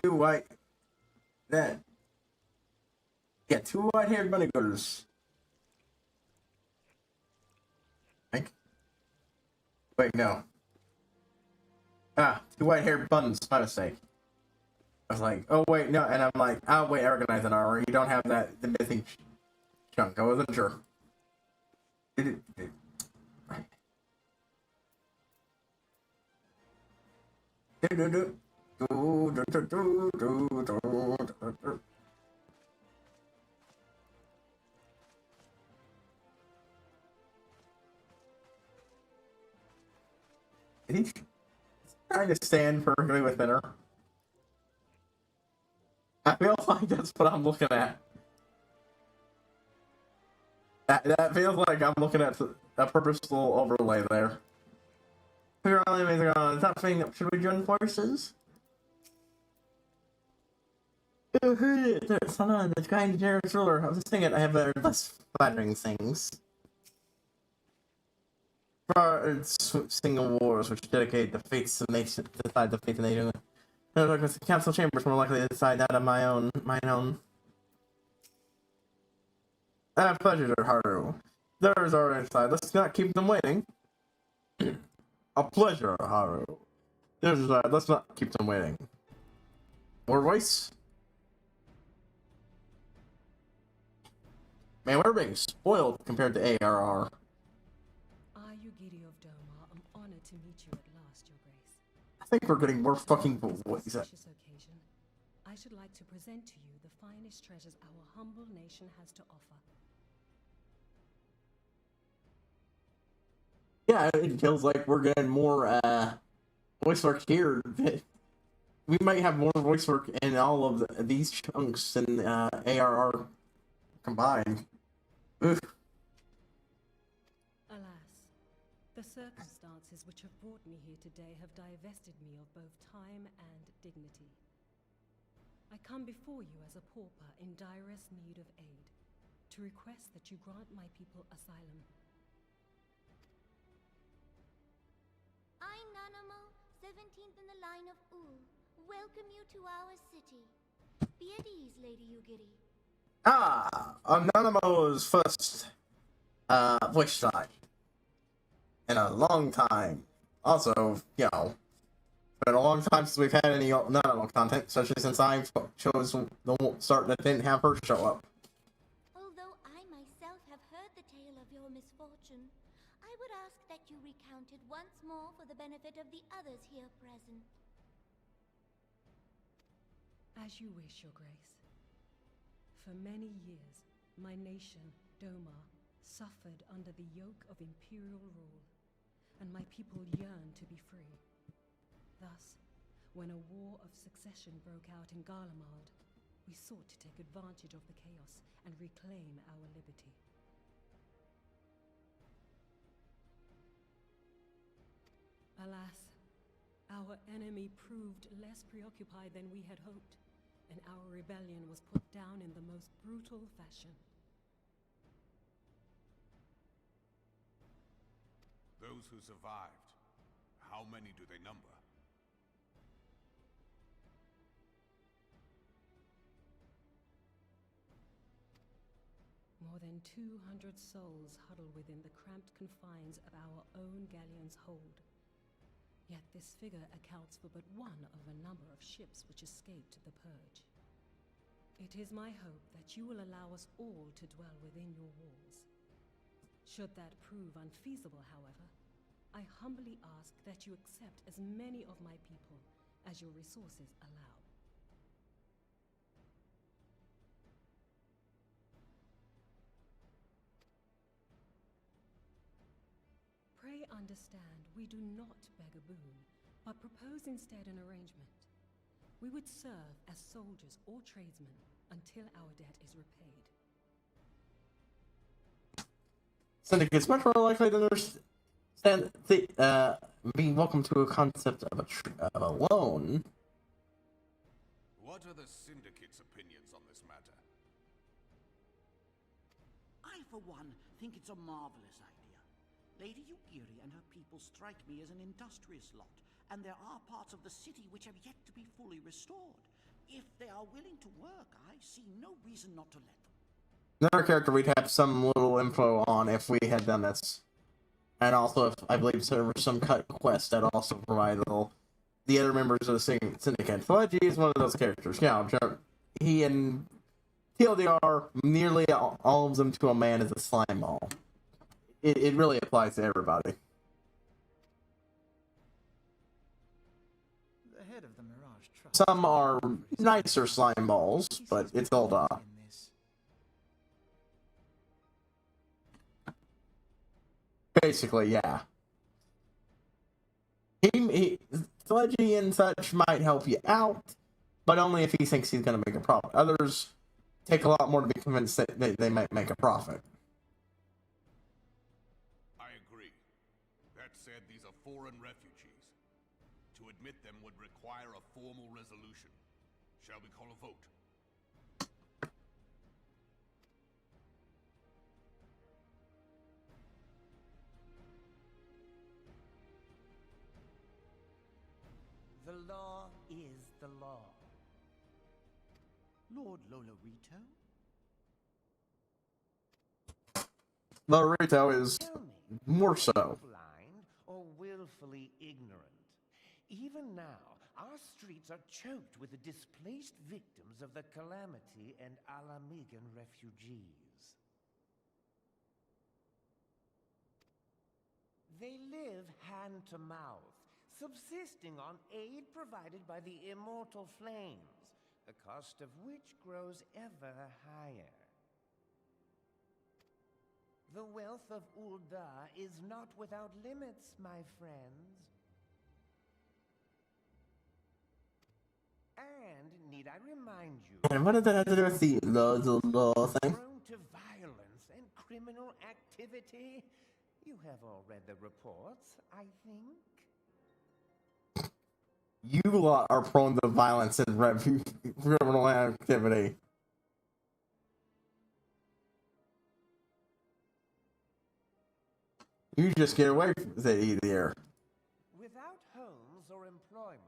Two white-haired bunny goaters. Wait, no. Two white-haired buns, my mistake. I was like, oh wait, no, and I'm like, oh wait, I recognize an armor. You don't have the missing chunk. I wasn't sure. He's trying to stand perfectly within her. I feel like that's what I'm looking at. That feels like I'm looking at a purposeful overlay there. We're only amazing on the top thing. Should we join forces? Oh, heard it. There's someone, the kind generous ruler. I was thinking I have less flattering things. For our single wars, which dedicate the fates of nation, decide the fate of the nation. The council chambers more likely to decide that of mine own. A pleasure, Haru. There's our inside. Let's not keep them waiting. A pleasure, Haru. Let's not keep them waiting. More voice? Man, we're being spoiled compared to ARR. I, Yugiri of Doma, am honored to meet meet you at last, Your Grace. I think we're getting more fucking On this boys. auspicious occasion, I should like to present to you the finest treasures our humble nation has to offer. Yeah, it feels like we're getting more voice work here. We might have more voice work in all of these chunks than ARR combined. Ugh. Alas, the circumstances which have brought me here today have divested me of both time and dignity. I come before you as a pauper in direst need of aid, to request that you grant my people asylum. I, Nanamo, 17th in the line of Ul, welcome you to our city. Be at ease, Lady Yugiri. Anonymo's first voice time in a long time. Also, you know, it's been a long time since we've had any Nanamo content, especially since I chose the start that didn't have her show up. Although I myself have heard the tale of your misfortune, I would ask that you recount it once more for the benefit of the others here present. As you wish, Your Grace. For many years, my nation, Doma, suffered under the yoke of imperial rule, and my people yearned to be free. Thus, when a war of succession broke out in Garlemald, we sought to take advantage of the chaos and reclaim our liberty. Alas, our enemy proved less preoccupied than we had hoped, and our rebellion was put down in the most brutal fashion. Those who survived, how many do they number? More than 200 souls huddle within the cramped confines of our own galleon's hold. Yet this figure accounts for but one of a number of ships which escaped the purge. It is my hope that you will allow us all to dwell within your walls. Should that prove unfeasible, however, I humbly ask that you accept as many of my people as your resources allow. Pray understand, we do not beg a boon, but propose instead an arrangement. We would serve as soldiers or tradesmen until our debt is repaid. Syndicate's much more likely to understand being welcome to a concept of a loan. What are the Syndicate's opinions on this matter? I, for one, think it's a marvelous idea. Lady Yugiri and her people strike me as an industrious lot, and there are parts of the city which have yet to be fully restored. If they are willing to work, I see no reason not to let them. Another character we'd have some little info on if we had done this. And also, if I believe there were some cut quests that also provide the other members of the Syndicate. Fledgy is one of those characters. Yeah, he and TLDR, nearly all of them to a man is a slime ball. It really applies to everybody. The head of the Mirage Trust. Some are nicer slime balls, but it's all basically, yeah. Sledgy and such might help you out, but only if he thinks he's going to make a profit. Others take a lot more to be convinced that they might make a profit. I agree. That said, these are foreign refugees. To admit them would require a formal resolution. Shall we call a vote? The law is the law. Lord Lolorito? Lolorito is more so. Blind or willfully ignorant. Even now, our streets are choked with the displaced victims of the Calamity and Alamigan refugees. They live hand to mouth, subsisting on aid provided by the immortal flames, the cost of which grows ever higher. The wealth of Ul'dah is not without limits, my friends. And need I remind you, And what did that have to do with the law thing? prone to violence and criminal activity? You have all read the reports, I think. You lot are prone to violence and criminal activity. You just get away with it easier. Without homes or employment,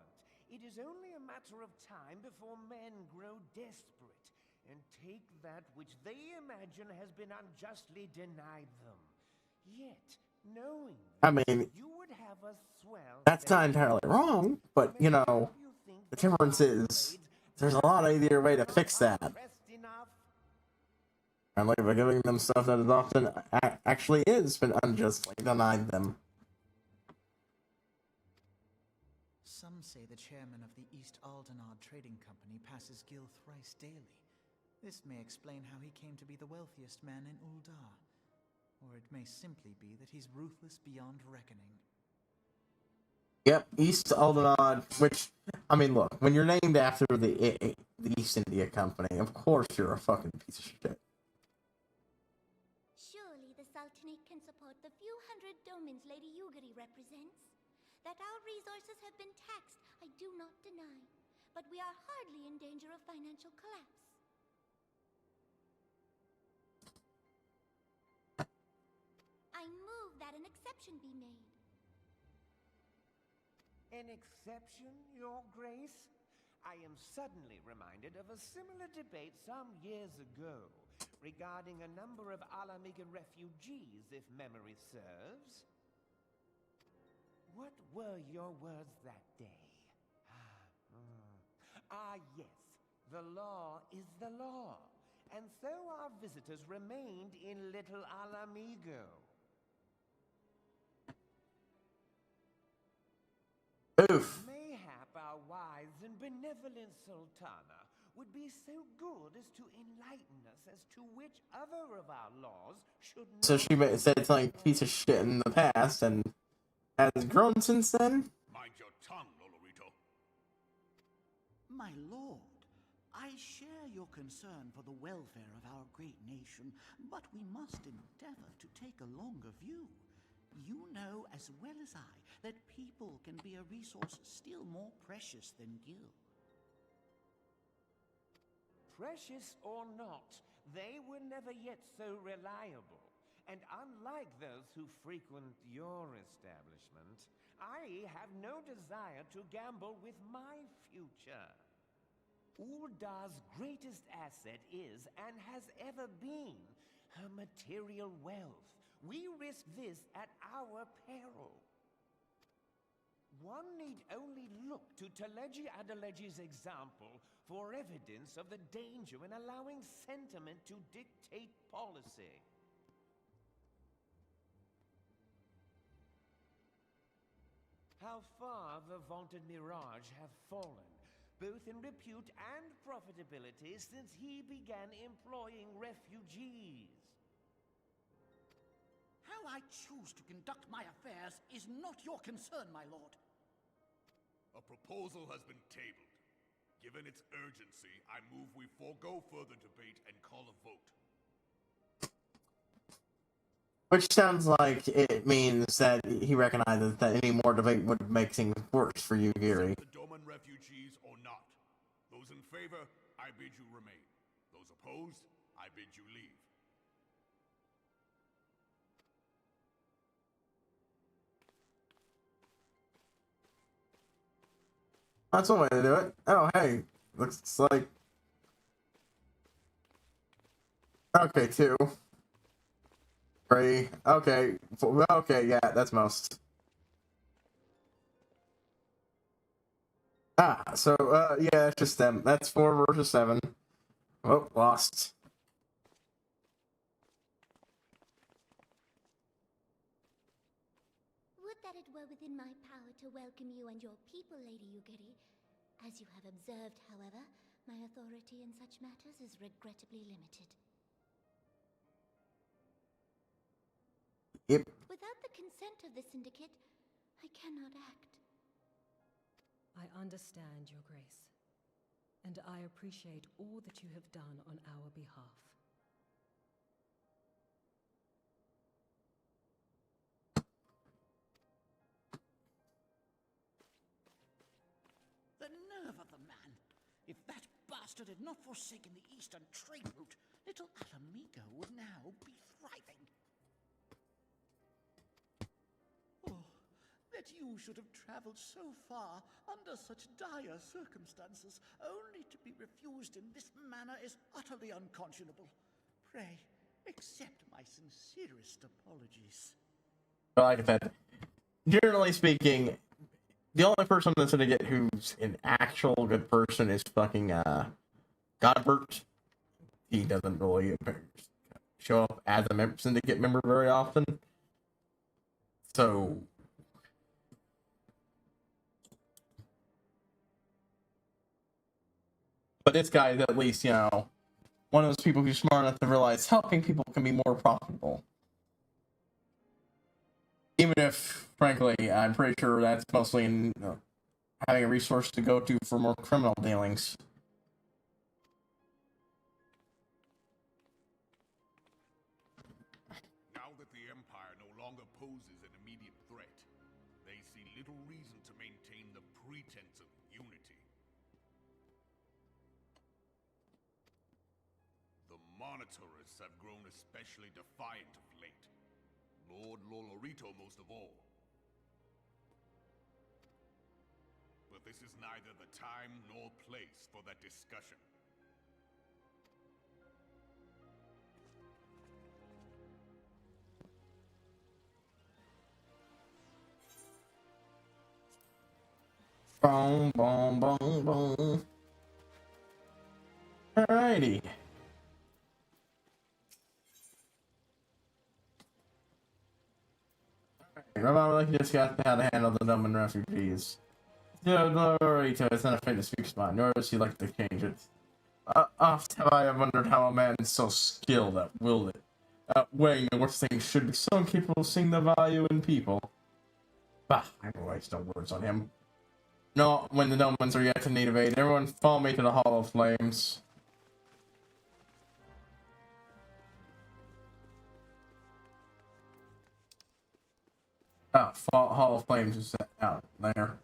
it is only a matter of time before men grow desperate and take that which they imagine has been unjustly denied them. Yet, knowing I mean, you would have us swell. that's not entirely wrong, but you know, the difference is there's a lot easier way to fix that. And like by giving them stuff that is often actually is been unjustly denied them. Some say the chairman of the East Aldenard Trading Company passes Gil thrice daily. This may explain how he came to be the wealthiest man in Ul'dah. Or it may simply be that he's ruthless beyond reckoning. Yep, East Aldenard, which, I mean, look, when you're named after the East India Company, of course you're a fucking piece of shit. Surely the Sultanate can support the few hundred domins Lady Yugiri represents. That our resources have been taxed, I do not deny. But we are hardly in danger of financial collapse. I move that an exception be made. An exception, Your Grace? I am suddenly reminded of a similar debate some years ago regarding a number of Alamigan refugees, if memory serves. What were your words that day? Yes, the law is the law, and so our visitors remained in Little Alamigo. Oof. Mayhap our wise and benevolent Sultana would be so good as to enlighten us as to which other of our laws should... So she said something piece of shit in the past and has grown since then? Mind your tongue, Lolorito. My lord, I share your concern for the welfare of our great nation, but we must endeavor to take a longer view. You know as well as I that people can be a resource still more precious than gil. Precious or not, they were never yet so reliable. And unlike those who frequent your establishment, I have no desire to gamble with my future. Ul'dah's greatest asset is, and has ever been, her material wealth. We risk this at our peril. One need only look to Teleji Adeleji's example for evidence of the danger in allowing sentiment to dictate policy. How far the vaunted Mirage have fallen, both in repute and profitability, since he began employing refugees. How I choose to conduct my affairs is not your concern, my lord. A proposal has been tabled. Given its urgency, I move we forego further debate and call a vote. Which sounds like it means that he recognizes that any more debate would make things worse for you, Giri. The Doman refugees or not. Those in favor, I bid you remain. Those opposed, I bid you leave. That's one way to do it. Oh, hey. Looks like... Okay, 2. 3. Okay. Okay, yeah, that's most. So, yeah, it's just them. That's 4 versus 7. Oh, lost. within my power to welcome you and your people, Lady Yugiri. As you have observed, however, my authority in such matters is regrettably limited. Yep. Without the consent of the Syndicate, I cannot act. I understand, Your Grace, and I appreciate all that you have done on our behalf. The nerve of the man! If that bastard had not forsaken the eastern trade route, little Alamigo would now be thriving. Oh, that you should have traveled so far under such dire circumstances, only to be refused in this manner is utterly unconscionable. Pray, accept my sincerest apologies. Like I said, generally speaking, the only person that's gonna get who's an actual good person is fucking Godbert. He doesn't really show up as a syndicate member very often. So but this guy is at least, one of those people who's smart enough to realize helping people can be more profitable. Even if, frankly, I'm pretty sure that's mostly in having a resource to go to for more criminal dealings. Now that the Empire no longer poses an immediate threat, they see little reason to maintain the pretense of unity. The Monitorists have grown especially defiant of late. Lord Lolorito most of all. But this is neither the time nor place for that discussion. Boom, boom, boom, boom. Alrighty. Remember, like, you just got how to handle the Doman refugees. Lolorito is not afraid to speak spot, nor does he like to change it. Oft have I wondered how a man so skilled at weighing the worst things should be so incapable of seeing the value in people. Bah, I will waste no words on him. No, when the Domans are yet to need of aid, everyone follow me to the Hall of Flames. Hall of Flames is out there.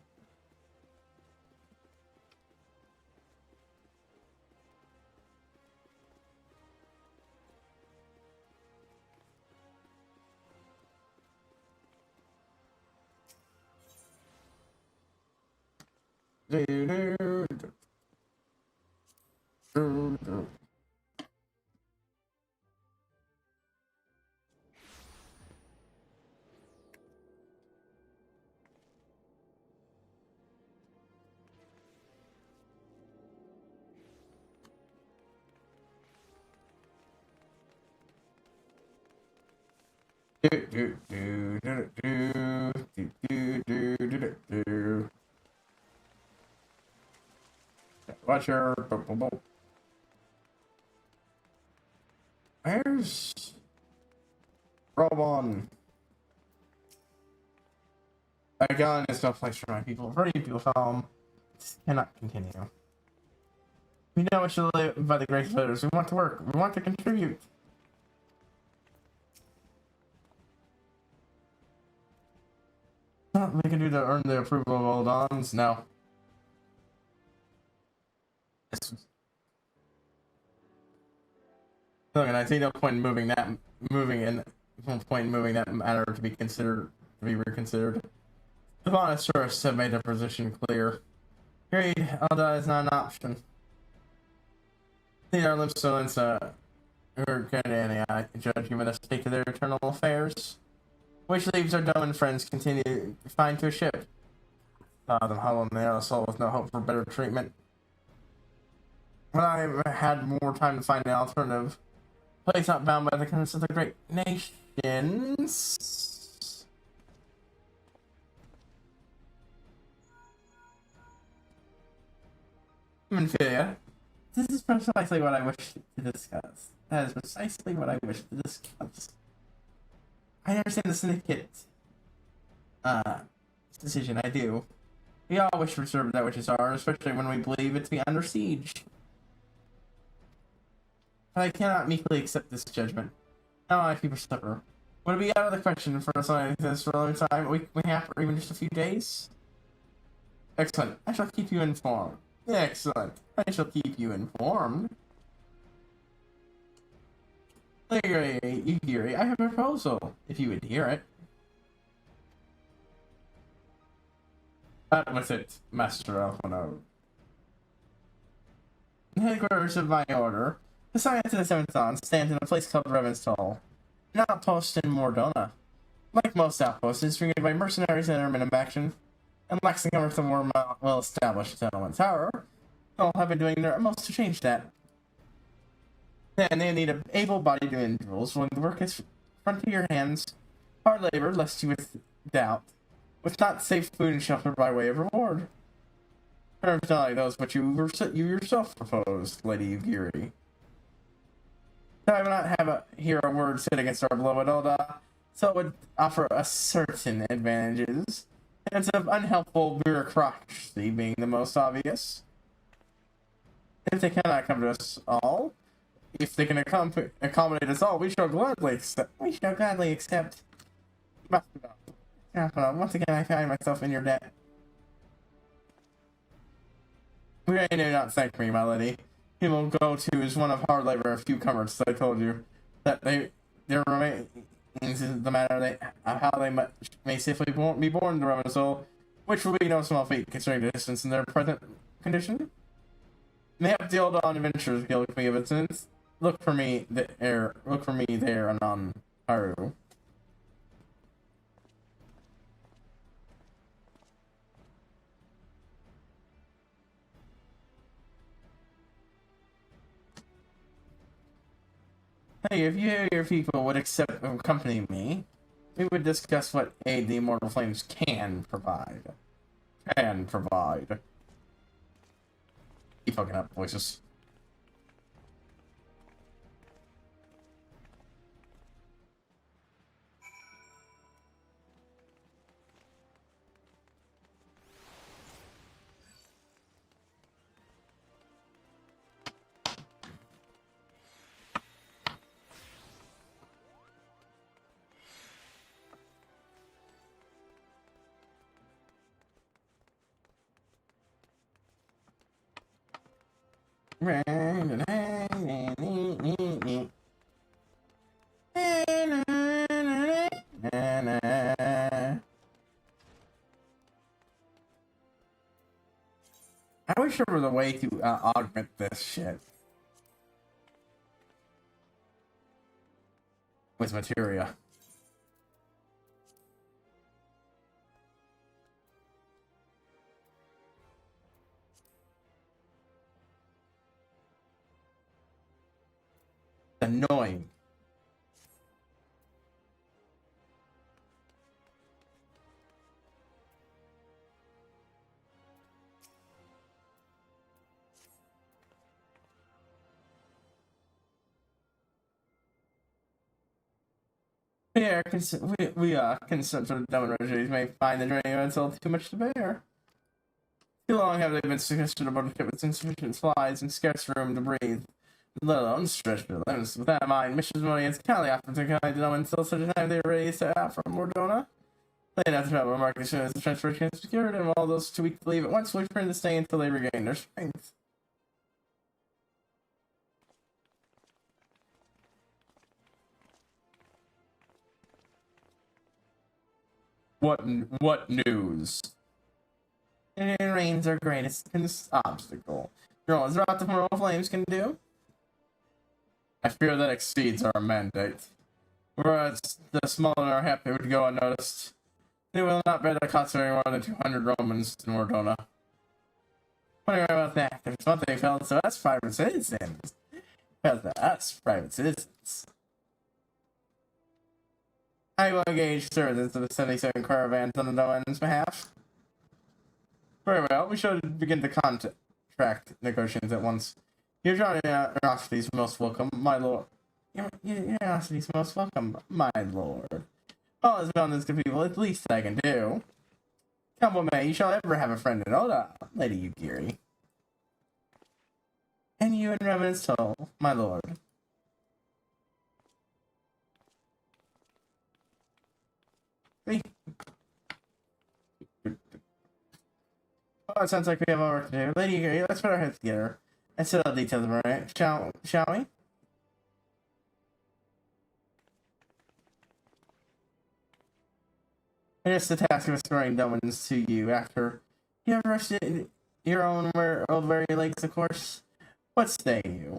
Watch your. Where's Robon? I got is no place for my people. Hurry, people home. This cannot continue. We know what you live by the grace of others. We want to work. We want to contribute. Nothing we can do to earn the approval of old Ons? No. Look, and I see no point in moving that matter to be reconsidered. The Monitorists have made their position clear. Agreed, Alda is not an option. These are Limstones, I judge given us take to their eternal affairs. Which leaves our Doman friends continue find to a ship. The hollow and narrow soul with no hope for better treatment. When I had more time to find an alternative place not bound by the consent of the great nations. Ophelia, this is precisely what I wish to discuss. That is precisely what I wish to discuss. I understand the syndicate, decision, I do. We all wish to preserve that which is ours, especially when we believe it to be under siege. But I cannot meekly accept this judgment. Now my people suffer. Would it be out of the question for us like this for a long time, a week, a half, or even just a few days? Excellent. I shall keep you informed. Excellent. I shall keep you informed. Yugiri, I have a proposal, if you would hear it. That was it, Master Alphano. The headquarters of my order, assigned to the 7th Dawn, stands in a place called Revan's Hall, an outpost in Mordona. Like most outposts, it is ringed by mercenaries and intermittent action, and lacks the comfort of more well-established settlements. However, all have been doing their utmost to change that. And they need able-bodied individuals willing to work as front of your hands, hard labor, lest you with doubt, with not safe food and shelter by way of reward. Terms not like those which you yourself proposed, Lady Yugiri. I will not have hear a word said against our beloved Elda, so it would offer us certain advantages, instead of unhelpful bureaucracy being the most obvious. If they cannot come to us all, if they can accommodate us all, we shall gladly accept. Once again, I find myself in your debt. We really do not thank me, my lady. He will go to is one of hard labor, a few comforts. I told you that there remains the matter of how they may safely be born to Roman soul, which will be no small feat considering the distance in their present condition. They have the old on adventurers guild me of instance. Look for me there and on Haru. Hey, if you or your people would accompany me, we would discuss what aid the Immortal Flames can provide. Keep fucking up, voices. I wish there was a way to augment this shit with materia. Annoying. We are concerned for the dumb refugees may find the journey until too much to bear. Too long have they been suggested about with insufficient supplies and scarce room to breathe, let alone stretch their limbs. With that in mind, missions money is kindly offered to guide them until such a time they are ready to set out from Mordona. They have to travel market as soon as the transportation is secured, and while those too weak to leave at once will return to stay until they regain their strength. What news? It rains our greatest obstacle. Girl, is there what the Mortal Flames can do? I fear that exceeds our mandate. Whereas the smaller our happy would go unnoticed, they will not bear the cost of any more than 200 Romans in Mordona. What do you about that? There's one thing felt to us private citizens. Felt to us private citizens. I will engage services to the 77 caravans on the Doman's behalf. Very well, we shall begin the tract negotiations at once. Your generosity is most welcome, my lord. Your generosity is most welcome, my lord. All is well as good people, at least I can do. Compliment, you shall ever have a friend in Oda, Lady Yugiri. And you in reverence soul, my lord. See? Oh, it sounds like we have all work to do. Lady Yugiri, let's put our heads together and settle details of it, shall we? It is the task of restoring Domins to you after you have rested your own old weary legs, of course. What say you?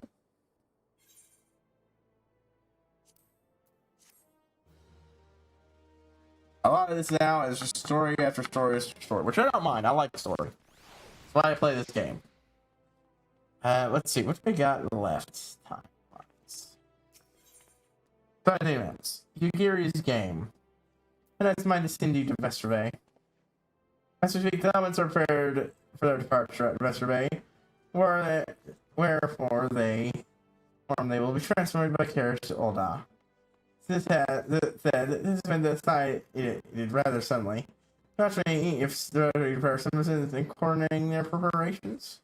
A lot of this now is just story after story after story, which I don't mind. I like story. That's why I play this game. Let's see, what we got left time-wise? 5 minutes. Yugiri's game. And that's my descending to Vestervay. As we speak, the elements are prepared for their departure at Vestervay, wherefore they will be transferred by carriage to Ul'dah. This has been decided rather suddenly. Not me if the person was in coordinating their preparations.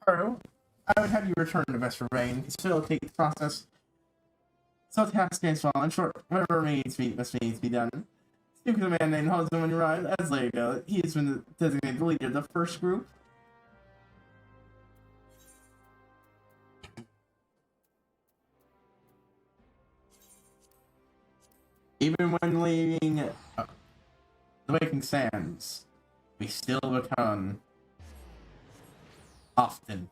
Haru, I would have you return to Vestervay and facilitate the process. So task is well, in short, whatever must needs be done. Speak with a man named Hosen when you arrive, as later goes. He has been designated the leader of the first group. Even when leaving the Waking Sands, we still return often.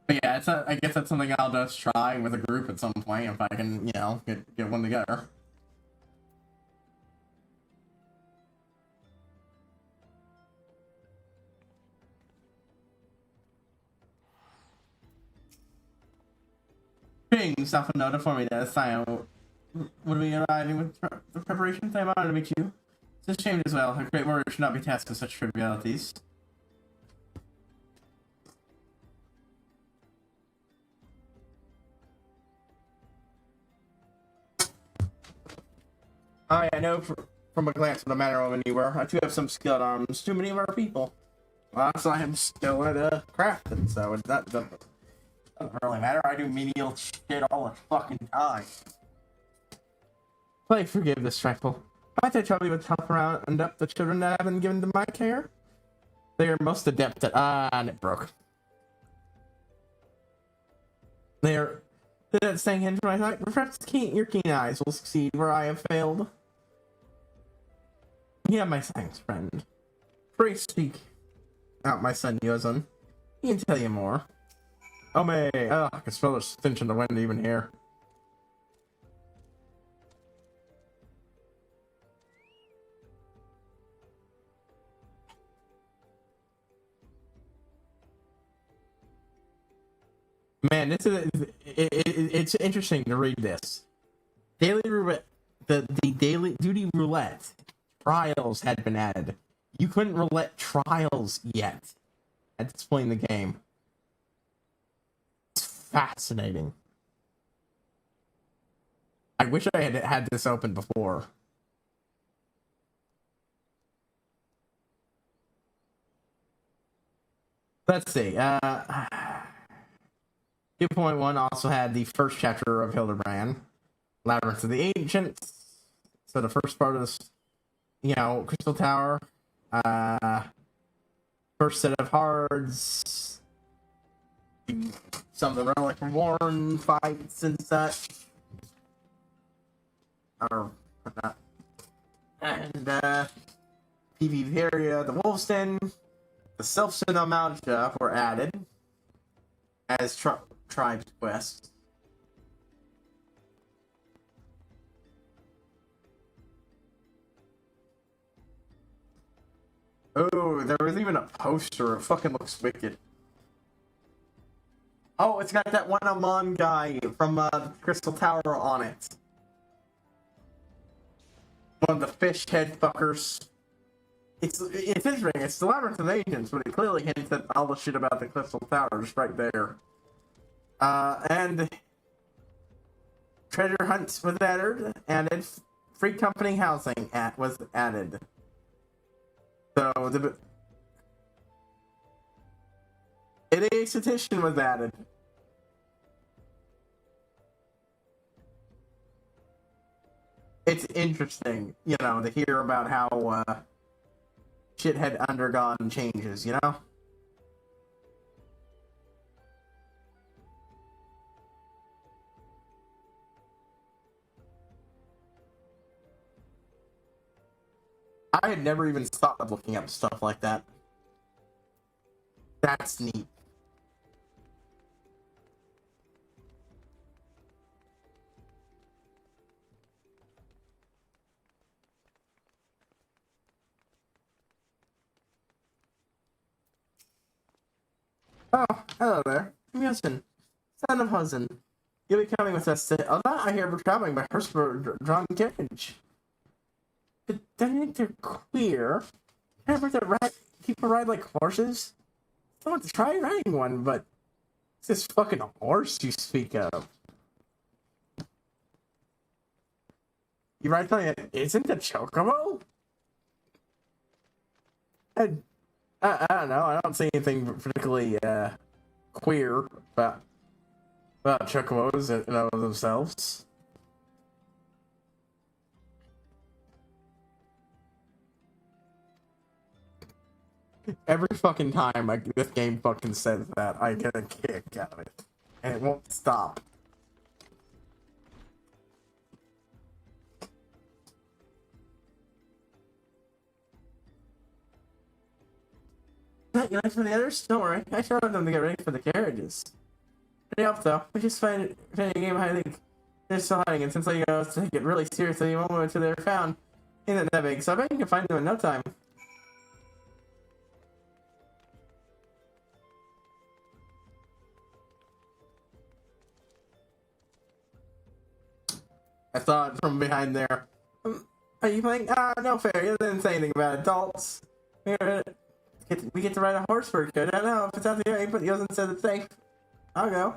But yeah, I guess that's something I'll just try with a group at some point if I can, you know, get one together. Ping, self a note for me that Sion would be arriving with the preparations. I'm honored to meet you. It's a shame as well. A great warrior should not be tasked with such trivialities. I know from a glance of the manner of you were, I do have some skilled arms. Too many of our people. Well, so I am still at crafting, so that doesn't really matter. I do menial shit all the fucking time. Please forgive this trifle. Might I trouble you with help around and up the children that have been given to my care? They are most adept at and it broke. They're at staying hidden from my sight. Perhaps your keen eyes will succeed where I have failed. Yeah, my thanks, friend. Pray speak out, my son Yozun. He can tell you more. Oh, may. I can smell the stench in the wind even here. Man, this is it's interesting to read this. Daily roulette, the daily duty roulette trials had been added. You couldn't roulette trials yet at this point in the game. It's fascinating. I wish I had this open before. Let's see. 2.1 also had the first chapter of Hildebrand, Labyrinth of the Ancients. So the first part of this, you know, Crystal Tower. First set of hards. Some of the Relic Warren fights and such. Or whatnot. And PvP area, the Wolf's Den, the Self-Syn Malja were added as Tribe's Quest. Oh, there was even a poster. It fucking looks wicked. Oh, it's got that one Amon guy from the Crystal Tower on it. One of the fish head fuckers. It's interesting. It's the Labyrinth of Agents, but it clearly hints at all the shit about the Crystal Tower just right there. And treasure hunts was added, and free company housing was added. So the esthetician was added. It's interesting, you know, to hear about how shit had undergone changes, you know? I had never even thought of looking up stuff like that. That's neat. Oh, hello there. I'm Yustin, son of Hudson. You'll be coming with us today. Although I hear we're traveling by horse for drawn carriage. But don't you think they're queer? Ever that people ride like horses? I want to try riding one, but it's this fucking horse you speak of. You ride something that isn't a chocobo? I don't know. I don't see anything particularly queer about chocobos in and of themselves. Every fucking time this game fucking says that, I get a kick out of it. And it won't stop. You ready for the others? Don't worry. I showed them to get ready for the carriages. Pretty up though. We just find a game I think they're still hiding, and since I was to take it really seriously, you won't move until they're found. Ain't that big, so I bet you can find them in no time. I saw it from behind there. Are you playing? No fair. You didn't say anything about adults. We get to ride a horse for a good. I don't know if it's out the way, but he hasn't said it's safe. I'll go.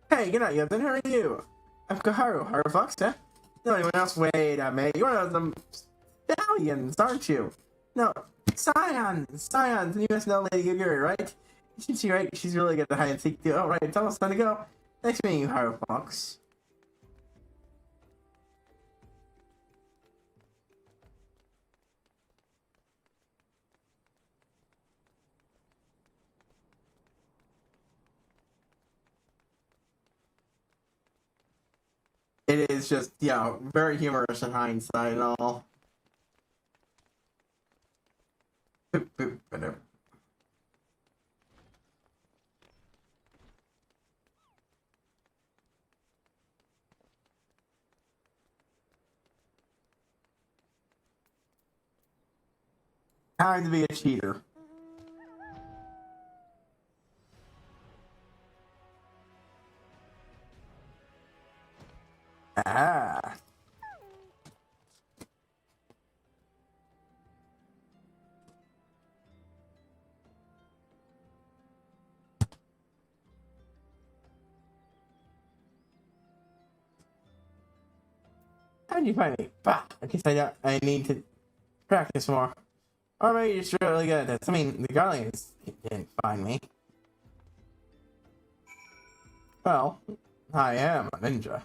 Hey, good night, Yevon. How are you? I'm Kaharu. Haru Fox, huh? No, anyone else? Wait a minute. You're one of them stallions, aren't you? No, Scions. You must know Lady Yuguri, right? Isn't she right? She's really good at hide and seek too. Oh, right. It's almost time to go. Nice meeting you, Haru Fox. It is just, yeah, very humorous in hindsight and all. Boop, boop, ba-doop. Time to be a cheater. Ah. How did you find me? Bah, I guess I need to practice more. Or maybe you're just really good at this. I mean, the Guardians didn't find me. Well, I am a ninja.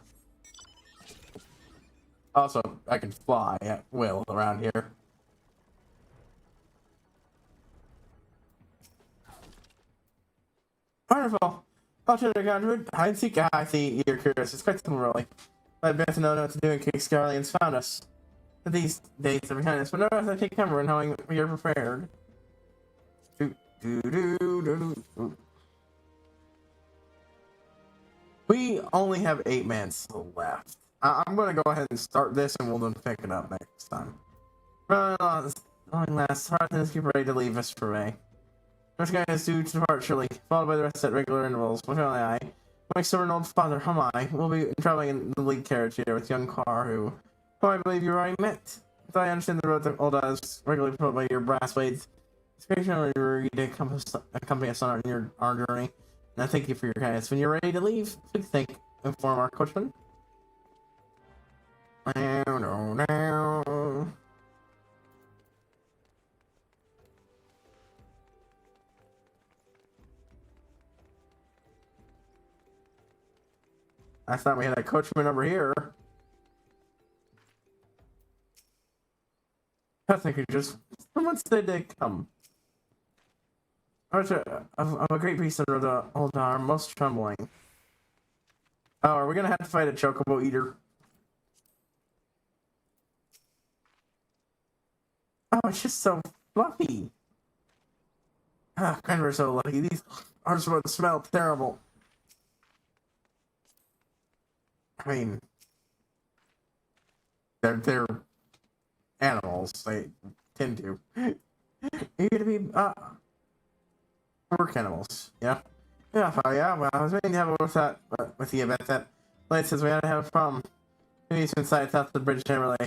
Also, I can fly at will around here. Wonderful. Alternative conduit, hide and seek. I see you're curious. It's quite simple, really. I'd better know what to do in case Guardians found us. But these days are behind us, but notice I take cover in knowing we are prepared. We only have 8 minutes left. I'm gonna go ahead and start this, and we'll then pick it up next time. Long last hardness, keep ready to leave us for me. First guy is due to depart shortly, followed by the rest at regular intervals. With only I, my stubborn old father, Hamai, will be traveling in the lead carriage here with young Carr, who I believe you already met. As I understand the road to Olda is regularly patrolled by your brass blades. It's great to you to accompany us on our journey. And I thank you for your kindness. When you're ready to leave, please inform our coachman. No. Last time we had a coachman over here. I think you just. Someone said they come. I'm a great priest under the old arm, most trembling. Oh, are we gonna have to fight a chocobo eater? Oh, it's just so fluffy. Ah, we're so lucky. These are supposed to smell terrible. I mean, they're animals. They tend to. You're gonna be work animals. Yeah. Yeah. Well, I was waiting to have a with that with the event that Light says we had to have a problem. Maybe he's been sighted south of the bridge generally.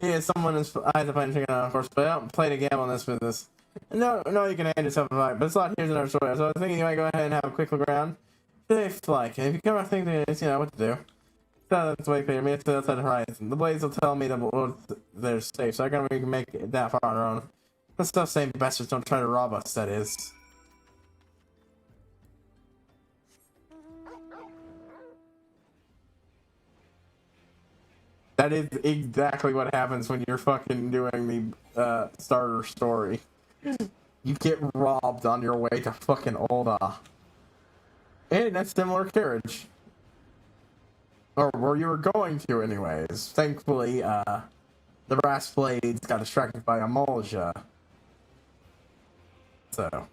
Yeah, someone is eyes up on chicken, of course, but I don't play the game on this business. No, you can hand yourself a fight, but it's a lot here than our story. So I was thinking you might go ahead and have a quick look around. If like, if you come and think that you know what to do. So that's way clear. Me, it's outside the horizon. The blades will tell me that they're safe, so I can't really make it that far on our own. That stuff saying bastards don't try to rob us, that is. That is exactly what happens when you're fucking doing the starter story. You get robbed on your way to fucking Olda. And that's similar carriage. Or where you were going to anyways. Thankfully, the brass blades got distracted by Emulsia. So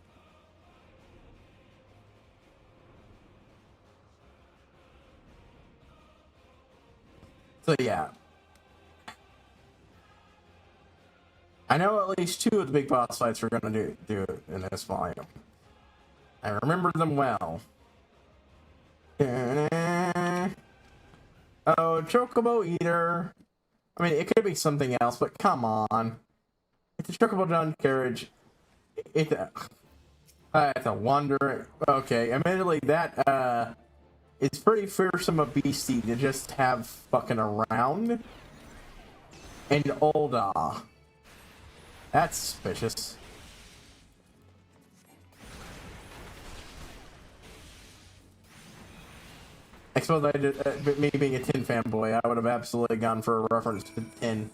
yeah. I know at least 2 of the big boss fights we're gonna do in this volume. I remember them well. Oh, Chocobo Eater. I mean, it could be something else, but come on. It's a Chocobo Dun carriage. It's a wonder. Okay, admittedly, that, it's pretty fearsome a beastie to just have fucking around. And Olda. That's suspicious. I suppose I did, me being a Tin fanboy, I would have absolutely gone for a reference to Tin.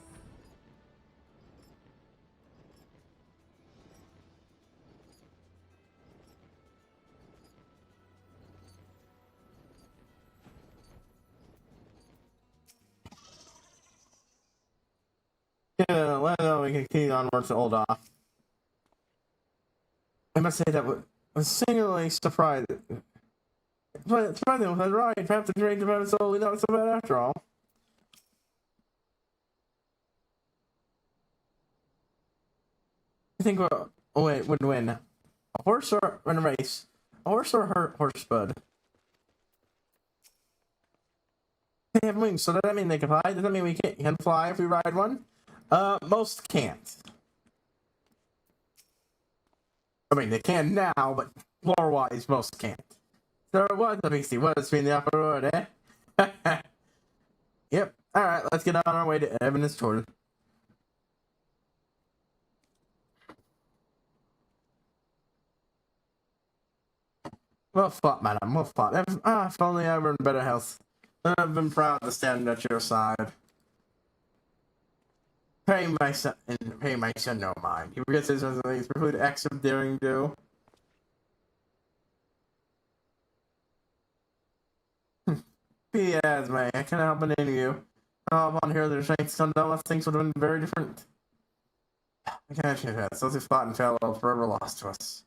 Yeah, well, we can continue onwards to Olda. I must say that was singularly surprised. But surprisingly, was right. Perhaps the range of our soul is not so bad after all. I think would win. A horse or in a race? A horse or a horse bud? They have wings, so does that mean they can fly? Does that mean we can fly if we ride one? Most can't. I mean, they can now, but lore-wise, most can't. So it was a beastie. What's been the upper road, eh? Yep. Alright, let's get on our way to Evan's Tour. Well fought, madam. Well fought. If only I were in better health. Then I've been proud to stand at your side. Pay my son no mind. He forgets his things preclude acts of daring do. P.S. May, I can't help but name you. Upon hearing the strength come down, things would have been very different. I can't change that. Those who fought and fell are forever lost to us.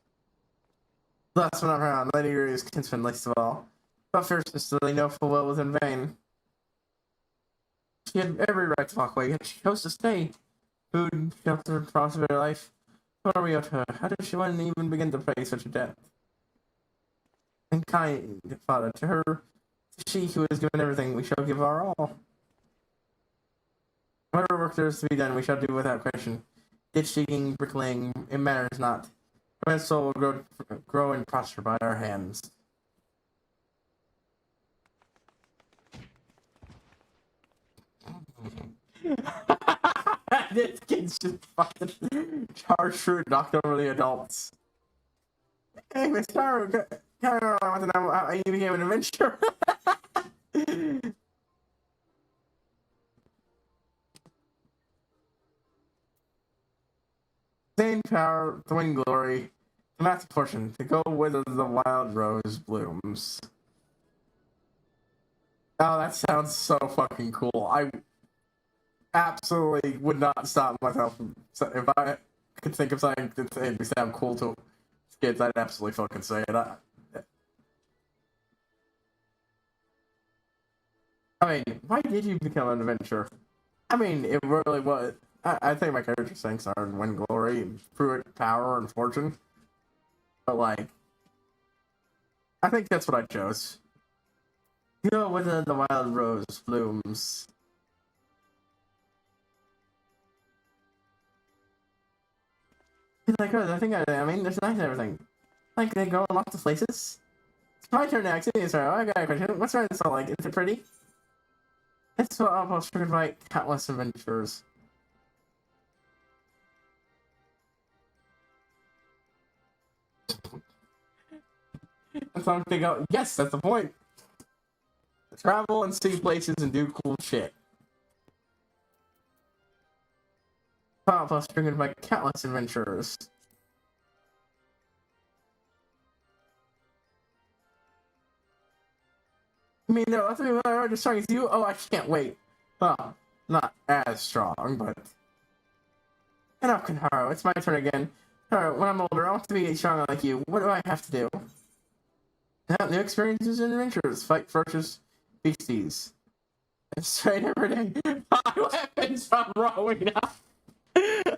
Thus, when I'm around, Lady Yuri's kinsman least of all. But fierceness that they know full well was in vain. She had every right to walk away, yet she chose to stay. Food, shelter, prosperity, life. What are we owed to her? How did she want to even begin to pay such a debt? And kind, Father, to her, to she who has given everything, we shall give our all. Whatever work there is to be done, we shall do without question. Ditch digging, bricklaying, it matters not. My soul will grow and prosper by our hands. This kid's just fucking charged through knocked over the adults. Hey, Miss Taro, I want to know how you became an adventurer. Same power, the wing glory, the massive portion, to go where the wild rose blooms. Oh, that sounds so fucking cool. I absolutely would not stop myself if I could think of something that would sound cool to kids. I'd absolutely fucking say it. I mean, why did you become an adventurer? I mean, it really was. I think my character strengths are win glory, fruit, power, and fortune. But like, I think that's what I chose. You know, whether the wild rose blooms. He's like, oh, I think I mean, there's nice and everything. Like, they go lots of places. It's my turn next. Sorry, I got a question. What's Reddit so like? Is it pretty? It's what almost triggered by countless adventures. That's what I'm thinking out. Yes, that's the point. Travel and see places and do cool shit. Plus triggered by countless adventures. I mean, no, I think I'm already as strong as you. Oh, I can't wait. Well, not as strong, but enough, Kentaro. It's my turn again. Alright, when I'm older, I want to be strong like you. What do I have to do? Have new experiences and adventures. Fight ferocious beasties. And train every day. My weapons from Rowena. I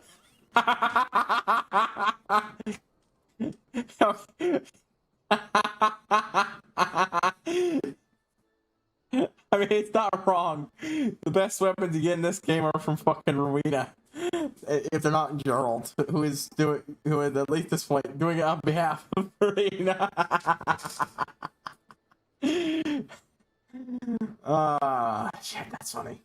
mean, it's not wrong. The best weapons you get in this game are from fucking Rowena. If they're not Gerald, who is at least this point doing it on behalf of Rowena. Shit, that's funny.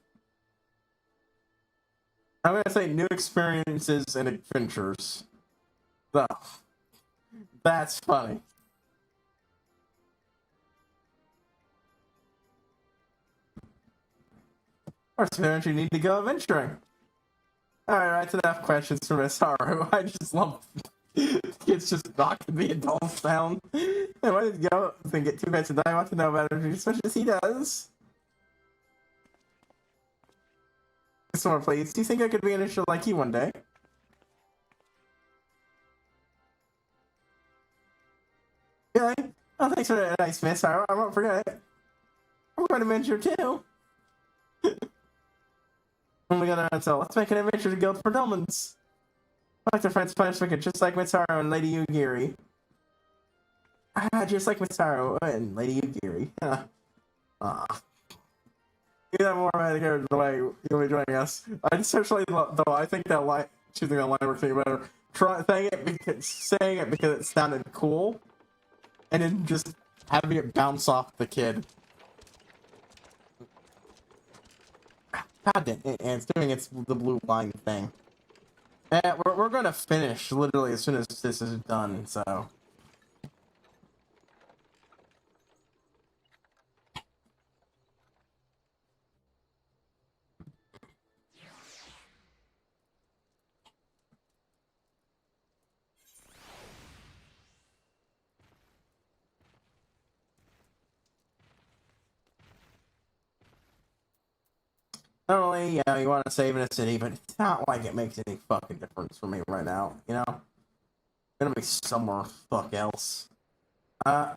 I'm gonna say new experiences and adventures. Ugh. That's funny. First adventure, you need to go adventuring. Alright, that's enough questions for Miss Haru. I just love kids just knocking the adults down. And why did you go and get 2 minutes a day? I want to know about it as much as he does. This one, please. Do you think I could be an initial like you one day? Really? Oh, thanks for that nice, Miss Haru. I won't forget it. I'm going to adventure too. Oh my god, so let's make an adventure to guild for Dolmens. I like the friends punish wicked, just like Mitsuharu and Lady Yugiri. Just like Mitsuharu and Lady Yugiri. You have more about it the way you'll be joining us. I especially though I think that line choosing that line works better. Saying it because it sounded cool, and then just having it bounce off the kid. God damn it, and it's doing the blue line thing. And we're gonna finish literally as soon as this is done, so. Normally, yeah, you want to save in a city, but it's not like it makes any fucking difference for me right now, you know? I'm gonna be somewhere fuck else. Uh,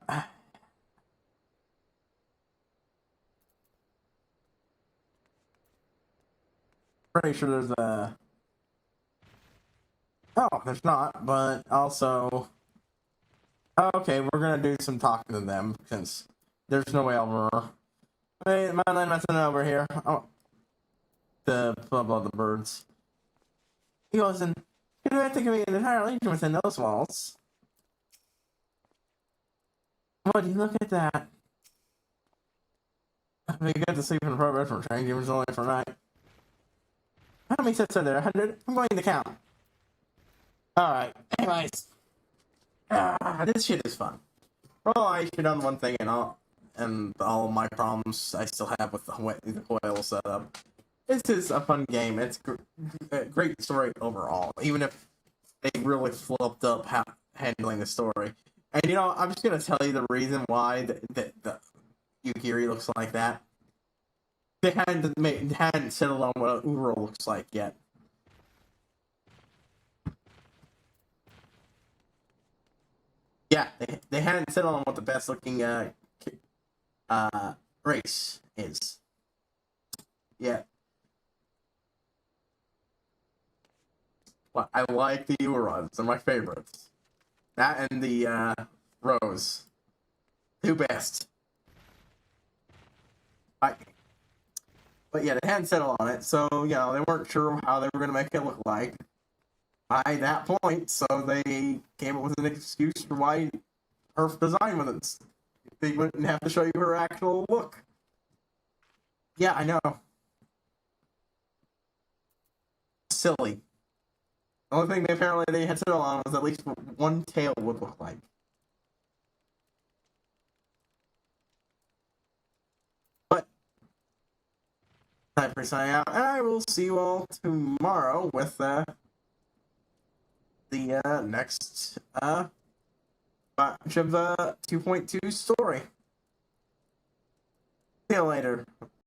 pretty sure there's a... Oh, there's not, but also... Okay, we're gonna do some talking to them, since there's no way I'll remember. Hey, my name is over here. Oh, the blah blah the birds. He goes, and you don't have to give me an entire legion within those walls. Oh, do you look at that? We get to sleep in the progress from train games only for night. How many sets are there? 100? I'm going to count. Alright, anyways. This shit is fun. Well, I should on one thing and all my problems I still have with the coil setup. This is a fun game. It's a great story overall, even if they really flipped up handling the story. And you know, I'm just gonna tell you the reason why the Yukiri looks like that. They hadn't settled on what Uro looks like yet. Yeah, they hadn't settled on what the best looking race is. Yeah. Well, I like the Urons. They're my favorites. That and the Rose. Two best. But yeah, they hadn't settled on it, so you know they weren't sure how they were going to make it look like by that point. So they came up with an excuse for why her design wasn't. They wouldn't have to show you her actual look. Yeah, I know. Silly. The only thing apparently they had settled on was at least one tail would look like. But time for signing out, and I will see you all tomorrow with the next batch of 2.2 story. See you later.